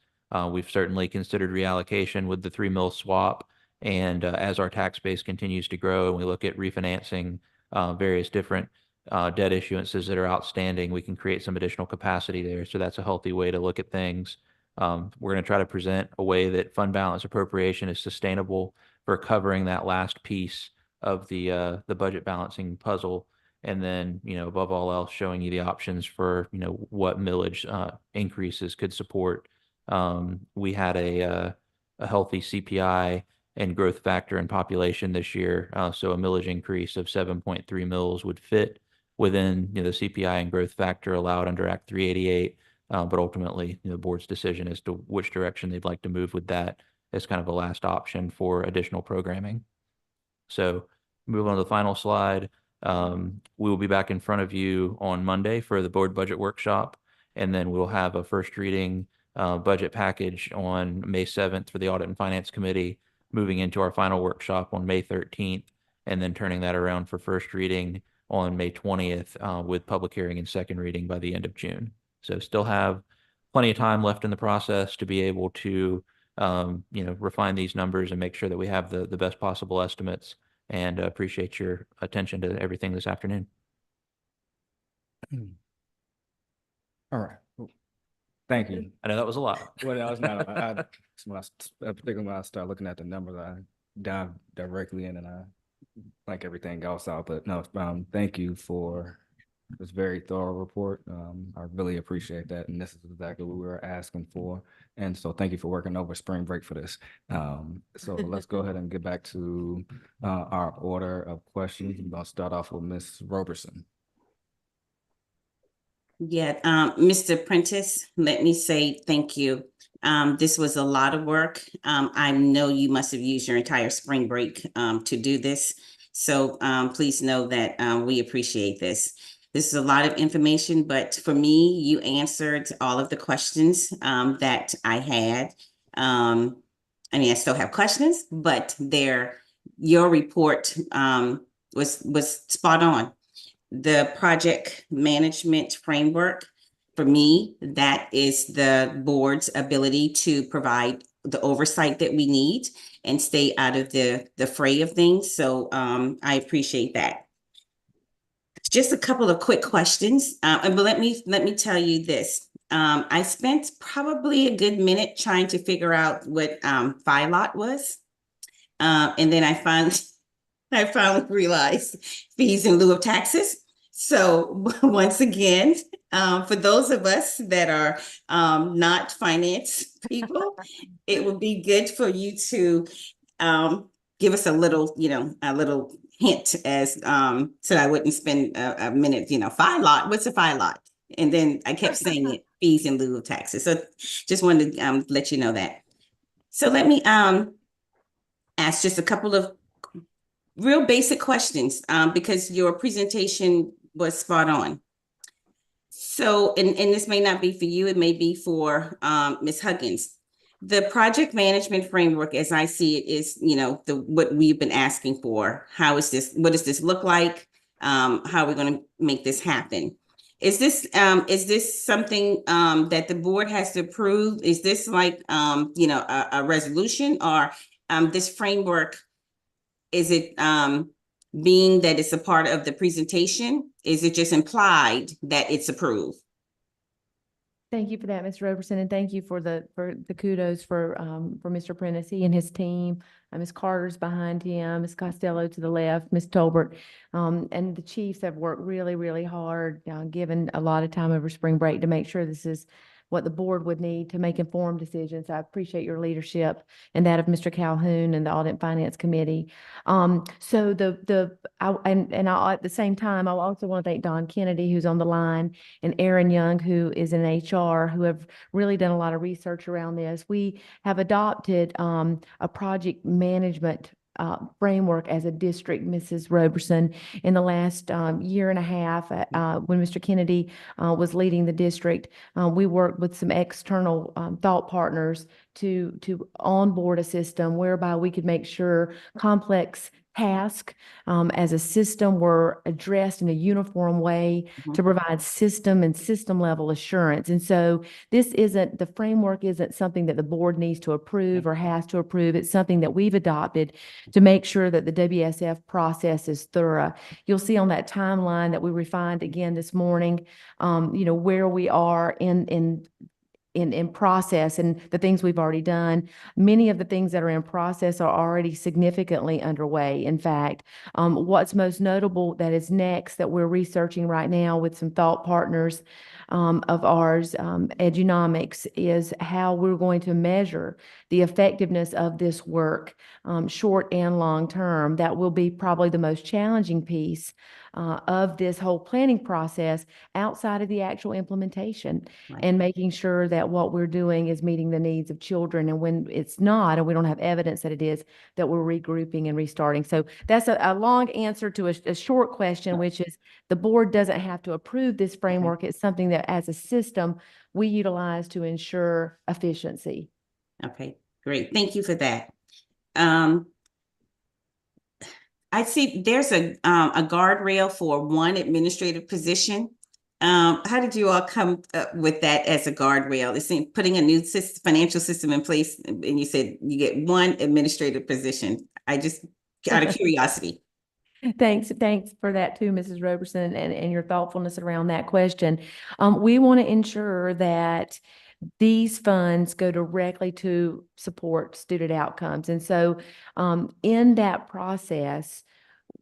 We've certainly considered reallocation with the 3 mill swap. And as our tax base continues to grow and we look at refinancing various different debt issuances that are outstanding, we can create some additional capacity there. So that's a healthy way to look at things. We're going to try to present a way that fund balance appropriation is sustainable for covering that last piece of the budget balancing puzzle. And then, above all else, showing you the options for, what millage increases could support. We had a healthy CPI and growth factor in population this year. So a millage increase of 7.3 mils would fit within, the CPI and growth factor allowed under Act 388. But ultimately, the board's decision as to which direction they'd like to move with that as kind of a last option for additional programming. So move on to the final slide. We will be back in front of you on Monday for the board budget workshop, and then we'll have a first reading budget package on May 7th for the Audit and Finance Committee, moving into our final workshop on May 13th, and then turning that around for first reading on May 20th with public hearing and second reading by the end of June. So still have plenty of time left in the process to be able to refine these numbers and make sure that we have the best possible estimates, and appreciate your attention to everything this afternoon. All right. Thank you. I know that was a lot. Well, that was not, particularly when I start looking at the numbers, I dive directly in and I like everything else out, but no, thank you for this very thorough report. I really appreciate that. And this is exactly what we were asking for. And so thank you for working over spring break for this. So let's go ahead and get back to our order of questions. I'm going to start off with Ms. Roberson. Yeah, Mr. Prentice, let me say thank you. This was a lot of work. I know you must have used your entire spring break to do this. So please know that we appreciate this. This is a lot of information, but for me, you answered all of the questions that I had. I mean, I still have questions, but your report was spot on. The project management framework, for me, that is the board's ability to provide the oversight that we need and stay out of the fray of things. So I appreciate that. Just a couple of quick questions, but let me tell you this. I spent probably a good minute trying to figure out what FILOT was, and then I finally realized fees in lieu of taxes. So once again, for those of us that are not finance people, it would be good for you to give us a little hint as so I wouldn't spend a minute, FILOT, what's a FILOT? And then I kept saying it, fees in lieu of taxes. So just wanted to let you know that. So let me ask just a couple of real basic questions because your presentation was spot on. So, and this may not be for you, it may be for Ms. Huggins. The project management framework, as I see it, is, what we've been asking for. What does this look like? How are we going to make this happen? Is this something that the board has to approve? Is this like, a resolution, or this framework, is it being that it's a part of the presentation? Is it just implied that it's approved? Thank you for that, Ms. Roberson, and thank you for the kudos for Mr. Prentice, he and his team. Ms. Carter's behind him, Ms. Costello to the left, Ms. Tolbert, and the chiefs have worked really, really hard, given a lot of time over spring break to make sure this is what the board would need to make informed decisions. I appreciate your leadership and that of Mr. Calhoun and the Audit and Finance Committee. So I'll, at the same time, I also want to thank Don Kennedy, who's on the line, and Aaron Young, who is in HR, who have really done a lot of research around this. We have adopted a project management framework as a district, Mrs. Roberson, in the last year and a half. When Mr. Kennedy was leading the district, we worked with some external thought partners to onboard a system whereby we could make sure complex task as a system were addressed in a uniform way to provide system and system level assurance. And so the framework isn't something that the board needs to approve or has to approve. It's something that we've adopted to make sure that the WSF process is thorough. You'll see on that timeline that we refined again this morning, where we are in process and the things we've already done. Many of the things that are in process are already significantly underway. In fact, what's most notable that is next that we're researching right now with some thought partners of ours, Edunomics, is how we're going to measure the effectiveness of this work, short and long term. That will be probably the most challenging piece of this whole planning process outside of the actual implementation, and making sure that what we're doing is meeting the needs of children. And when it's not, and we don't have evidence that it is, that we're regrouping and restarting. So that's a long answer to a short question, which is the board doesn't have to approve this framework. It's something that as a system we utilize to ensure efficiency. Okay, great. Thank you for that. I see there's a guardrail for one administrative position. How did you all come up with that as a guardrail? It's putting a new financial system in place, and you said you get one administrative position. I just, out of curiosity. Thanks for that too, Mrs. Roberson, and your thoughtfulness around that question. We want to ensure that these funds go directly to support student outcomes. And so in that process,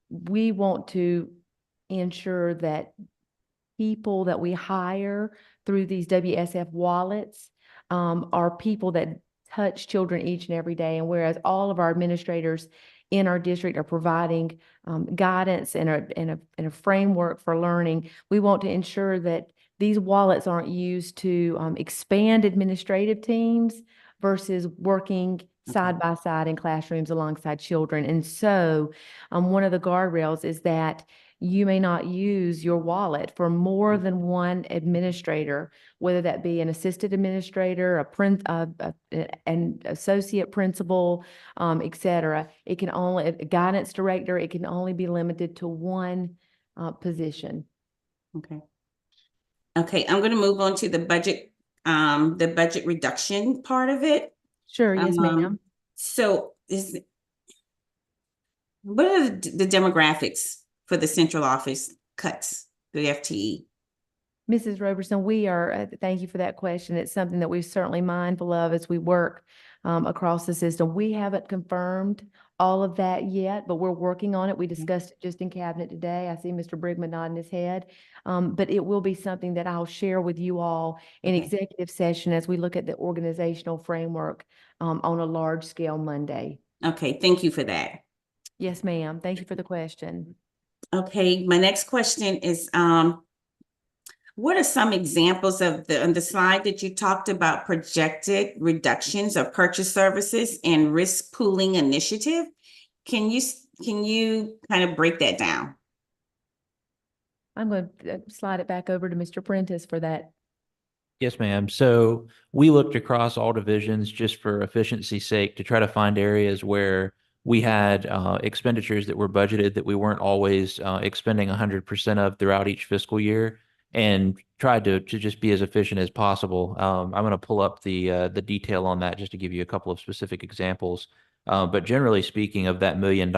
we want to ensure that people that we hire through these WSF wallets are people that touch children each and every day. And whereas all of our administrators in our district are providing guidance and a framework for learning, we want to ensure that these wallets aren't used to expand administrative teams versus working side by side in classrooms alongside children. And so one of the guardrails is that you may not use your wallet for more than one administrator, whether that be an assistant administrator, an associate principal, et cetera. It can only, a guidance director, it can only be limited to one position. Okay. Okay, I'm going to move on to the budget reduction part of it. Sure, yes, ma'am. So what are the demographics for the central office cuts, the FTE? Mrs. Roberson, we are, thank you for that question. It's something that we're certainly mindful of as we work across the system. We haven't confirmed all of that yet, but we're working on it. We discussed it just in cabinet today. I see Mr. Brigman nodding his head. But it will be something that I'll share with you all in executive session as we look at the organizational framework on a large scale Monday. Okay, thank you for that. Yes, ma'am. Thank you for the question. Okay, my next question is, what are some examples of on the slide that you talked about projected reductions of purchase services and risk pooling initiative? Can you kind of break that down? I'm going to slide it back over to Mr. Prentice for that. Yes, ma'am. So we looked across all divisions just for efficiency's sake to try to find areas where we had expenditures that were budgeted that we weren't always expending 100% of throughout each fiscal year, and tried to just be as efficient as possible. I'm going to pull up the detail on that just to give you a couple of specific examples. But generally speaking, of that $1 million,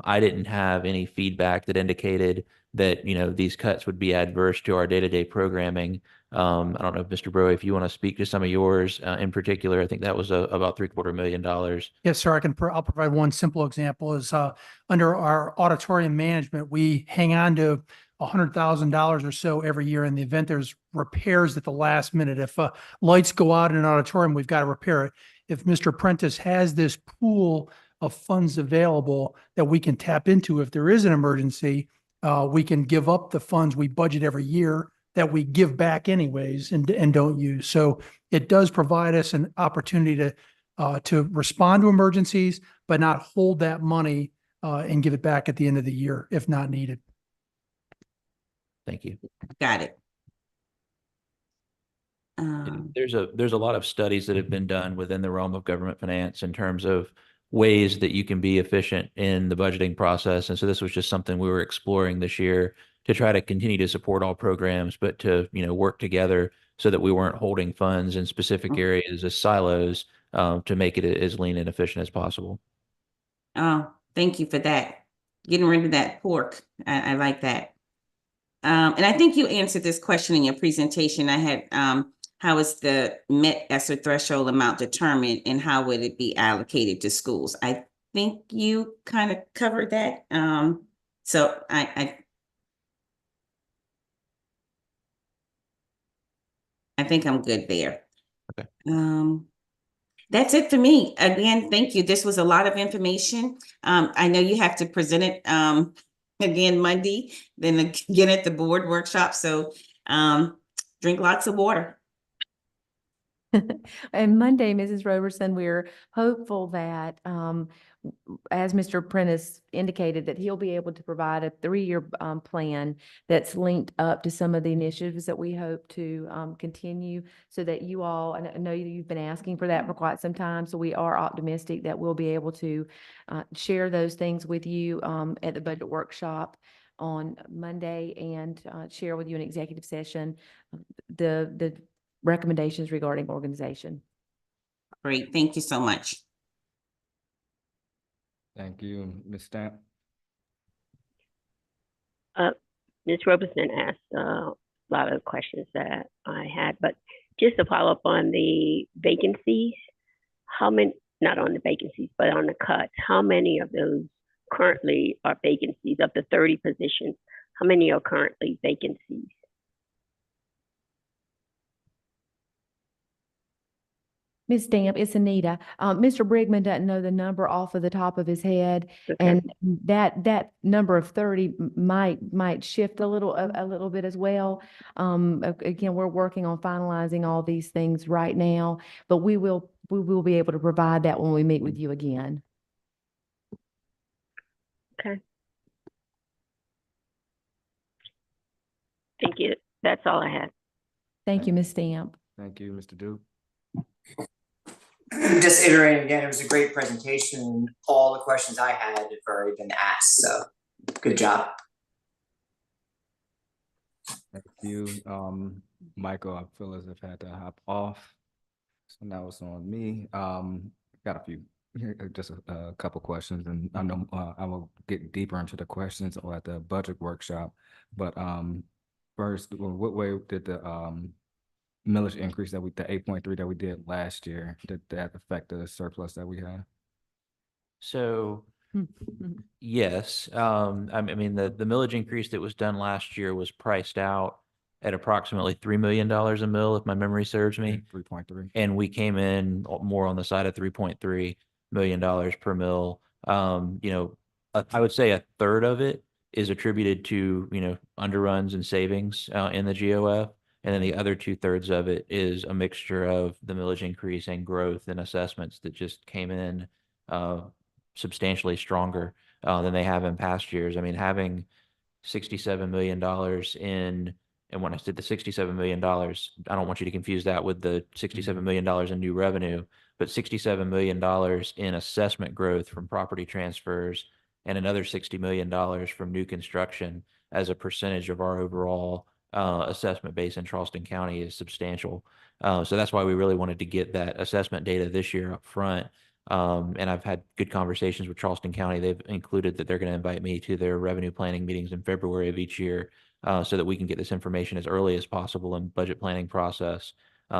I didn't have any feedback that indicated that these cuts would be adverse to our day-to-day programming. I don't know if Mr. Broe, if you want to speak to some of yours in particular. I think that was about $750,000. Yes, sir. I'll provide one simple example. Is under our auditorium management, we hang on to $100,000 or so every year in the event there's repairs at the last minute. If lights go out in an auditorium, we've got to repair it. If Mr. Prentice has this pool of funds available that we can tap into if there is an emergency, we can give up the funds we budget every year that we give back anyways and don't use. So it does provide us an opportunity to respond to emergencies, but not hold that money and give it back at the end of the year if not needed. Thank you. Got it. There's a lot of studies that have been done within the realm of government finance in terms of ways that you can be efficient in the budgeting process. And so this was just something we were exploring this year to try to continue to support all programs, but to, work together so that we weren't holding funds in specific areas as silos, to make it as lean and efficient as possible. Oh, thank you for that. Getting rid of that pork. I like that. And I think you answered this question in your presentation. I had, how is the Met ESSER threshold amount determined and how would it be allocated to schools? I think you kind of covered that. So I think I'm good there. Okay. That's it for me. Again, thank you. This was a lot of information. I know you have to present it again Monday, then again at the board workshop. So drink lots of water. And Monday, Mrs. Roberson, we're hopeful that, as Mr. Prentice indicated, that he'll be able to provide a 3-year plan that's linked up to some of the initiatives that we hope to continue, so that you all, and I know you've been asking for that for quite some time, so we are optimistic that we'll be able to share those things with you at the budget workshop on Monday, and share with you in executive session the recommendations regarding organization. Great. Thank you so much. Thank you, Ms. Stamp. Ms. Roberson asked a lot of questions that I had, but just to follow up on the vacancies, how many, not on the vacancies, but on the cuts, how many of those currently are vacancies? Of the 30 positions, how many are currently vacancies? Ms. Stamp, it's Anita. Mr. Brigman doesn't know the number off of the top of his head, and that number of 30 might shift a little bit as well. Again, we're working on finalizing all these things right now, but we will be able to provide that when we meet with you again. Okay. Thank you. That's all I had. Thank you, Ms. Stamp. Thank you, Mr. Duke. Just iterating again, it was a great presentation. All the questions I had have already been asked, so good job. Thank you. Michael, I feel as if I had to hop off. So now it's on me. Got a few, just a couple questions, and I know I will get deeper into the questions or at the budget workshop. But first, what way did the millage increase that the 8.3 that we did last year, did that affect the surplus that we had? So yes, I mean, the millage increase that was done last year was priced out at approximately $3 million a mill, if my memory serves me. 3.3. And we came in more on the side of $3.3 million per mill. I would say a third of it is attributed to, underruns and savings in the GOF. And then the other 2/3 of it is a mixture of the millage increase and growth and assessments that just came in substantially stronger than they have in past years. I mean, having $67 million and when I said the $67 million, I don't want you to confuse that with the $67 million in new revenue, but $67 million in assessment growth from property transfers and another $60 million from new construction as a percentage of our overall assessment base in Charleston County is substantial. So that's why we really wanted to get that assessment data this year up front. And I've had good conversations with Charleston County. They've included that they're going to invite me to their revenue planning meetings in February of each year, so that we can get this information as early as possible in budget planning process,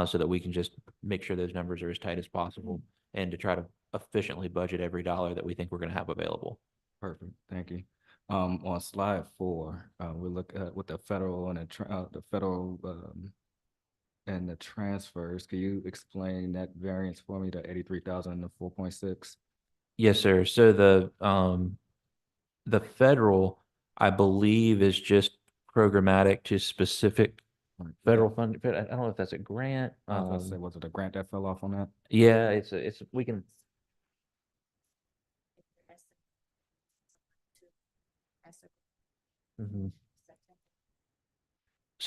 so that we can just make sure those numbers are as tight as possible and to try to efficiently budget every dollar that we think we're going to have available. Perfect. Thank you. On slide 4, we look at with the federal and the federal and the transfers. Can you explain that variance for me, the 83,000 and the 4.6? Yes, sir. So the federal, I believe, is just programmatic to specific federal fund. I don't know if that's a grant. I was about to say, was it a grant that fell off on that? Yeah, we can.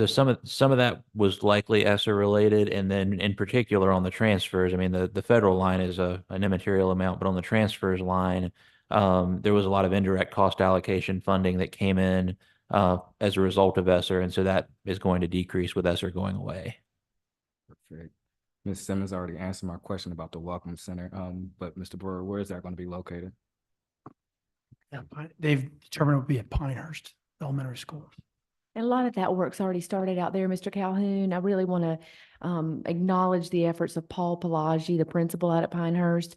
So some of that was likely ESSER related, and then in particular on the transfers, I mean, the federal line is an immaterial amount, but on the transfers line, there was a lot of indirect cost allocation funding that came in as a result of ESSER, and so that is going to decrease with ESSER going away. Perfect. Ms. Simmons already answered my question about the Welcome Center, but Mr. Brewer, where is that going to be located? Yeah, they've determined it will be at Pinehurst Elementary School. And a lot of that work's already started out there, Mr. Calhoun. I really want to acknowledge the efforts of Paul Pelagi, the principal out at Pinehurst.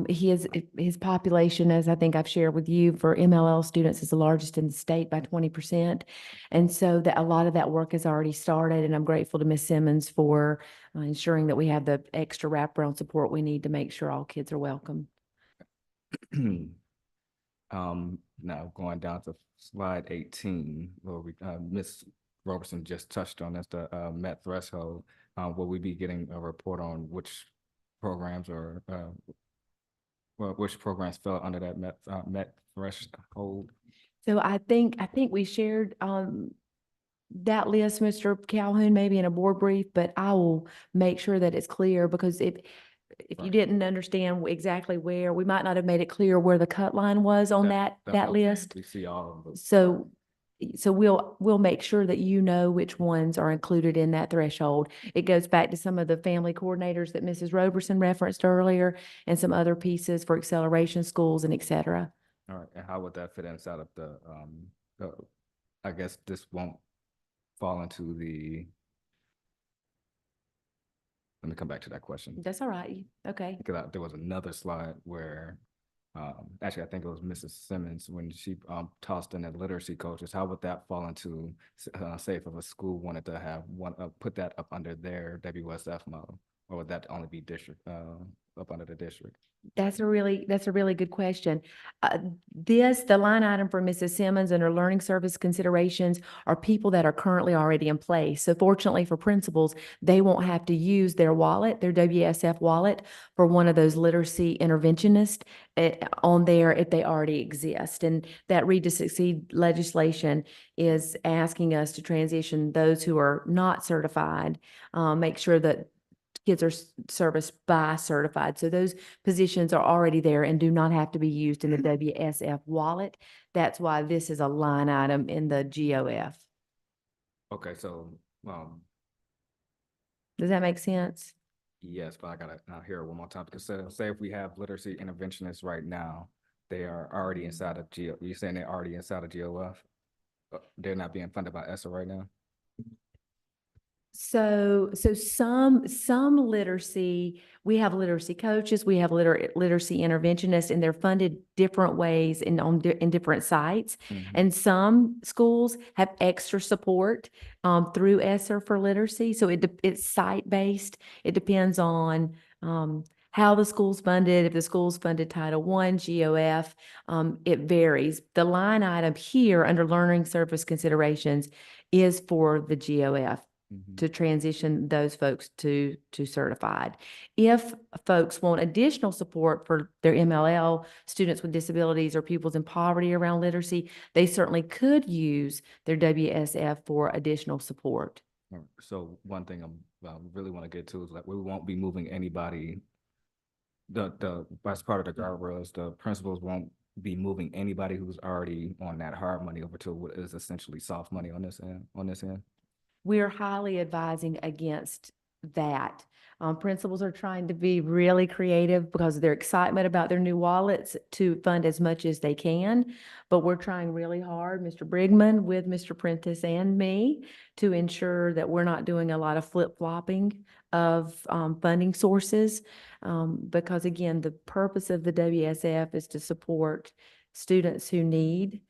His population, as I think I've shared with you, for MLL students is the largest in the state by 20%. And so that a lot of that work has already started, and I'm grateful to Ms. Simmons for ensuring that we have the extra wraparound support we need to make sure all kids are welcome. Now going down to slide 18, where Ms. Robertson just touched on, that's the MET threshold. Will we be getting a report on which programs or which programs fell under that MET threshold? So I think we shared that list, Mr. Calhoun, maybe in a board brief, but I will make sure that it's clear, because if you didn't understand exactly where, we might not have made it clear where the cut line was on that list. We see all of them. So we'll make sure that you know which ones are included in that threshold. It goes back to some of the family coordinators that Mrs. Roberson referenced earlier, and some other pieces for acceleration schools and et cetera. All right, and how would that fit inside of the, I guess this won't fall into the, let me come back to that question. That's all right. Okay. Because there was another slide where, actually, I think it was Mrs. Simmons when she tossed in the literacy coaches. How would that fall into, say, if a school wanted to have one, put that up under their WSF model, or would that only be district, up under the district? That's a really good question. The line item for Mrs. Simmons and her learning service considerations are people that are currently already in place. So fortunately for principals, they won't have to use their wallet, their WSF wallet, for one of those literacy interventionists on there if they already exist. And that Read to Succeed legislation is asking us to transition those who are not certified, make sure that kids are serviced by certified. So those positions are already there and do not have to be used in the WSF wallet. That's why this is a line item in the GOF. Okay, so, Does that make sense? yes, but I gotta hear it one more time, because say if we have literacy interventionists right now, they are already inside of GO, you're saying they're already inside of GOF? They're not being funded by ESSER right now? So some literacy, we have literacy coaches, we have literacy interventionists, and they're funded different ways in different sites. And some schools have extra support through ESSER for literacy. So it's site-based. It depends on how the school's funded. If the school's funded Title I, GOF, it varies. The line item here under learning service considerations is for the GOF. To transition those folks to certified. If folks want additional support for their MLL, students with disabilities, or pupils in poverty around literacy, they certainly could use their WSF for additional support. So one thing I really want to get to is that we won't be moving anybody. As part of the guardrails, the principals won't be moving anybody who's already on that hard money over to what is essentially soft money on this end. We're highly advising against that. Principals are trying to be really creative because of their excitement about their new wallets to fund as much as they can. But we're trying really hard, Mr. Brigman with Mr. Prentice and me, to ensure that we're not doing a lot of flip-flopping of funding sources. Because again, the purpose of the WSF is to support students who need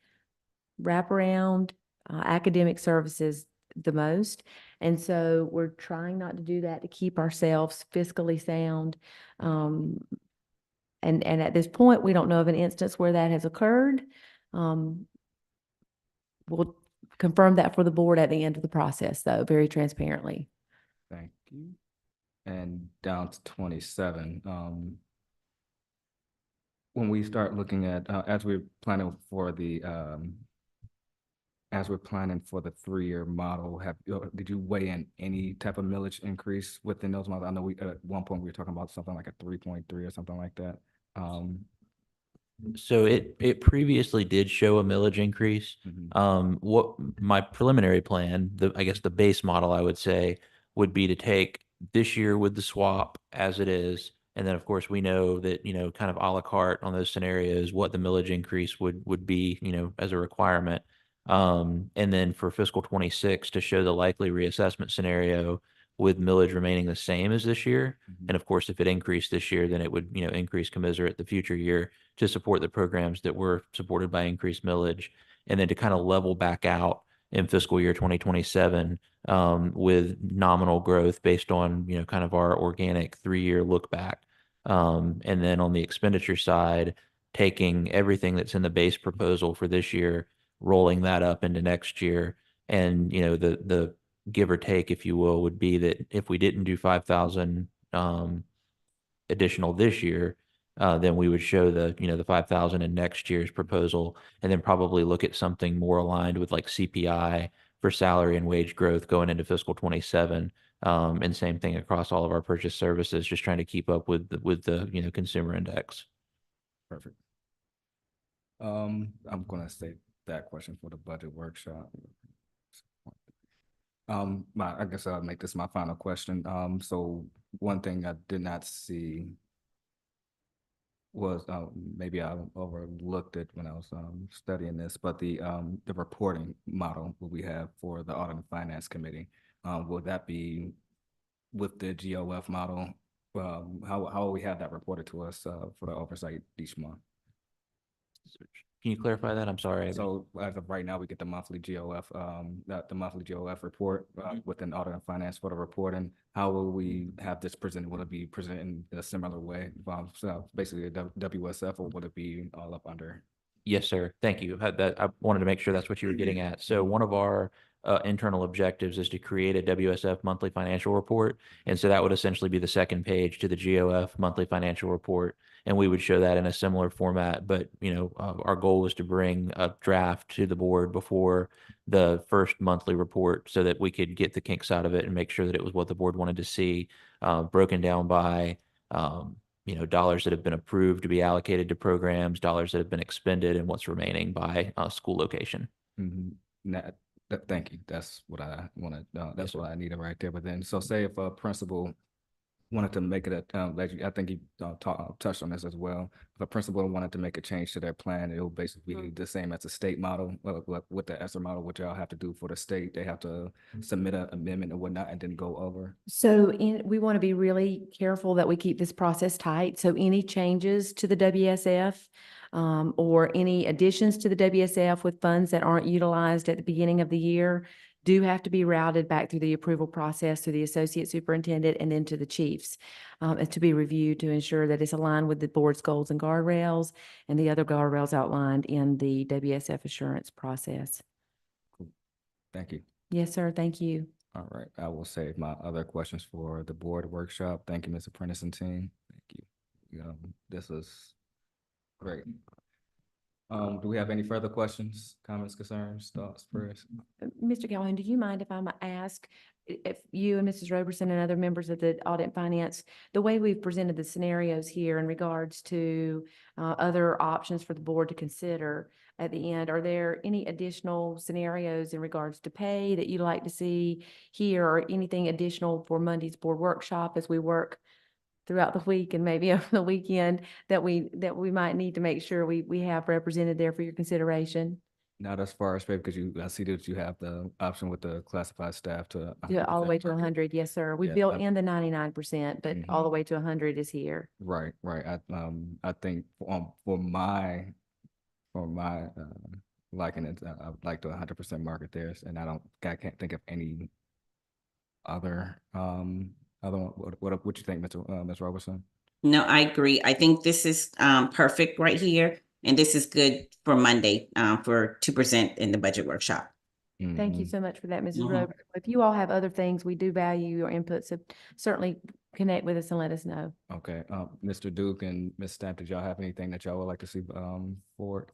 wraparound academic services the most. And so we're trying not to do that, to keep ourselves fiscally sound. And at this point, we don't know of an instance where that has occurred. We'll confirm that for the board at the end of the process, though, very transparently. Thank you. And down to 27. When we start looking at, as we're planning for the as we're planning for the 3-year model, did you weigh in any type of millage increase within those models? I know at one point we were talking about something like a 3.3 or something like that. So it previously did show a millage increase. What my preliminary plan, I guess the base model I would say would be to take this year with the swap as it is. And then of course we know that, kind of a la carte on those scenarios, what the millage increase would be, as a requirement. And then for fiscal 26 to show the likely reassessment scenario with millage remaining the same as this year. And of course, if it increased this year, then it would, increase commensurate the future year to support the programs that were supported by increased millage, and then to kind of level back out in fiscal year 2027 with nominal growth based on, kind of our organic 3-year look back. And then on the expenditure side, taking everything that's in the base proposal for this year, rolling that up into next year. And, the give or take, if you will, would be that if we didn't do 5,000 additional this year, then we would show the 5,000 in next year's proposal, and then probably look at something more aligned with like CPI for salary and wage growth going into fiscal 27. And same thing across all of our purchase services, just trying to keep up with the consumer index. Perfect. I'm gonna save that question for the budget workshop. I guess I'll make this my final question. So one thing I did not see was maybe I overlooked it when I was studying this, but the reporting model that we have for the Audit and Finance Committee, will that be with the GOF model? How will we have that reported to us for the oversight each month? Can you clarify that? I'm sorry. So as of right now, we get the monthly GOF, the monthly GOF report within Audit and Finance for the reporting. How will we have this presented? Will it be presented in a similar way? So basically a WSF, or would it be all up under? Yes, sir. Thank you. I wanted to make sure that's what you were getting at. So one of our internal objectives is to create a WSF monthly financial report. And so that would essentially be the second page to the GOF monthly financial report. And we would show that in a similar format. But, our goal was to bring a draft to the board before the first monthly report so that we could get the kinks out of it and make sure that it was what the board wanted to see, broken down by dollars that have been approved to be allocated to programs, dollars that have been expended, and what's remaining by school location. Thank you. That's what I wanted. That's what I needed right there. But then, so say if a principal wanted to make it I think you touched on this as well. If a principal wanted to make a change to their plan, it will basically be the same as the state model, with the ESSER model, which y'all have to do for the state. They have to submit an amendment and whatnot, and then go over. So we want to be really careful that we keep this process tight. So any changes to the WSF or any additions to the WSF with funds that aren't utilized at the beginning of the year do have to be routed back through the approval process to the associate superintendent and then to the chiefs to be reviewed to ensure that it's aligned with the board's goals and guardrails and the other guardrails outlined in the WSF assurance process. Cool. Thank you. Yes, sir. Thank you. All right. I will save my other questions for the board workshop. Thank you, Mr. Prentice and team. Thank you. This was great. Do we have any further questions, comments, concerns, thoughts, prayers? Mr. Calhoun, do you mind if I might ask if you and Mrs. Roberson and other members of the Audit and Finance, the way we've presented the scenarios here in regards to other options for the board to consider at the end, are there any additional scenarios in regards to pay that you'd like to see here, or anything additional for Monday's board workshop as we work throughout the week and maybe over the weekend that we might need to make sure we have represented there for your consideration? Not as far as pay, because I see that you have the option with the classified staff to Yeah, all the way to 100. Yes, sir. We Yeah, built in the 99%, but all the way to 100 is here. Right. I think for my liking it, I would like to 100% market theirs, and I can't think of any other what you think, Ms. Robertson? No, I agree. I think this is perfect right here. And this is good for Monday to present in the budget workshop. Thank you so much for that, Mrs. Roberts. If you all have other things, we do value your input, so certainly connect with us and let us know. Okay. Mr. Duke and Ms. Stamp, did y'all have anything that y'all would like to see forward?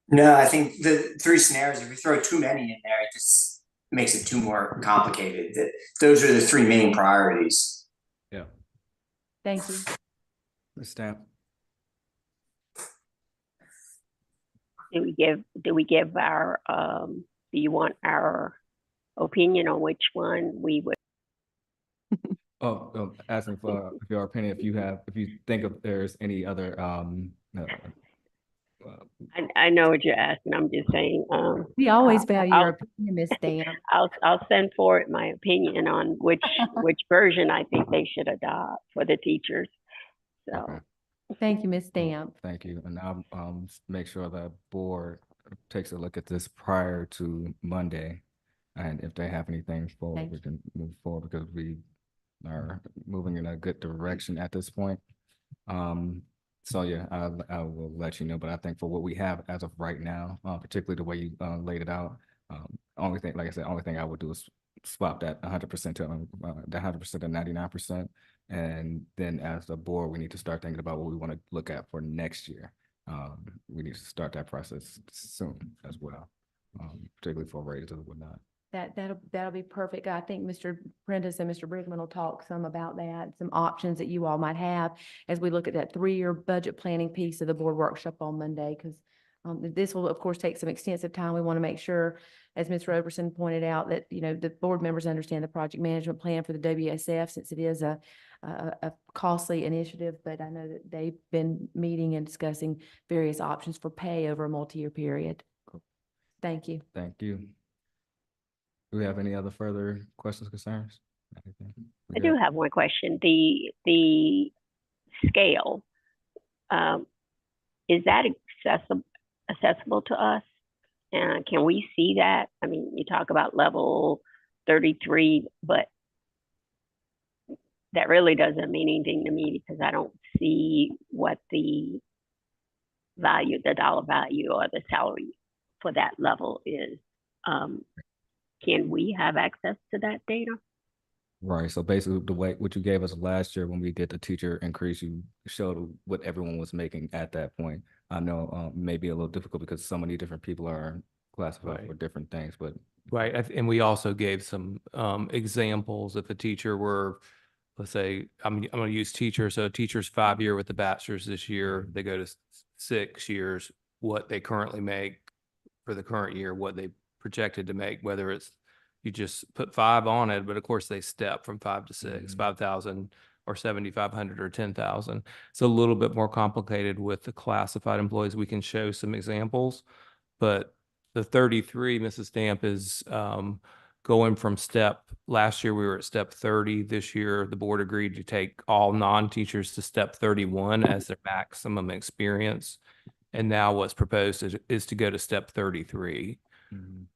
No, I think the three scenarios, if we throw too many in there, it just makes it too more complicated. Those are the three main priorities. Yeah. Thank you. Ms. Stamp. Do we give our, do you want our opinion on which one we would? Asking for your opinion, if you think of there's any other, I know what you're asking. I'm just saying, We always value your I'll- opinion, Ms. Stamp. I'll send forward my opinion on which version I think they should adopt for the teachers. So. Okay. Thank you, Ms. Stamp. Thank you. And I'll make sure the board takes a look at this prior to Monday. And if they have anything forward, Thank we can move forward because we are moving in a good direction at this point. So yeah, I will let you know, but I think for what we have as of right now, particularly the way you laid it out, only thing, like I said, only thing I would do is swap that 100% to the 100% to 99%. And then as a board, we need to start thinking about what we want to look at for next year. We need to start that process soon as well, particularly for raises and whatnot. That'll be perfect. I think Mr. Prentice and Mr. Brigman will talk some about that, some options that you all might have as we look at that 3-year budget planning piece of the board workshop on Monday, because this will, of course, take some extensive time. We want to make sure, as Ms. Roberson pointed out, that, you know, the board members understand the project management plan for the WSF, since it is a costly initiative, but I know that they've been meeting and discussing various options for pay over a multi-year period. Thank you. Thank you. Do we have any other further questions, concerns? Anything? I do have one question. The scale, is that accessible to us? And can we see that? I mean, you talk about level 33, but that really doesn't mean anything to me because I don't see what the value, the dollar value or the salary for that level is. Can we have access to that data? Right. So basically the way what you gave us last year when we did the teacher increase, you showed what everyone was making at that point. I know maybe a little difficult because so many different people are classified for different things, but Right. And we also gave some examples. If a teacher were, let's say, I'm going to use teacher. So a teacher's 5-year with the bachelor's this year, they go to 6 years, what they currently make for the current year, what they projected to make, whether it's you just put 5 on it, but of course they step from 5 to 6, 5,000 or 7,500 or 10,000. It's a little bit more complicated with the classified employees. We can show some examples, but the 33, Mrs. Stamp, is going from last year we were at step 30. This year, the board agreed to take all non-teachers to step 31 as their maximum experience. And now what's proposed is to go to step 33.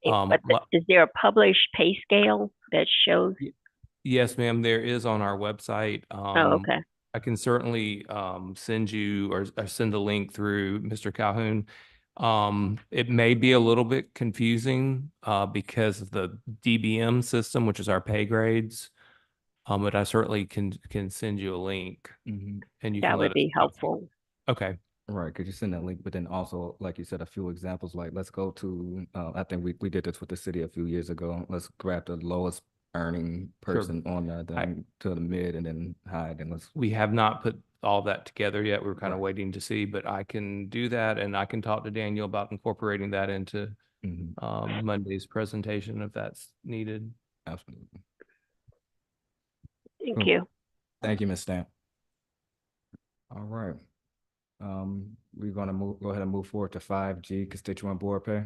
Is there a published pay scale that shows? Yes, ma'am, there is on our website. Okay. I can certainly send you or send the link through Mr. Calhoun. It may be a little bit confusing because of the DBM system, which is our pay grades. But I certainly can send you a link and you That can would be helpful. Okay. right. Could you send that link? But then also, like you said, a few examples, like let's go to, I think we did this with the city a few years ago. Let's grab the lowest earning person on to the mid and then high. Then We have not put all that together yet. We're kind of waiting to see, but I can do that and I can talk to Daniel about incorporating that into Monday's presentation if that's needed. Absolutely. Thank you. Thank you, Ms. Stamp. All right. We're going to go ahead and move forward to 5G, constituent board pay.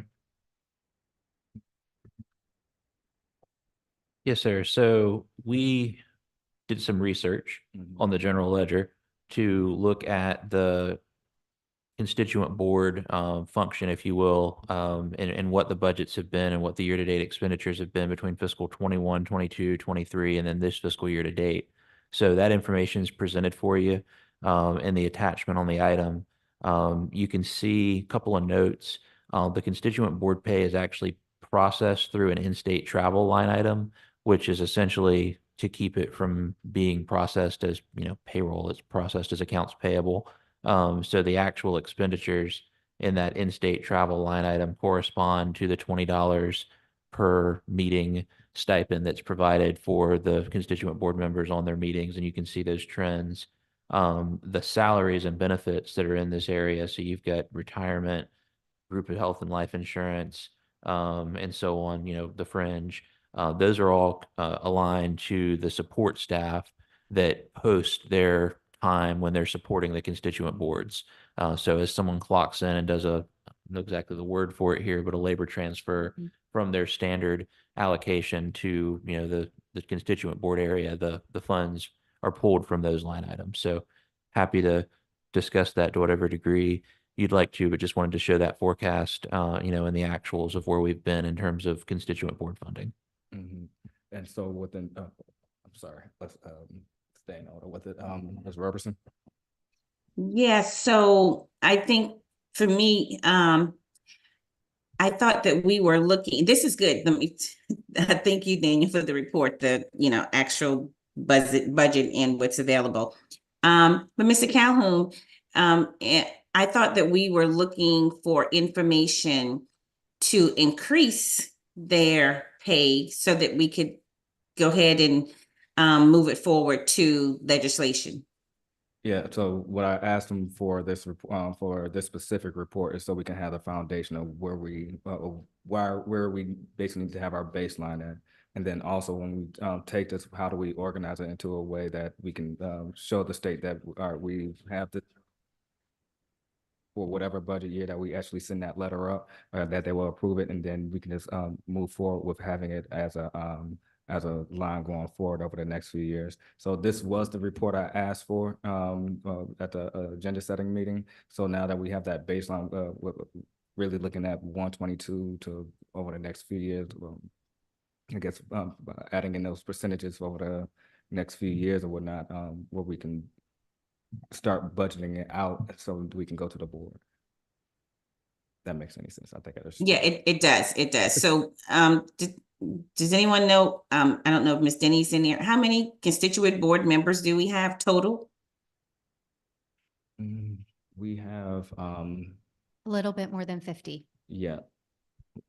Yes, sir. So we did some research on the general ledger to look at the constituent board function, if you will, and what the budgets have been and what the year-to-date expenditures have been between fiscal 21, 22, 23, and then this fiscal year to date. So that information is presented for you in the attachment on the item. You can see a couple of notes. The constituent board pay is actually processed through an in-state travel line item, which is essentially to keep it from being processed as, payroll. It's processed as accounts payable. So the actual expenditures in that in-state travel line item correspond to the $20 per meeting stipend that's provided for the constituent board members on their meetings, and you can see those trends. The salaries and benefits that are in this area, so you've got retirement, group of health and life insurance, and so on, the fringe. Those are all aligned to the support staff that post their time when they're supporting the constituent boards. So as someone clocks in and does I don't know exactly the word for it here, but a labor transfer from their standard allocation to, the constituent board area, the funds are pulled from those line items. So happy to discuss that to whatever degree you'd like to, but just wanted to show that forecast, and the actuals of where we've been in terms of constituent board funding. And so within, I'm sorry, let's stay in order with it. Ms. Robertson? Yes, so I think for me, I thought that we were looking, this is good. Let me, thank you, Daniel, for the report, the, actual budget and what's available. But Mr. Calhoun, I thought that we were looking for information to increase their pay so that we could go ahead and move it forward to legislation. Yeah, so what I asked them for this specific report is so we can have the foundation of where we basically need to have our baseline at. And then also when we take this, how do we organize it into a way that we can show the state that we have the for whatever budget year that we actually send that letter up, that they will approve it, and then we can just move forward with having it as a line going forward over the next few years. So this was the report I asked for at the agenda setting meeting. So now that we have that baseline, really looking at 122 to over the next few years, I guess adding in those percentages over the next few years or whatnot, where we can start budgeting it out so we can go to the board. That makes any sense? I think I just. Yeah, it does. It does. So does anyone know, I don't know if Ms. Denny's in there, how many constituent board members do we have total? We have a little bit more than 50. Yeah.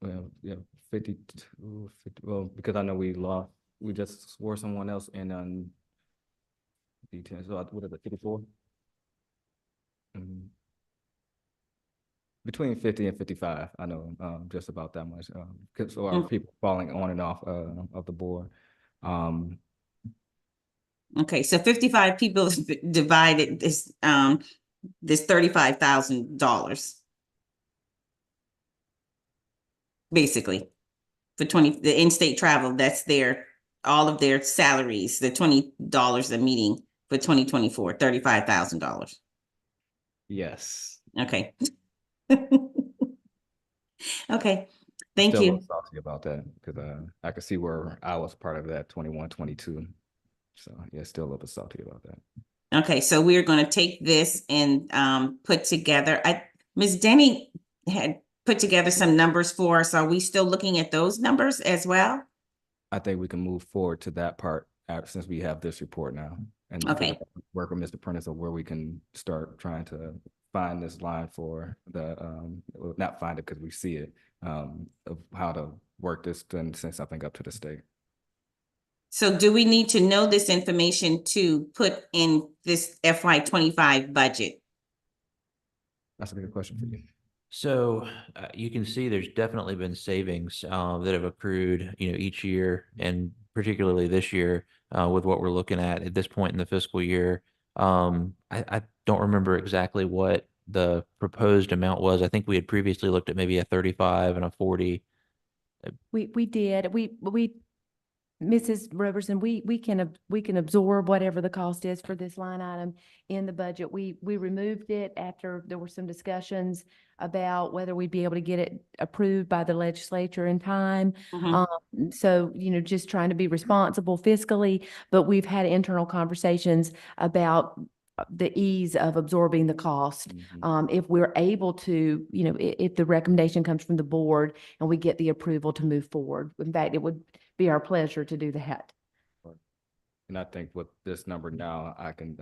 Well, yeah, 52, 50, well, because I know we just swore someone else in details. So what is it, 54? Between 50 and 55, I know just about that much. Because so our people falling on and off of the board. Okay, so 55 people divided this $35,000. Basically, for the in-state travel, that's all of their salaries, the $20 a meeting for 2024, $35,000. Yes. Okay. Okay, thank Still you. a little salty about that because I could see where I was part of that 21, 22. So yeah, still a little bit salty about that. Okay, so we're going to take this and put together. Ms. Denny had put together some numbers for us. Are we still looking at those numbers as well? I think we can move forward to that part since we have this report now, and okay, work with Mr. Prentice of where we can start trying to find this line for the not find it because we see it of how to work this and send something up to the state. So do we need to know this information to put in this FY25 budget? That's a good question for you. So you can see there's definitely been savings that have accrued, each year, and particularly this year with what we're looking at this point in the fiscal year. I don't remember exactly what the proposed amount was. I think we had previously looked at maybe a 35 and a 40. We did. Mrs. Robertson, we can absorb whatever the cost is for this line item in the budget. We removed it after there were some discussions about whether we'd be able to get it approved by the legislature in time. So, just trying to be responsible fiscally, but we've had internal conversations about the ease of absorbing the cost. If we're able to, if the recommendation comes from the board and we get the approval to move forward. In fact, it would be our pleasure to do that. And I think with this number now, I can,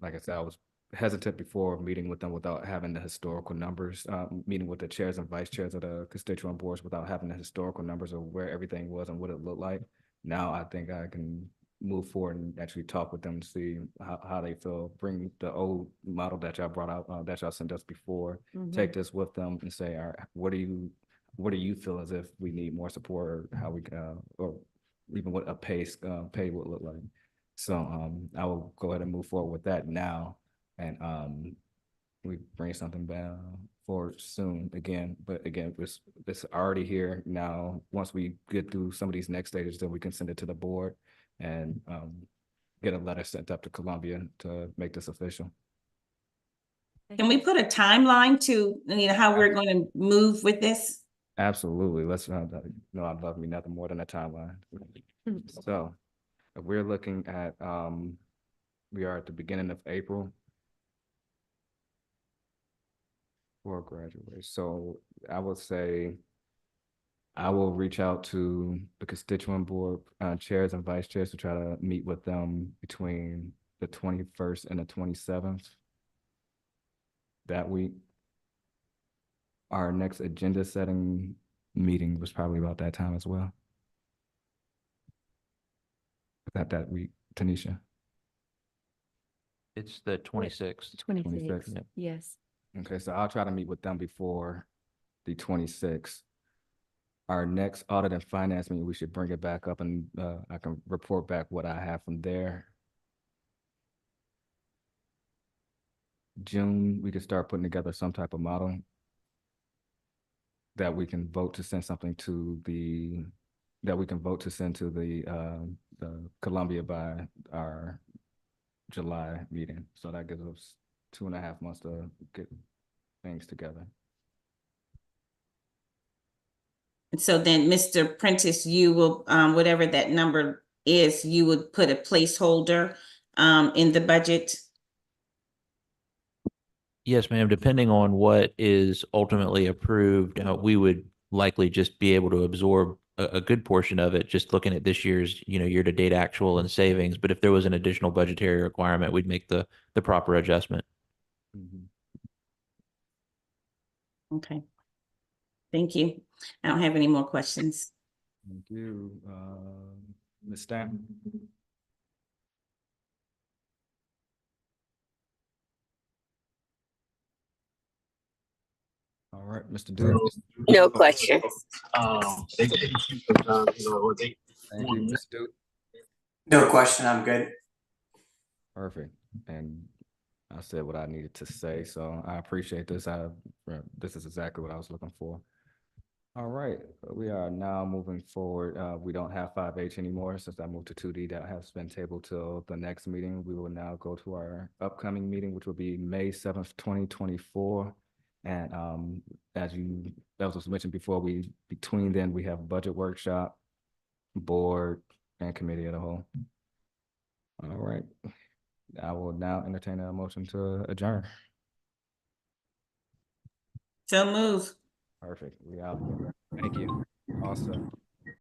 like I said, I was hesitant before meeting with them without having the historical numbers, meeting with the chairs and vice chairs of the constituent boards without having the historical numbers of where everything was and what it looked like. Now I think I can move forward and actually talk with them and see how they feel, bring the old model that y'all brought out, that y'all sent us before, take this with them and say, all right, what do you feel as if we need more support, or how we or even what a pay would look like. So I will go ahead and move forward with that now, and we bring something back forward soon again. But again, it's already here now. Once we get through some of these next stages, then we can send it to the board and get a letter sent up to Columbia to make this official. Can we put a timeline to, how we're going to move with this? Absolutely. Let's I'd love me nothing more than a timeline. So if we're looking at we are at the beginning of April for graduation. So I would say I will reach out to the constituent board chairs and vice chairs to try to meet with them between the 21st and the 27th that week. Our next agenda setting meeting was probably about that time as well. That week, Tanisha. It's the 26th. 26th. Yep. Yes. Okay, so I'll try to meet with them before the 26th. Our next audit and finance meeting, we should bring it back up, and I can report back what I have from there. June, we could start putting together some type of model that we can vote to send something to the, Columbia by our July meeting. So that gives us 2.5 months to get things together. So then, Mr. Prentice, you will, whatever that number is, you would put a placeholder in the budget? Yes, ma'am. Depending on what is ultimately approved, we would likely just be able to absorb a good portion of it, just looking at this year's, year-to-date actual and savings. But if there was an additional budgetary requirement, we'd make the proper adjustment. Okay. Thank you. I don't have any more questions. Thank you. Ms. Stanton? All right, Mr. Duke. No question. Thank you, Ms. Duke. No question, I'm good. Perfect. And I said what I needed to say, so I appreciate this. This is exactly what I was looking for. All right, we are now moving forward. We don't have 5H anymore since I moved to 2D. That has been tabled till the next meeting. We will now go to our upcoming meeting, which will be May 7th, 2024. And as was mentioned before, between then we have budget workshop, board, and committee of the whole. All right. I will now entertain a motion to adjourn. So move. Perfect. We out. Thank you. Awesome.